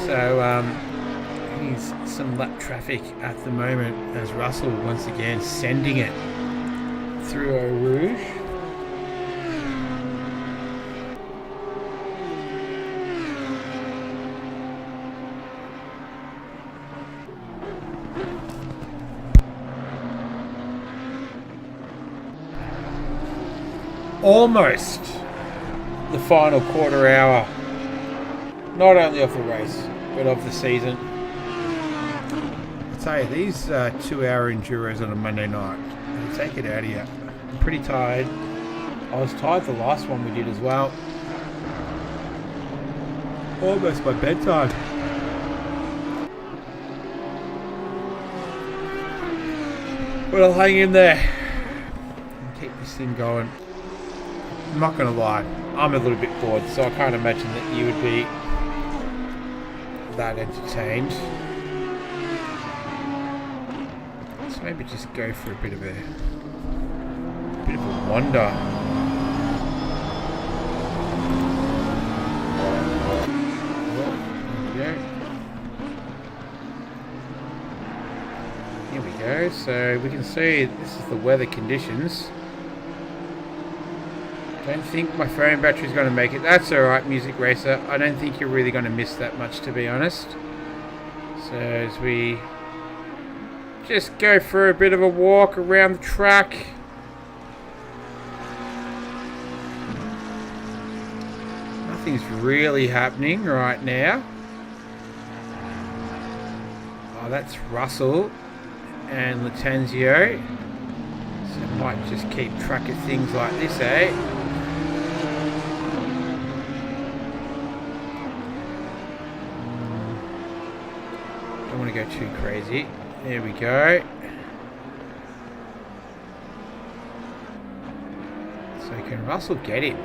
So He's some lap traffic at the moment as Russell once again sending it through Eau Rouge. Almost the final quarter hour, not only of the race, but of the season. I tell you, these 2-hour enduros on a Monday night, they take it out of you. I'm pretty tired. I was tired the last one we did as well. Almost my bedtime. But I'll hang in there and keep this thing going. I'm not going to lie, I'm a little bit bored, so I can't imagine that you would be that entertained. So maybe just go for a bit of a wander. Here we go. So we can see this is the weather conditions. Don't think my phone battery's going to make it. That's alright, Music Racer. I don't think you're really going to miss that much, to be honest. So as we just go for a bit of a walk around the track. Nothing's really happening right now. Oh, that's Russell and Lattanzio. So might just keep track of things like this, eh? Don't want to go too crazy. There we go. So can Russell get him?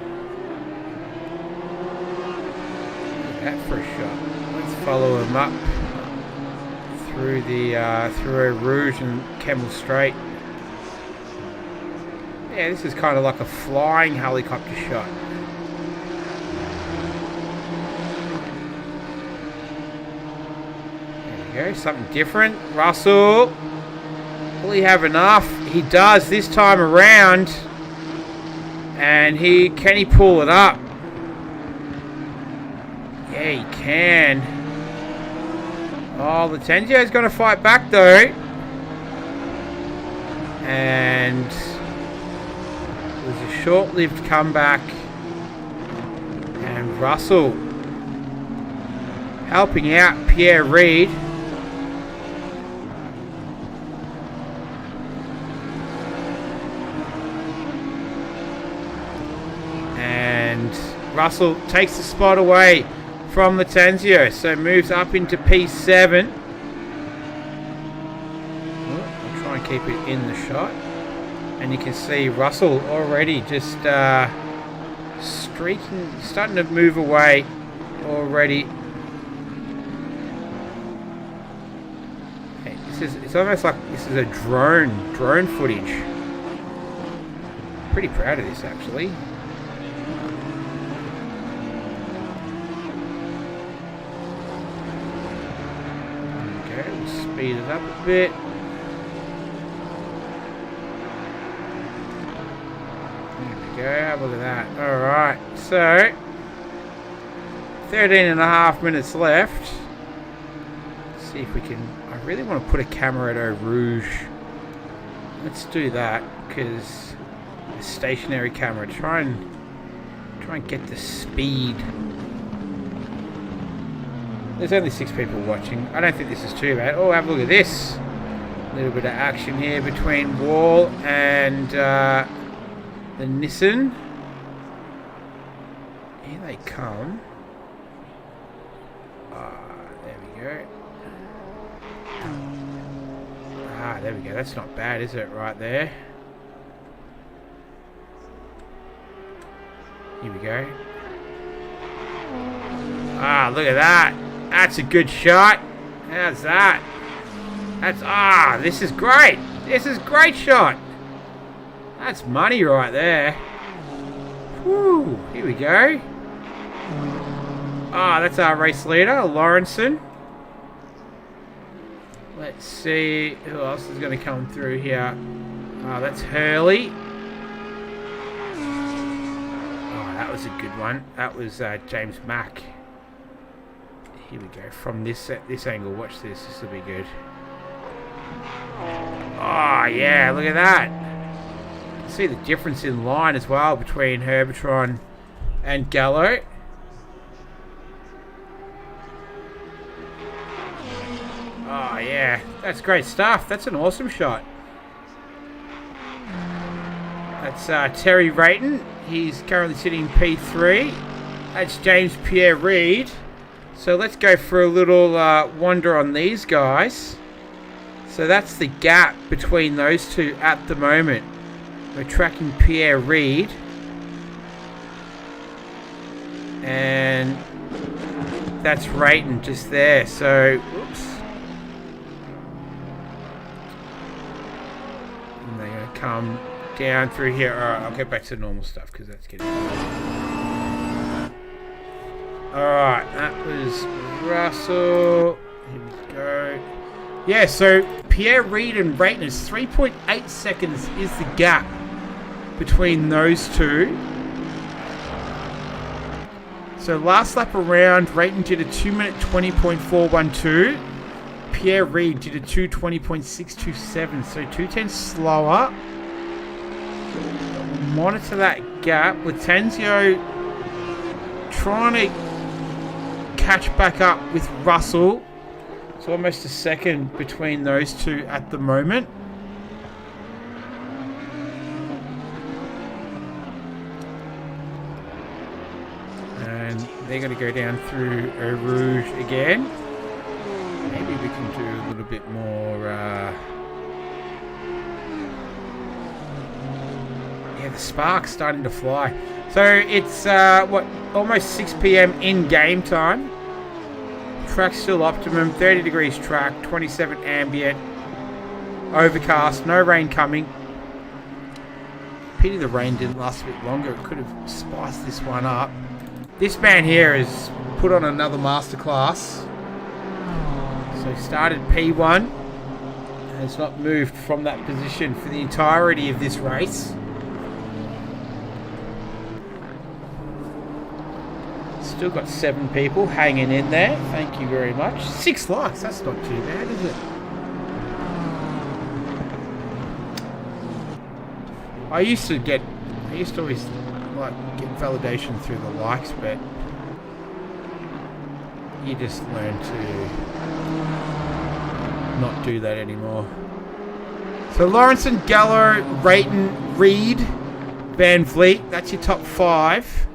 Look at that for a shot. Let's follow him up through the through Eau Rouge and Kemmel Straight. Yeah, this is kind of like a flying helicopter shot. There we go, something different. Russell, will he have enough? He does this time around. And can he pull it up? Yeah, he can. Oh, Lattanzio's going to fight back though. And there's a short-lived comeback. And Russell helping out Pierre Reid. And Russell takes the spot away from Lattanzio, so moves up into P7. I'll try and keep it in the shot. And you can see Russell already just streaking, starting to move away already. Hey, it's almost like this is a drone footage. Pretty proud of this actually. Okay, we'll speed it up a bit. Go, have a look at that. Alright, so 13.5 minutes left. Let's see if we can. I really want to put a camera at Eau Rouge. Let's do that because a stationary camera. Try and get the speed. There's only 6 people watching. I don't think this is too bad. Oh, have a look at this. A little bit of action here between Wall and the Nissan. Here they come. There we go. There we go. That's not bad, is it? Right there. Here we go. Look at that. That's a good shot. How's that? This is great. This is a great shot. That's money right there. Whew, here we go. That's our race leader, Lawrenson. see who else is going to come through here. That's Hurley. Oh, that was a good one. That was James Mack. Here we go. From this angle, watch this. This will be good. Oh, yeah, look at that. See the difference in line as well between Herbertron and Gallo. Oh, yeah. That's great stuff. That's an awesome shot. That's Terry Rayton. He's currently sitting in P3. That's James Pierre Reid. So let's go for a little wander on these guys. So that's the gap between those two at the moment. We're tracking Pierre Reid. And that's Rayton just there. So, oops. And they're going to come down through here. Alright, I'll get back to the normal stuff because that's getting... Alright, that was Russell. Here we go. Yeah, so Pierre Reid and Rayton is 3.8 seconds is the gap between those two. So last lap around, Rayton did a 2-minute 20.412. Pierre Reid did a 2:20.627, so 2:10 slower. Monitor that gap. Latenzio trying to catch back up with Russell. It's almost a second between those two at the moment. And they're going to go down through Eau Rouge again. Maybe we can do a little bit more... yeah, the spark's starting to fly. So it's, almost 6 p.m. in game time. Track's still optimum, 30 degrees track, 27 ambient, overcast, no rain coming. Pity the rain didn't last a bit longer. It could have spiced this one up. This man here has put on another masterclass. So he started P1 and has not moved from that position for the entirety of this race. Still got 7 people hanging in there. Thank you very much. 6 likes. That's not too bad, is it? I used to always get validation through the likes, but you just learn to not do that anymore. So Lawrenson, Gallo, Rayton, Reid, Van Vliet. That's your top 5.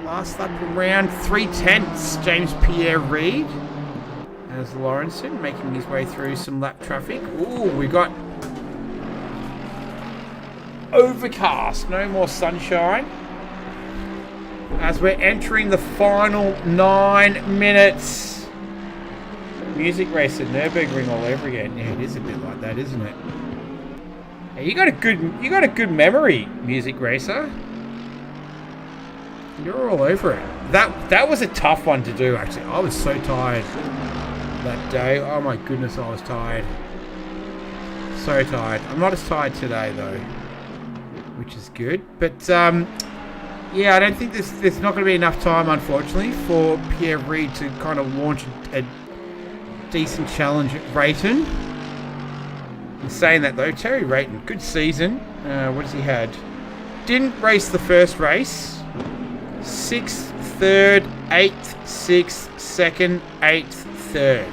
Last lap around, 3/10, James Pierre Reid. As Lawrenson making his way through some lap traffic. Ooh, we got overcast, no more sunshine. As we're entering the final 9 minutes. Music race at Nürburgring all over again. Yeah, it is a bit like that, isn't it? Hey, you got a good memory, Music Racer. You're all over it. That was a tough one to do, actually. I was so tired that day. Oh my goodness, I was tired. So tired. I'm not as tired today, though, which is good. But, yeah, I don't think there's not going to be enough time, unfortunately, for Pierre Reid to kind of launch a decent challenge at Rayton. In saying that, though, Terry Rayton, good season. What has he had? Didn't race the first race. 6th, 3rd, 8th, 6th, 2nd, 8th, 3rd.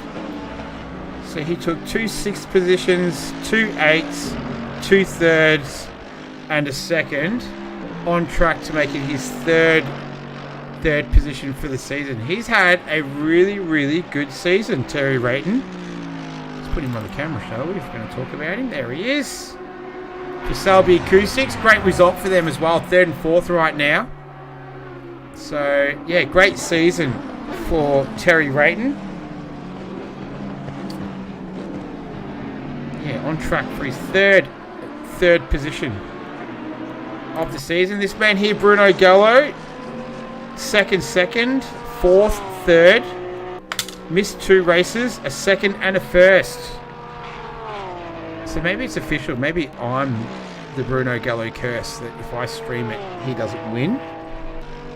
So he took 2 6th positions, 2 8ths, 2 3rds, and a 2nd. On track to make it his third position for the season. He's had a really, really good season, Terry Rayton. Let's put him on the camera, shall we? If we're going to talk about him. There he is. For Selby Acoustics, great result for them as well. 3rd and 4th right now. So, yeah, great season for Terry Rayton. Yeah, on track for his third position of the season. This man here, Bruno Gallo, 2nd, 4th, 3rd. Missed 2 races, a second and a first. So maybe it's official. Maybe I'm the Bruno Gallo curse, that if I stream it, he doesn't win.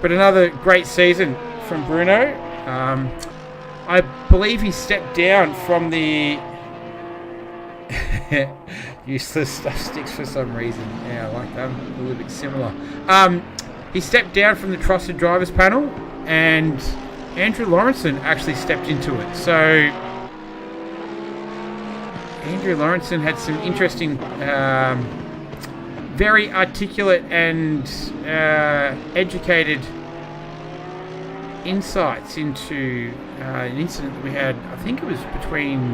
But another great season from Bruno. I believe he stepped down from the... Useless stuff sticks for some reason. Yeah, I like that. A little bit similar. He stepped down from the trusted drivers panel, and Andrew Lawrenson actually stepped into it. So Andrew Lawrenson had some interesting, very articulate and educated insights into an incident that we had. I think it was between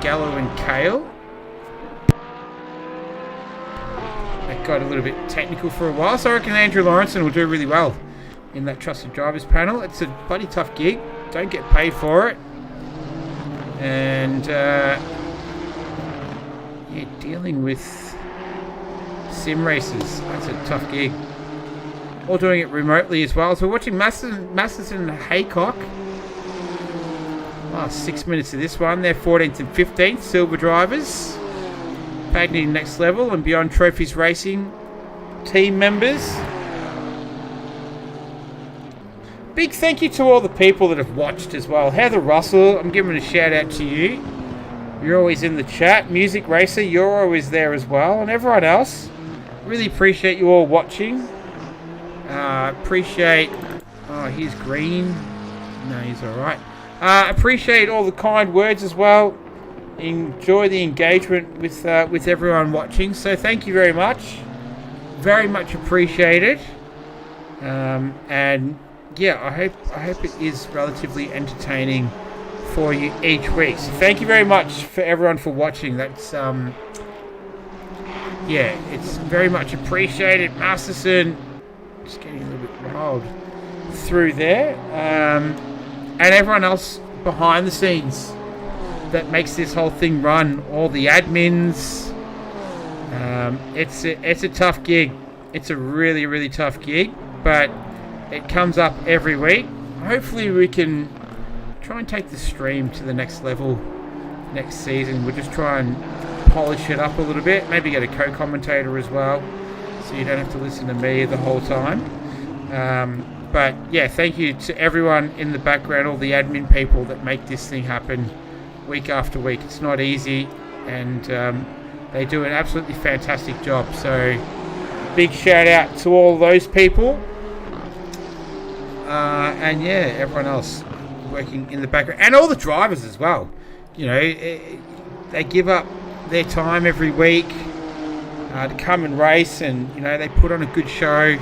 Gallo and Kale. That got a little bit technical for a while, so I reckon Andrew Lawrenson will do really well in that trusted drivers panel. It's a bloody tough gig. Don't get paid for it. And yeah, dealing with sim races, that's a tough gig. All doing it remotely as well. So we're watching Masterson and Haycock. Last 6 minutes of this one. They're 14th and 15th, silver drivers. Pagney Next Level and Beyond Trophies Racing team members. Big thank you to all the people that have watched as well. Heather Russell, I'm giving a shout out to you. You're always in the chat. Music Racer, you're always there as well. And everyone else, really appreciate you all watching. Appreciate... Oh, here's Green. No, he's alright. Appreciate all the kind words as well. Enjoy the engagement with everyone watching. So thank you very much. Very much appreciated. And yeah, I hope it is relatively entertaining for you each week. So thank you very much for everyone for watching. That's yeah, it's very much appreciated. Masterson just getting a little bit riled through there. And everyone else behind the scenes that makes this whole thing run, all the admins. It's a tough gig. It's a really, really tough gig, but it comes up every week. Hopefully we can try and take the stream to the next level next season. We'll just try and polish it up a little bit, maybe get a co-commentator as well, so you don't have to listen to me the whole time. But yeah, thank you to everyone in the background, all the admin people that make this thing happen week after week. It's not easy, and they do an absolutely fantastic job. So big shout out to all those people, and yeah, everyone else working in the background, and all the drivers as well. You know, they give up their time every week to come and race, and you know, they put on a good show.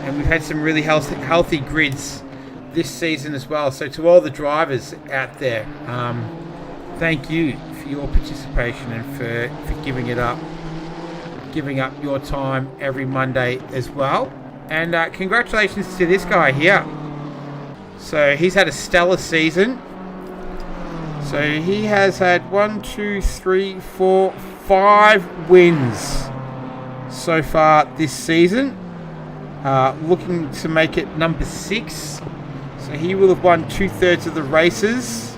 And we've had some really healthy grids this season as well. So to all the drivers out there, thank you for your participation and for giving up your time every Monday as well. And congratulations to this guy here. So he's had a stellar season. So he has had 5 wins so far this season. Looking to make it number 6. So he will have won 2/3 of the races.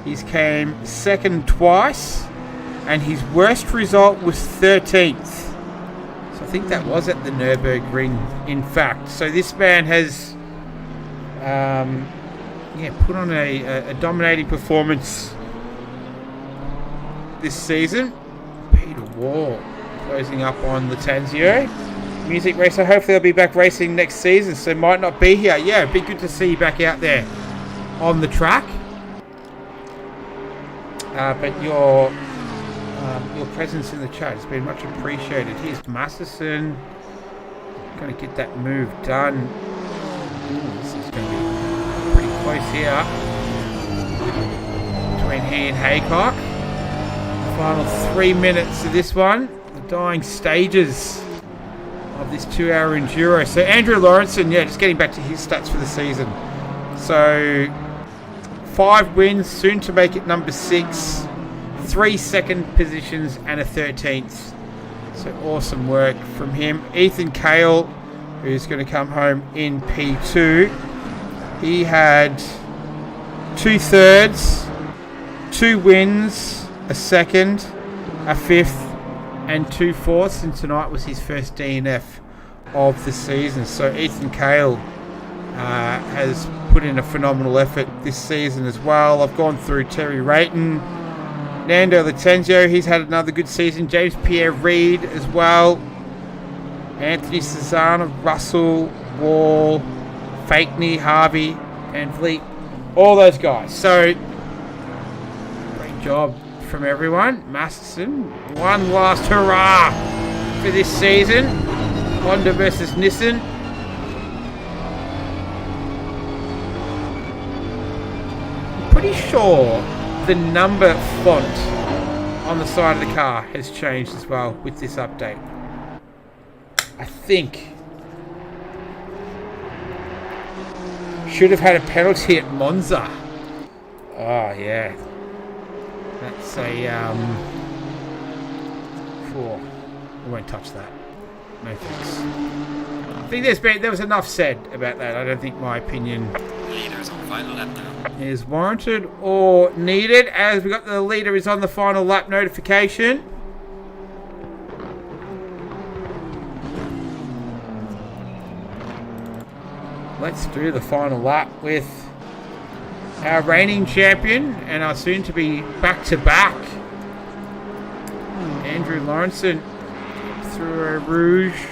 He's came second twice, and his worst result was 13th. So I think that was at the Nürburgring, in fact. So this man has put on a dominating performance this season. Peter Wall closing up on Latanzio. Music Racer, hopefully I'll be back racing next season, so might not be here. Yeah, it'd be good to see you back out there on the track. But your presence in the chat has been much appreciated. Here's Masterson. Going to get that move done. Ooh, this is going to be pretty close here between he and Haycock. The final 3 minutes of this one. The dying stages of this 2-hour enduro. So Andrew Lawrenson, yeah, just getting back to his stats for the season. So 5 wins, soon to make it number 6. 3 second positions and a 13th. So awesome work from him. Ethan Kale, who's going to come home in P2. He had 2 thirds, 2 wins, a second, a fifth, and 2 fourths. And tonight was his first DNF of the season. So Ethan Cale has put in a phenomenal effort this season as well. I've gone through Terry Rayton, Nando Latenzio, he's had another good season. James Pierre Reid as well. Anthony Cesana, Russell, Wall, Fakeney, Harvey, Van Vliet. All those guys. So, great job from everyone. Masterson, one last hurrah for this season. Honda versus Nissan. I'm pretty sure the number font on the side of the car has changed as well with this update. I think. Should have had a penalty at Monza. Oh, yeah. That's a, 4. I won't touch that. No thanks. I think there was enough said about that. I don't think my opinion
Leaders on final lap now.
is warranted or needed, as we got the leader is on the final lap notification. Let's do the final lap with our reigning champion and our soon to be back-to-back Andrew Lawrenson through a Rouge.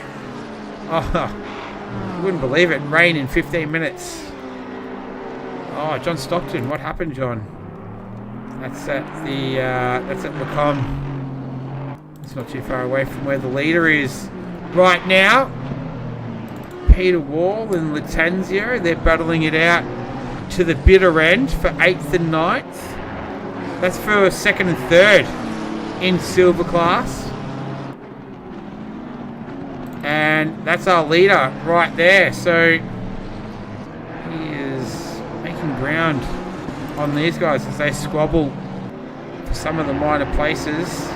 Oh, you wouldn't believe it. Rain in 15 minutes. Oh, John Stockton. What happened, John? That's at Macomb. It's not too far away from where the leader is right now. Peter Wall and Latenzio, they're battling it out to the bitter end for 8th and 9th. That's for 2nd and 3rd in silver class. And that's our leader right there. So he is making ground on these guys as they squabble for some of the minor places.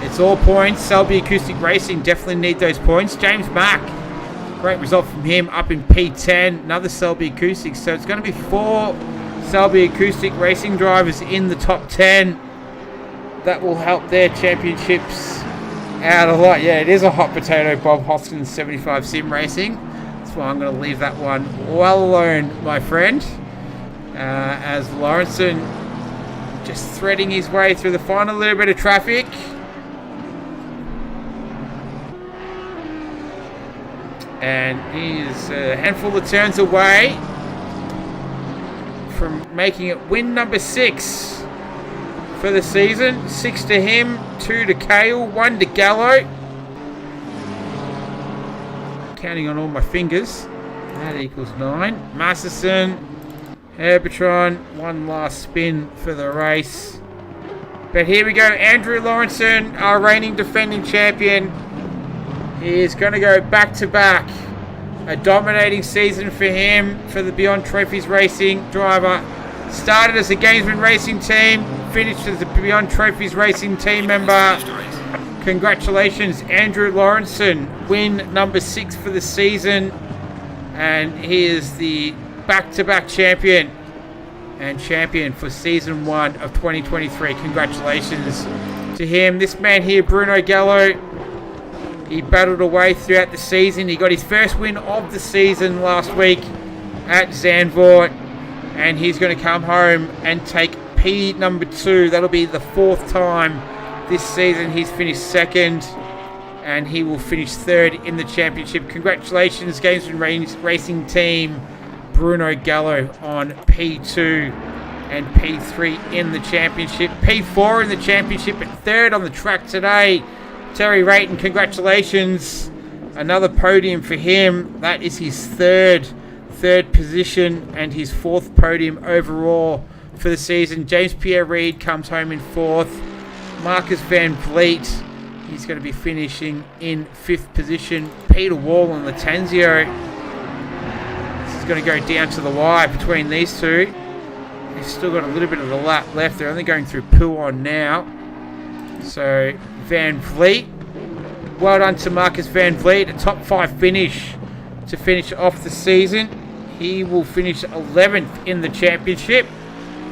It's all points. Selby Acoustic Racing definitely need those points. James Mack, great result from him up in P10. Another Selby Acoustic. So it's going to be 4 Selby Acoustic Racing drivers in the top 10. That will help their championships out a lot. Yeah, it is a hot potato, Bob Hoskins 75 Sim Racing. That's why I'm going to leave that one well alone, my friend. As Lawrenson just threading his way through the final little bit of traffic. And he is a handful of turns away from making it win number 6 for the season. 6 to him, 2 to Cale, 1 to Gallo. Counting on all my fingers. That equals 9. Masterson, Herbertron, one last spin for the race. But here we go. Andrew Lawrenson, our reigning defending champion, is going to go back-to-back. A dominating season for him, for the Beyond Trophies Racing driver. Started as a Gamesman Racing team, finished as a Beyond Trophies Racing team member. Congratulations, Andrew Lawrenson. Win number 6 for the season. And he is the back-to-back champion and champion for season 1 of 2023. Congratulations to him. This man here, Bruno Gallo, he battled away throughout the season. He got his first win of the season last week at Zandvoort. And he's going to come home and take P number 2. That'll be the 4th time this season he's finished 2nd. And he will finish 3rd in the championship. Congratulations, Gamesman Racing Team. Bruno Gallo on P2 and P3 in the championship. P4 in the championship and 3rd on the track today. Terry Rayton, congratulations. Another podium for him. That is his third position and his 4th podium overall for the season. James Pierre Reid comes home in 4th. Marcus Van Vliet, he's going to be finishing in 5th position. Peter Wall and Latenzio. This is going to go down to the wire between these two. They've still got a little bit of the lap left. They're only going through Pouon now. So Van Vliet, well done to Marcus Van Vliet, a top 5 finish to finish off the season. He will finish 11th in the championship.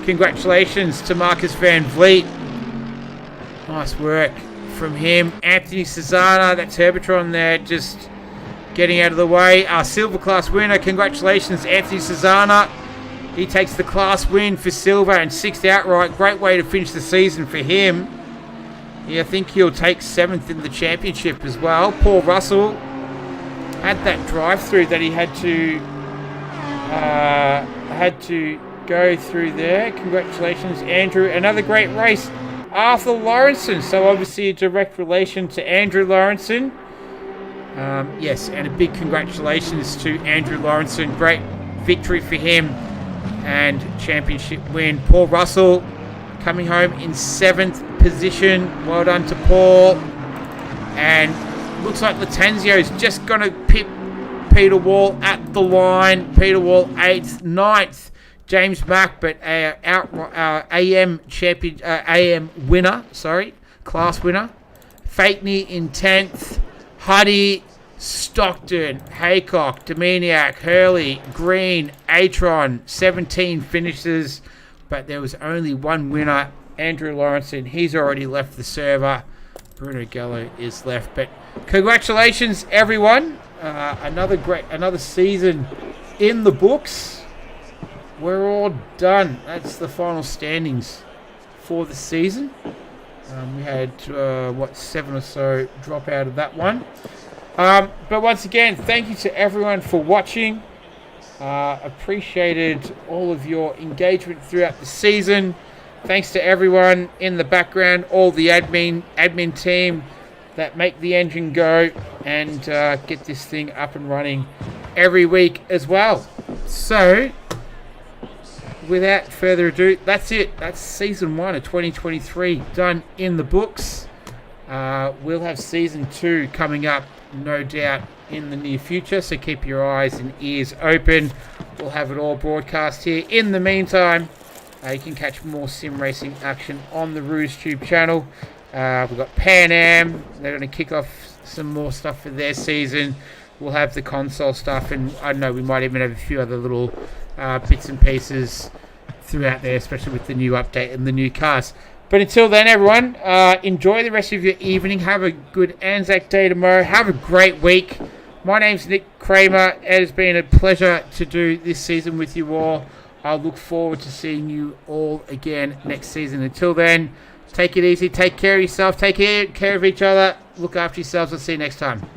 Congratulations to Marcus Van Vliet. Nice work from him. Anthony Cesana, that's Herbertron there, just getting out of the way. Our silver class winner, congratulations Anthony Cesana. He takes the class win for silver and 6th outright. Great way to finish the season for him. Yeah, I think he'll take 7th in the championship as well. Paul Russell had that drive-through that he had to go through there. Congratulations, Andrew. Another great race. Arthur Lawrenson. So obviously a direct relation to Andrew Lawrenson. Yes, and a big congratulations to Andrew Lawrenson. Great victory for him and championship win. Paul Russell coming home in 7th position. Well done to Paul. And looks like Latenzio's just going to pip Peter Wall at the line. Peter Wall 8th, 9th. James Mack, but AM champion, AM winner, class winner. Fakeney in 10th. Huddy, Stockton, Haycock, Dominiak, Hurley, Green, Atron, 17 finishes, but there was only one winner, Andrew Lawrenson. He's already left the server. Bruno Gallo is left, but congratulations, everyone. Another season in the books. We're all done. That's the final standings for the season. We had 7 or so drop out of that one. But once again, thank you to everyone for watching. Appreciated all of your engagement throughout the season. Thanks to everyone in the background, all the admin team that make the engine go and get this thing up and running every week as well. So, without further ado, that's it. That's season 1 of 2023 done in the books. We'll have season 2 coming up, no doubt, in the near future. So keep your eyes and ears open. We'll have it all broadcast here. In the meantime, you can catch more sim racing action on the RoosTube channel. We've got Pan Am. They're going to kick off some more stuff for their season. We'll have the console stuff, and I don't know, we might even have a few other little bits and pieces throughout there, especially with the new update and the new cars. But until then, everyone, enjoy the rest of your evening. Have a good Anzac Day tomorrow. Have a great week. My name's Nick Kramer. It has been a pleasure to do this season with you all. I look forward to seeing you all again next season. Until then, take it easy. Take care of yourself. Take care of each other. Look after yourselves. I'll see you next time.